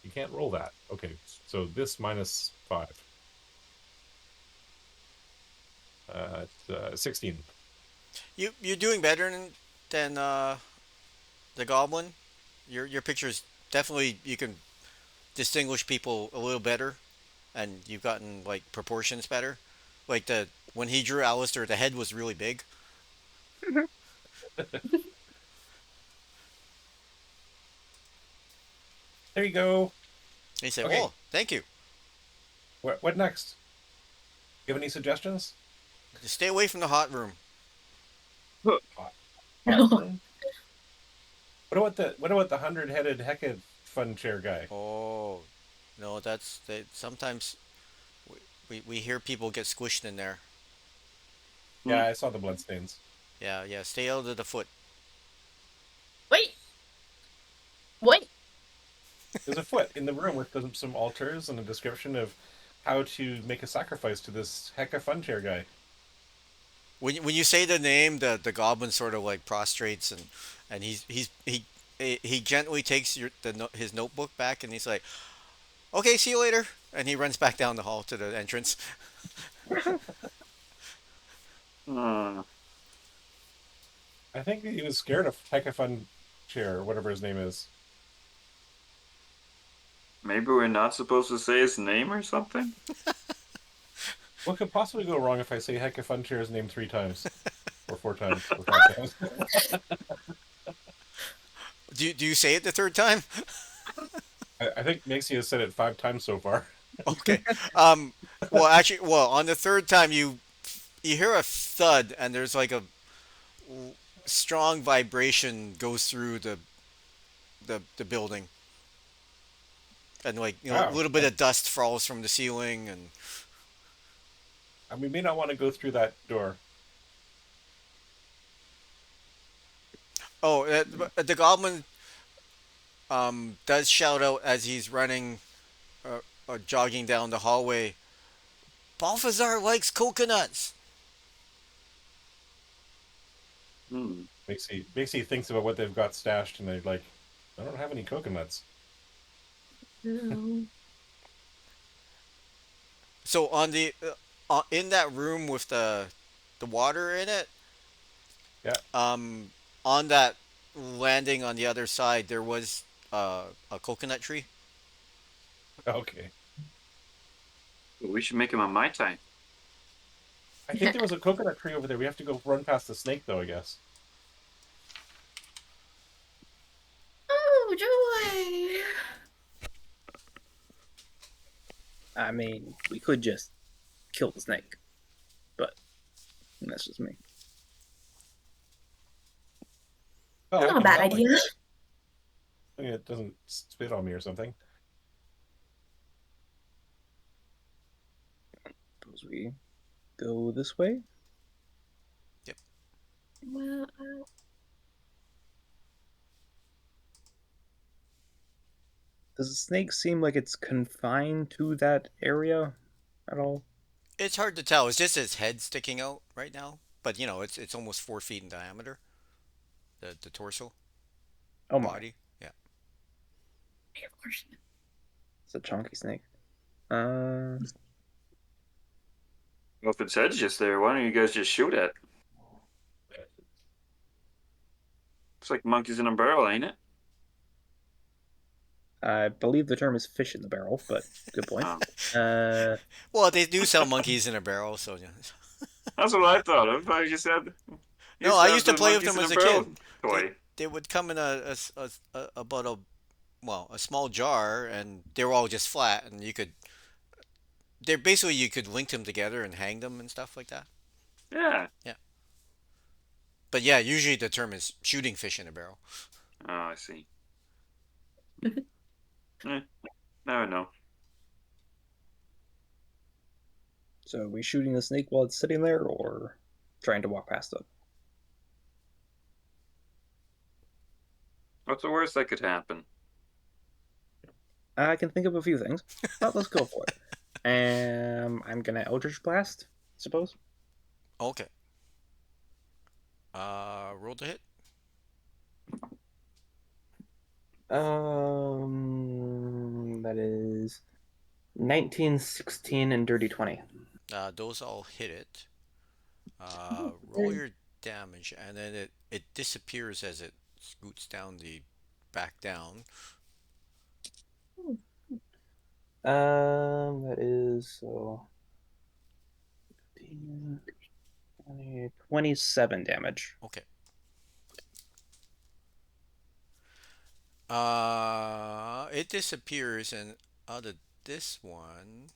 You can't roll that. Okay, so this minus 5. It's 16. You're doing better than the goblin. Your pictures definitely, you can distinguish people a little better, and you've gotten like proportions better. Like the when he drew Alistair, the head was really big. There you go. He said, Okay. "Oh, thank you. What next? You have any suggestions? Just stay away from the hot room." What about the 100-headed Hecate fun chair guy? Oh, no, sometimes we hear people get squished in there. Yeah, I saw the bloodstains. Yeah, yeah. Stay out of the foot. Wait. What? There's a foot in the room with some altars and a description of how to make a sacrifice to this Hecka fun chair guy. When you say the name, the goblin sort of like prostrates, and he gently takes his notebook back, and he's like, "Okay, see you later," and he runs back down the hall to the entrance. Uh, I think he was scared of Hecka fun chair, or whatever his name is. maybe we're not supposed to say his name or something? What could possibly go wrong if I say Hecka fun chair's name 3 times? Or 4 times? Or 5 times? Do you say it the third time? I think Maxie has said it 5 times so far. Okay. Um, well, actually, well, on the third time you hear a thud and there's like a w- strong vibration goes through the building and like a Wow. little bit of dust falls from the ceiling and And we may not want to go through that door. oh, the goblin does shout out as he's running jogging down the hallway. Balthazar likes coconuts. Hmm. Makes he thinks about what they've got stashed, and they're like, I don't have any coconuts. No. So on the in that room with the water in it, Yeah. on that landing on the other side, there was a coconut tree. Okay. We should make him a Mai Tai. I think there was a coconut tree over there. We have to go run past the snake, though. I guess. Oh, joy! I mean, we could just kill the snake, but that's just me. Oh, I Not a can bad help, I idea. guess. I mean, it doesn't spit on me or something. Suppose we go this way. Yep. Well, Does the snake seem like it's confined to that area at all? It's hard to tell. It's just its head sticking out right now, but it's almost 4 feet in diameter. The torso, Oh my, body. Yeah. of course. it's a chunky snake. Uh, Well, if its head's just there, why don't you guys just shoot it? It's like monkeys in a barrel, ain't it? I believe the term is fish in the barrel, but good point. Uh, Well, they do sell monkeys in a barrel, so yeah. That's what I thought of. I just said. No, I have used to the play with monkeys them in as a a barrel kid. They toy. they would come in about a small jar, and they were all just flat, and they're basically you could link them together and hang them and stuff like that. Yeah. Yeah. But yeah, usually the term is shooting fish in a barrel. Oh, I see. Now I know. so are we shooting the snake while it's sitting there, or trying to walk past it? What's the worst that could happen? I can think of a few things, but let's go for it. I'm gonna Eldritch Blast, suppose. Okay. Roll to hit. That is 19, 16, and dirty 20. Those all hit it. Roll your damage, and then it disappears as it scoots down the back down. That is so 15, 20, 27 damage. Okay. It disappears, and out of this one,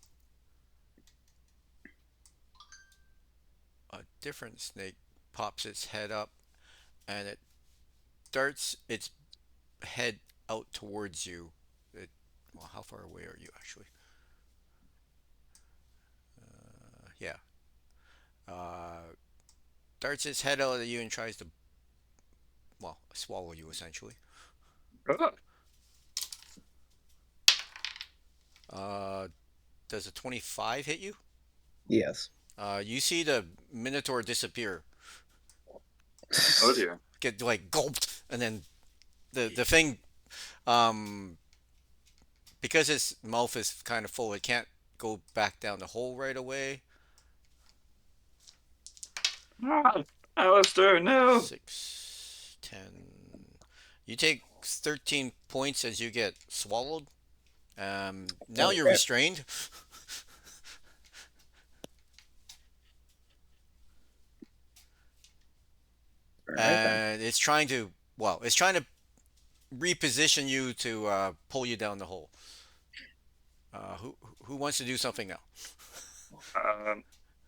a different snake pops its head up, and it darts its head out towards you. Well, how far away are you actually? Yeah. Uh, Darts its head out at you and tries to, well, swallow you essentially. Oh, Uh, does a 25 hit you? Yes. You see the Minotaur disappear, oh dear. get like gulped, and then the thing, um, because its mouth is kind of full, it can't go back down the hole right away. Ah, Alistair, no. 6, 10. You take 13 points as you get swallowed. Now you're Okay. restrained. All right, then. And it's trying to reposition you to pull you down the hole. Who wants to do something now? I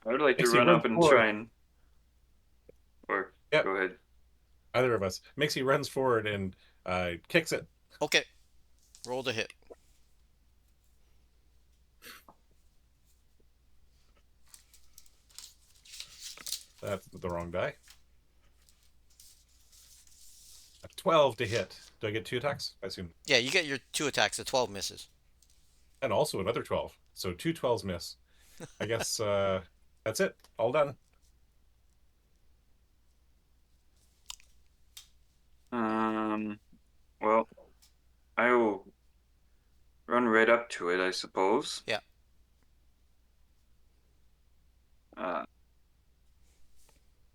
would like to Mixie, run run up and forward. try and. Or Yep. go ahead. Either of us. Mixie runs forward and kicks it. Okay, roll the hit. That's the wrong die. A 12 to hit. Do I get 2 attacks? I assume. Yeah, you get your 2 attacks. The 12 misses. And also another 12. So 2 12s miss. I guess that's it. All done. Well, I will run right up to it, I suppose. Yeah.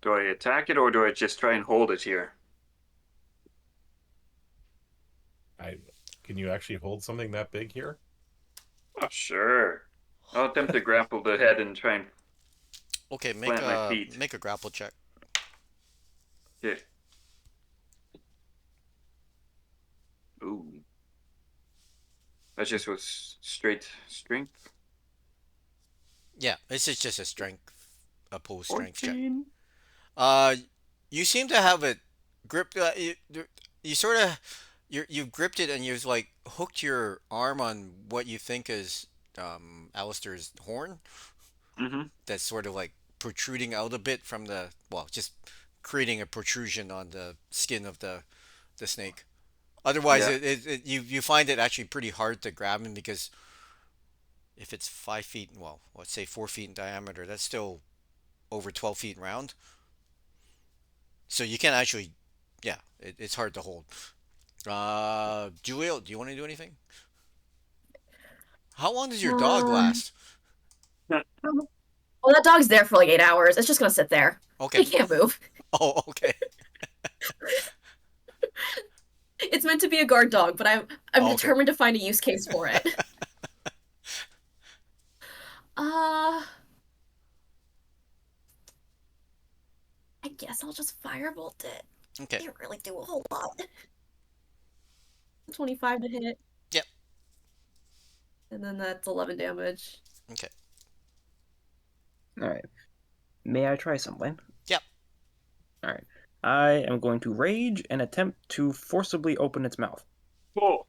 Do I attack it or do I just try and hold it here? Can you actually hold something that big here? Oh, sure. I'll attempt to grapple the head and try and Okay, plant my feet. make a grapple check. Yeah. Ooh. That's just with straight strength. Yeah, this is just a opposed strength check. 14. You seem to have it gripped. You sort of you've gripped it and you've like hooked your arm on what you think is Alistair's horn. Mm-hmm. That's sort of like protruding out a bit from just creating a protrusion on the skin of the snake. Otherwise, Yeah. you find it actually pretty hard to grab him because if it's 5 feet, well, let's say 4 feet in diameter, that's still over 12 feet round. So you can actually, yeah, it's hard to hold. Julio, do you want to do anything? How long does your dog last? Well, that dog's there for like 8 hours. It's just gonna sit there. Okay. It can't move. Oh, okay. It's meant to be a guard dog, but I'm Okay. determined to find a use case for it. I guess I'll just firebolt it. Okay. Can't really do a whole lot. 25 to hit. Yep. And then that's 11 damage. Okay. All right. May I try something? Yep. All right. I am going to rage and attempt to forcibly open its mouth. Oh.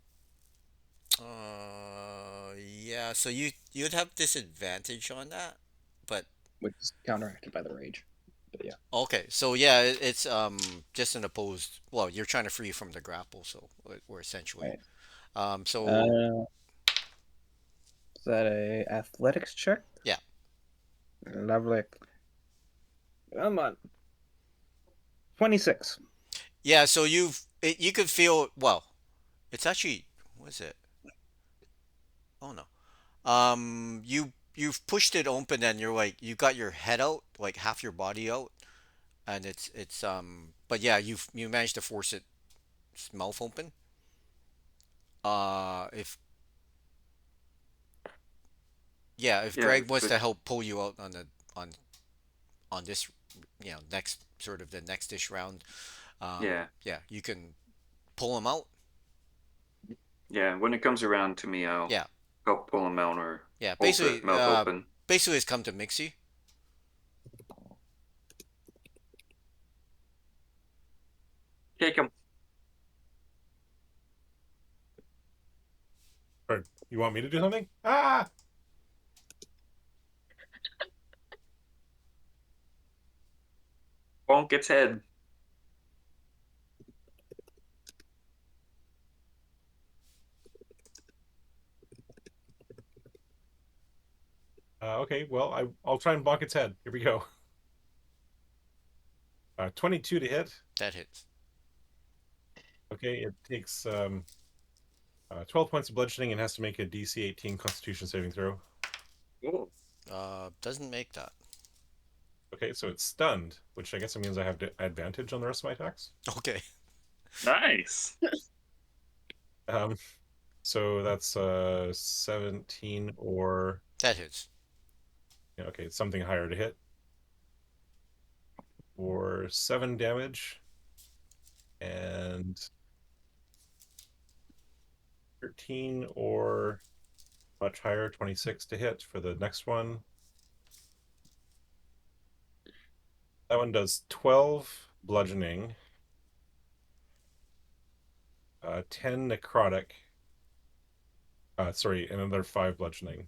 Yeah. So you'd have disadvantage on that, but Which is counteracted by the rage. But yeah. okay. So yeah, it's just an opposed. Well, you're trying to free from the grapple, so or essentially. Right. So Is that a athletics check? Yeah. Lovely. Come on. 26. yeah. So you could feel well. It's actually what is it? Oh no. You've pushed it open and you're like you got your head out, like half your body out, and but yeah, you managed to force its mouth open. If if Yeah, Greg wants but to help pull you out on on this, next sort of the next-ish round, yeah. yeah, you can pull him out. Yeah, when it comes around to me, I'll Yeah, help pull him out or yeah. hold the mouth open. Basically, it's come to Mixie. Take him. Or you want me to do something? Ah! Bonk its head. Okay, well, I'll try and block its head. Here we go. 22 to hit. That hits. Okay, it takes 12 points of bludgeoning and has to make a DC 18 Constitution saving throw. Oh. Doesn't make that. Okay, so it's stunned, which I guess it means I have advantage on the rest of my attacks. Okay. Nice. So that's 17 or That hits. okay, something higher to hit. For 7 damage and 13 or much higher, 26 to hit for the next one. That one does 12 bludgeoning, 10 necrotic. Sorry, and another 5 bludgeoning.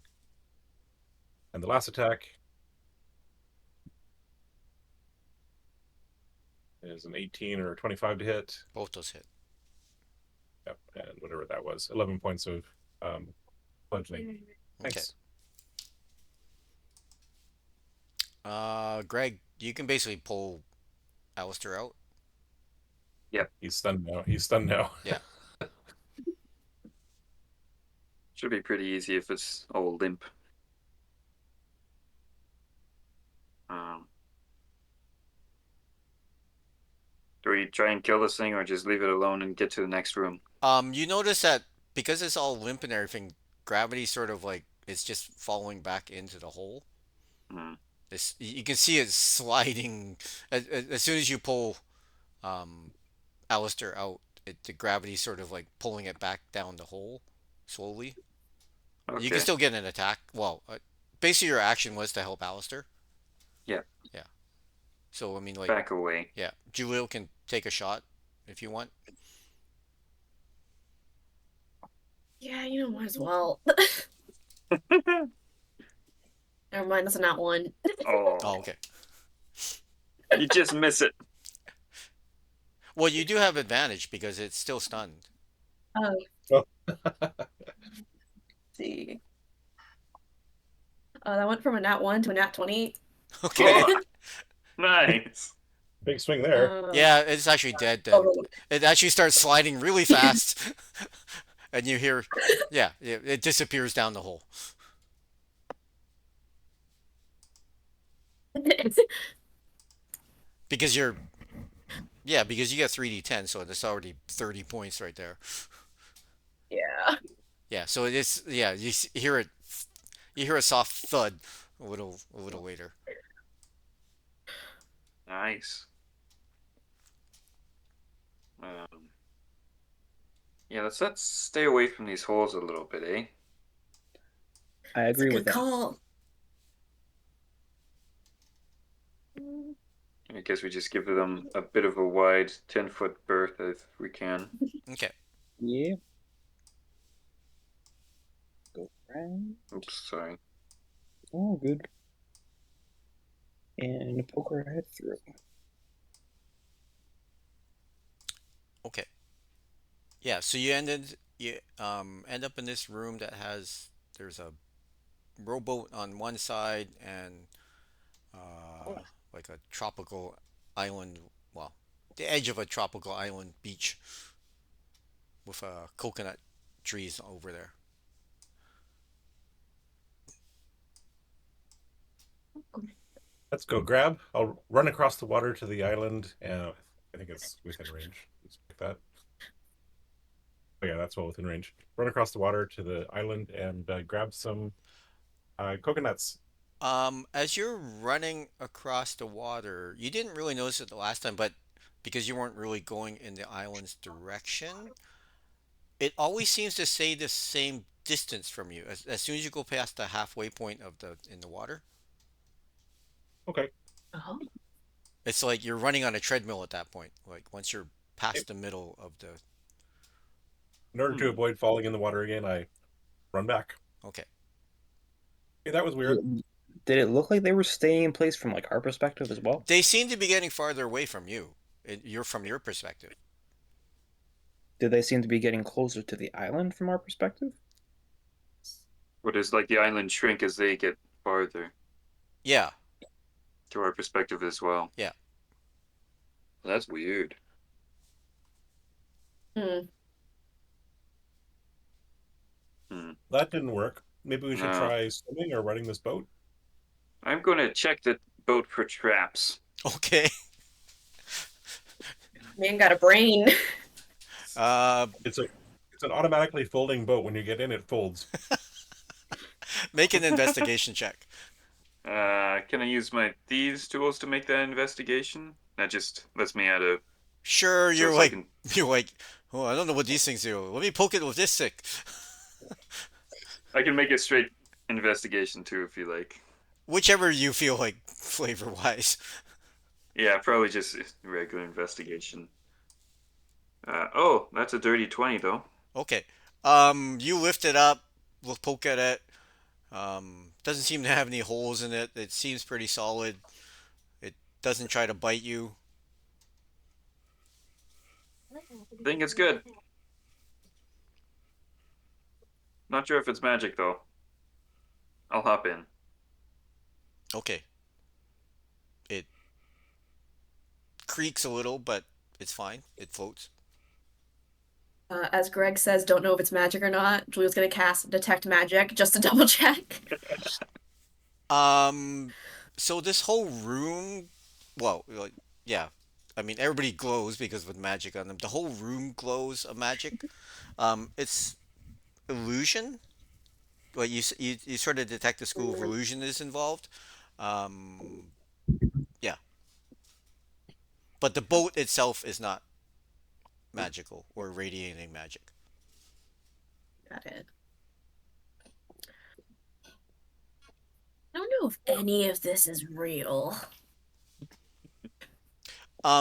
And the last attack is an 18 or 25 to hit. Both those hit. Yep, and whatever that was, 11 points of bludgeoning. Thanks. Greg, you can basically pull Alistair out. He's stunned now. He's stunned now. Yeah. Should be pretty easy if it's all limp. Do we try and kill this thing or just leave it alone and get to the next room? You notice that because it's all limp and everything, gravity sort of like it's just falling back into the hole. Hmm. You can see it sliding as soon as you pull Alistair out. The gravity sort of like pulling it back down the hole slowly. You Okay. can still get an attack. Well, basically your action was to help Alistair. Yeah. Yeah. So I mean, like, Back away. yeah, Julio can take a shot if you want. Yeah, might as well. Never mind, that's a nat one. Oh, Oh, okay. you just miss it. Well, you do have advantage because it's still stunned. Oh. See. That went from a nat 1 to a nat 20. Okay. Oh, nice. Big swing there. Yeah, it's actually dead then. Totally. It actually starts sliding really fast. And you hear, yeah, it disappears down the hole. Because you get 3d10, so it's already 30 points right there. Yeah. Yeah, so it is, yeah, hear it, you hear a soft thud a little later. Nice. Yeah, let's stay away from these holes a little bit, eh? I agree Good with that. call. I guess we just give them a bit of a wide 10-foot berth if we can. Okay. Yeah. Go around. Oops, sorry. Oh, good. And poke our head through. Okay. Yeah, so you end up in this room that there's a rowboat on one side and like a tropical island, well, the edge of a tropical island beach with coconut trees over there. Let's go grab. I'll run across the water to the island, and I think it's within range. Let's pick that. Oh yeah, that's well within range. Run across the water to the island and grab some coconuts. As you're running across the water, you didn't really notice it the last time, but because you weren't really going in the island's direction, it always seems to stay the same distance from you. As soon as you go past the halfway point in the water, Okay. Oh. it's like you're running on a treadmill at that point. Like once you're past the middle of the. In order to avoid falling in the water again, I run back. Okay. Hey, that was weird. Did it look like they were staying in place from like our perspective as well? They seem to be getting farther away from you. You're from your perspective. Did they seem to be getting closer to the island from our perspective? What does like the island shrink as they get farther Yeah. to our perspective as well? Yeah. That's weird. Hmm. That didn't work. Maybe we should No. try swimming or running this boat. I'm going to check the boat for traps. Okay. Man got a brain. It's an automatically folding boat. When you get in, it folds. Make an investigation check. Can I use my thieves tools to make that investigation? That just lets me out of. Sure, so I can- you're like, oh, I don't know what these things do. Let me poke it with this stick. I can make it straight investigation too if you like. Whichever you feel like flavor wise. Yeah, probably just regular investigation. Oh, that's a dirty 20 though. Okay. You lift it up, look, poke at it. Doesn't seem to have any holes in it. It seems pretty solid. It doesn't try to bite you. I think it's good. Not sure if it's magic though. I'll hop in. Okay. It creaks a little, but it's fine. It floats. As Greg says, don't know if it's magic or not. Julia's gonna cast Detect Magic just to double check. Um, so this whole room, well, like, yeah. I mean, everybody glows because with magic on them. The whole room glows of magic. It's illusion. Like you sort of detect the school of illusion is involved. Um, yeah, but the boat itself is not magical or radiating magic. Got it. I don't know if any of this is real.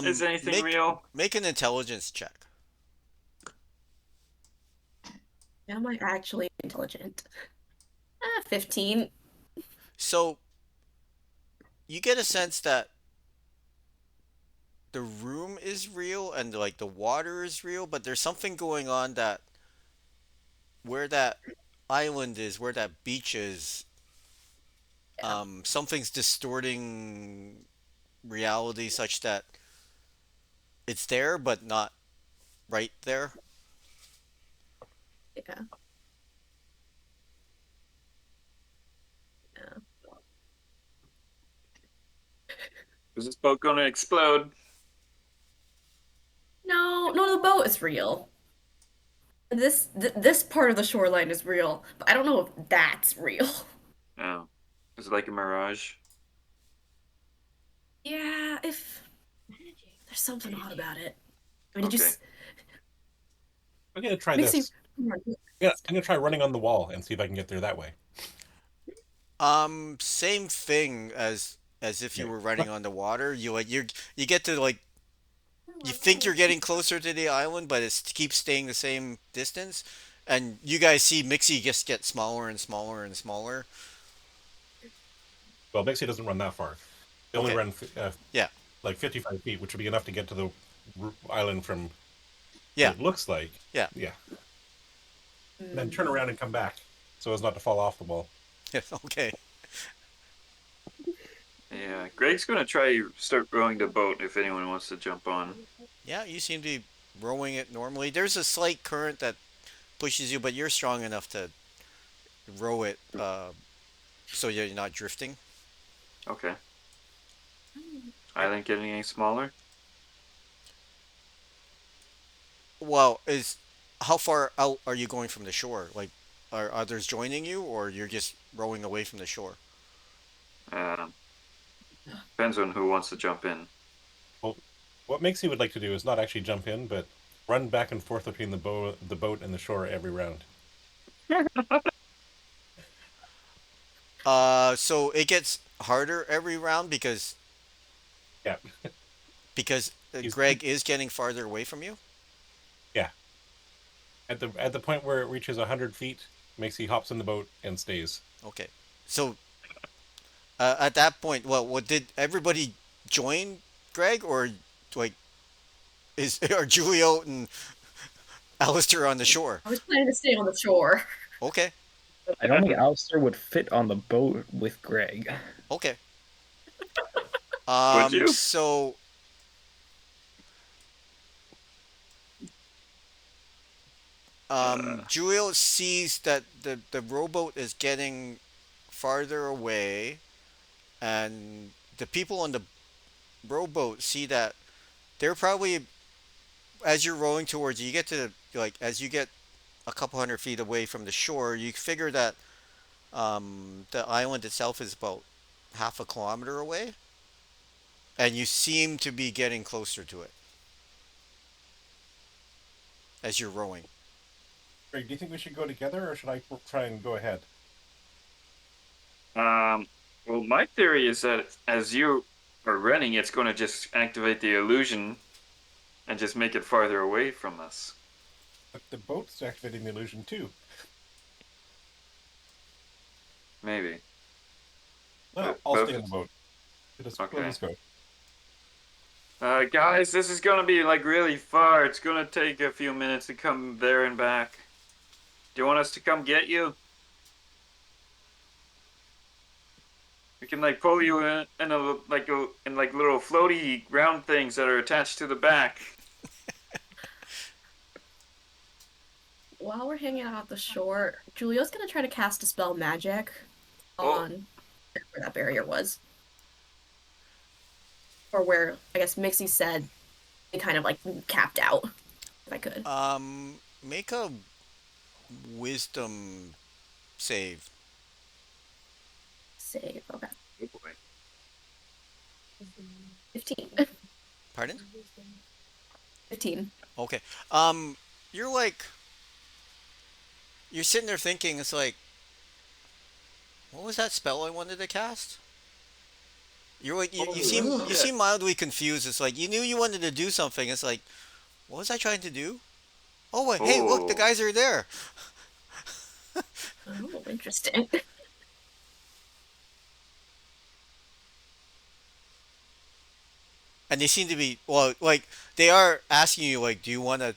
Is anything Make real? make an intelligence check. Am I actually intelligent? 15. So you get a sense that the room is real and like the water is real, but there's something going on that where that island is, where that beach is, Yeah. something's distorting reality such that it's there but not right there. Yeah. Yeah. Is this boat gonna explode? No, the boat is real. This part of the shoreline is real, but I don't know if that's real. Oh. Is it like a mirage? Yeah, if there's something odd about it. I mean, did you Okay. I'm gonna try Mixie? this. Yeah, I'm gonna try running on the wall and see if I can get there that way. Same thing as if you Okay. were running on the water. You get to like you think you're getting closer to the island, but it keeps staying the same distance. And you guys see Mixie just get smaller and smaller and smaller. Well, Mixie doesn't run that far. They only Okay. run Yeah. like 55 feet, which would be enough to get to the island from what Yeah. it looks like. Yeah. Yeah. And then turn around and come back so as not to fall off the wall. Okay. Yeah. Greg's gonna try start rowing the boat if anyone wants to jump on. Yeah, you seem to be rowing it normally. There's a slight current that pushes you, but you're strong enough to row it so you're not drifting. Okay. Island getting any smaller? Well, is how far out are you going from the shore? Like, are others joining you, or you're just rowing away from the shore? Um, Depends on who wants to jump in. Well, what Mixie would like to do is not actually jump in, but run back and forth between the boat and the shore every round. So it gets harder every round Yeah. because He's Greg is getting farther away from you. yeah. At the point where it reaches 100 feet, Mixie hops in the boat and stays. Okay, so at that point, well, what did everybody join Greg, or like is are Julio and Alistair on the shore? I was planning to stay on the shore. Okay, I don't think Alistair would fit on the boat with Greg. okay. Would you? So Julio sees that the rowboat is getting farther away, and the people on the rowboat see that they're probably as you're rowing towards you get to like as you get a couple hundred feet away from the shore, you figure that the island itself is about half a kilometer away, and you seem to be getting closer to it as you're rowing. Greg, do you think we should go together, or should I try and go ahead? Well, my theory is that as you are running, it's going to just activate the illusion and just make it farther away from us. But the boat's activating the illusion too. Maybe. No, I'll Both stay in is- the boat. Let Okay. us go. Guys, this is gonna be like really far. It's gonna take a few minutes to come there and back. Do you want us to come get you? We can like pull you in little floaty round things that are attached to the back. While we're hanging out at the shore, Julio's gonna try to cast Dispel Magic on where that barrier was. Or where, I guess, Mixie said it kind of like capped out, if I could. Make a wisdom save. Save, okay. Oh boy. 15. Pardon? 15. Okay. You're like, you're sitting there thinking, it's like, what was that spell I wanted to cast? You're like, you shit. seem mildly confused. It's like you knew you wanted to do something. It's like, what was I trying to do? Oh wait, hey, look, the Oh. guys are there. Oh, interesting. And they seem to be, well, like they are asking you, like, do you want to?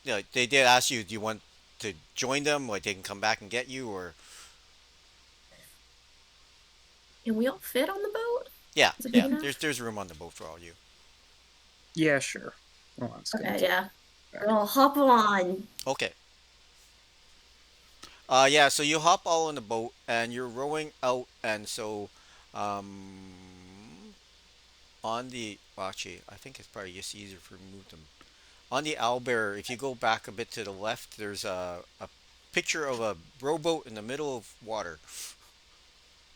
You know, they did ask you, do you want to join them? Like they can come back and get you, or Can we all fit on the boat? yeah, Is it yeah. big enough? There's room on the boat for all you. Yeah, sure. Oh, that's Okay, good. yeah. Girl, hop on. Okay. Yeah. So you hop all in the boat and you're rowing out, and so, um, on the well, actually, I think it's probably just easier for me to move them. On the owlbear, if you go back a bit to the left, there's a picture of a rowboat in the middle of water.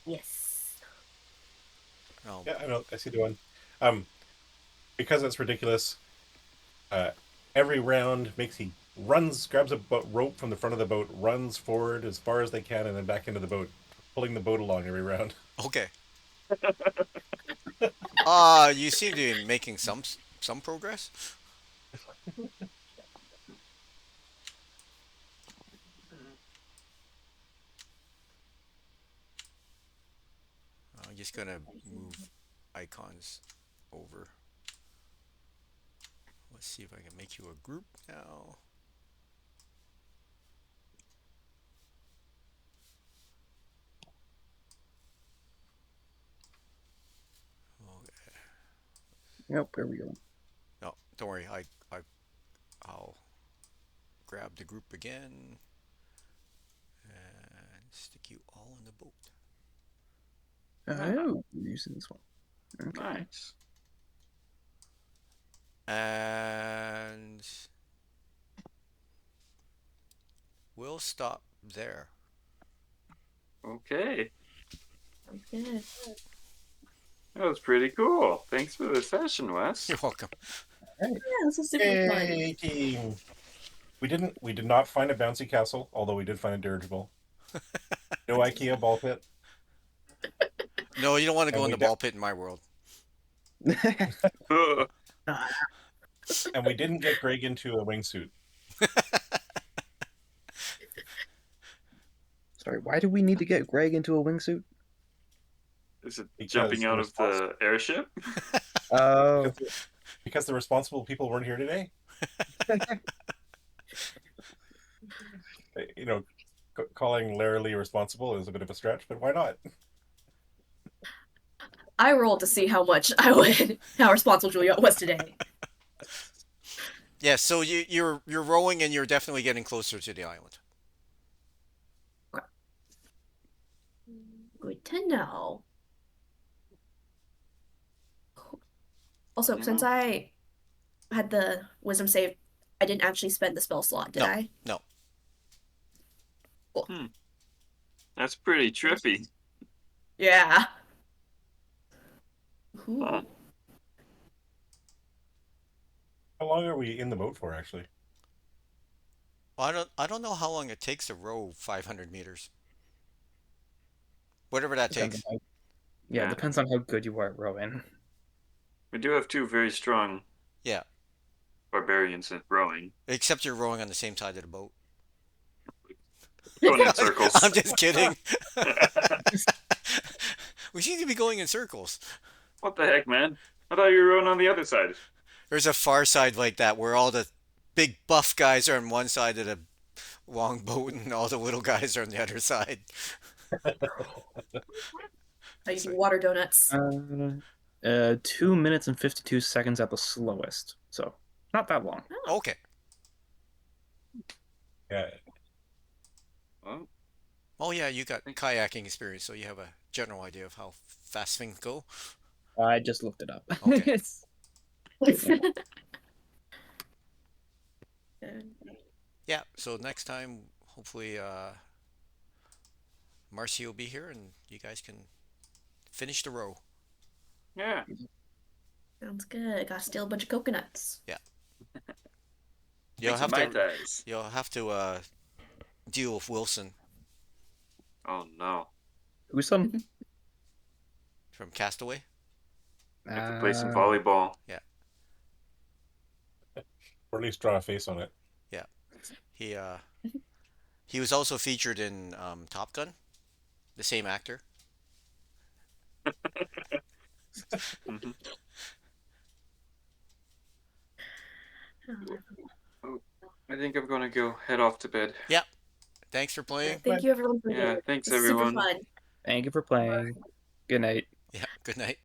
Yes. Oh, Yeah, I know. I see the one. Um, because it's ridiculous. Uh, every round makes he runs, grabs a rope from the front of the boat, runs forward as far as they can, and then back into the boat, pulling the boat along every round. okay. You seem to be making some progress. I'm just gonna move icons over. Let's see if I can make you a group now. Okay. Yep, there we go. No, don't worry. I'll grab the group again and stick you all in the boat. Oh, we're using this one. Okay. Nice. And we'll stop there. Okay. Good. That was pretty cool. Thanks for the session, Wes. You're welcome. Yeah, this is super fun. Yay, team! We did not find a bouncy castle, although we did find a dirigible. No IKEA ball pit. No, you don't want to And go in we the de- ball pit in my world. Ugh. And we didn't get Greg into a wingsuit. Sorry, why do we need to get Greg into a wingsuit? Is it Because jumping out of responsible- the airship? Oh, Because the responsible people weren't here today. You know, calling Larry Lee responsible is a bit of a stretch, but why not? I rolled to see how responsible Julia was today. Yeah, so you're rowing and you're definitely getting closer to the island. Good to know. Also, Yeah. since I had the wisdom save, I didn't actually spend the spell slot, did No. I? No. That's pretty trippy. Yeah. Ooh. Huh. How long are we in the boat for, actually? I don't know how long it takes to row 500 meters. Whatever that Depends on takes. how, yeah, Yeah. depends on how good you are at rowing. We do have two very strong Yeah. barbarians at rowing, Except you're rowing on the same side of the boat. going in circles. I'm just kidding. We seem to be going in circles. What the heck, man? I thought you were rowing on the other side. There's a far side like that where all the big buff guys are on one side of the long boat and all the little guys are on the other side. I use water donuts. 2 minutes and 52 seconds at the slowest. So not that long. Okay. Yeah. Well, Oh yeah, you got kayaking experience, so you have a general idea of how fast things go. I just looked it up. Okay. Yeah, so next time, hopefully, Marcy will be here and you guys can finish the row. yeah. Sounds good. Gotta steal a bunch of coconuts. You'll Make have some Mai to Tais. you'll have to deal with Wilson Oh no. Who's some? from Castaway. Have to play some volleyball. Or at least draw a face on it. He he was also featured in Top Gun, the same actor. Mhm. I think I'm gonna go head off to bed. Thanks for playing. Thank you everyone for Yeah, the thanks Super everyone. fun. Thank you for playing. Good night. Yeah, good night.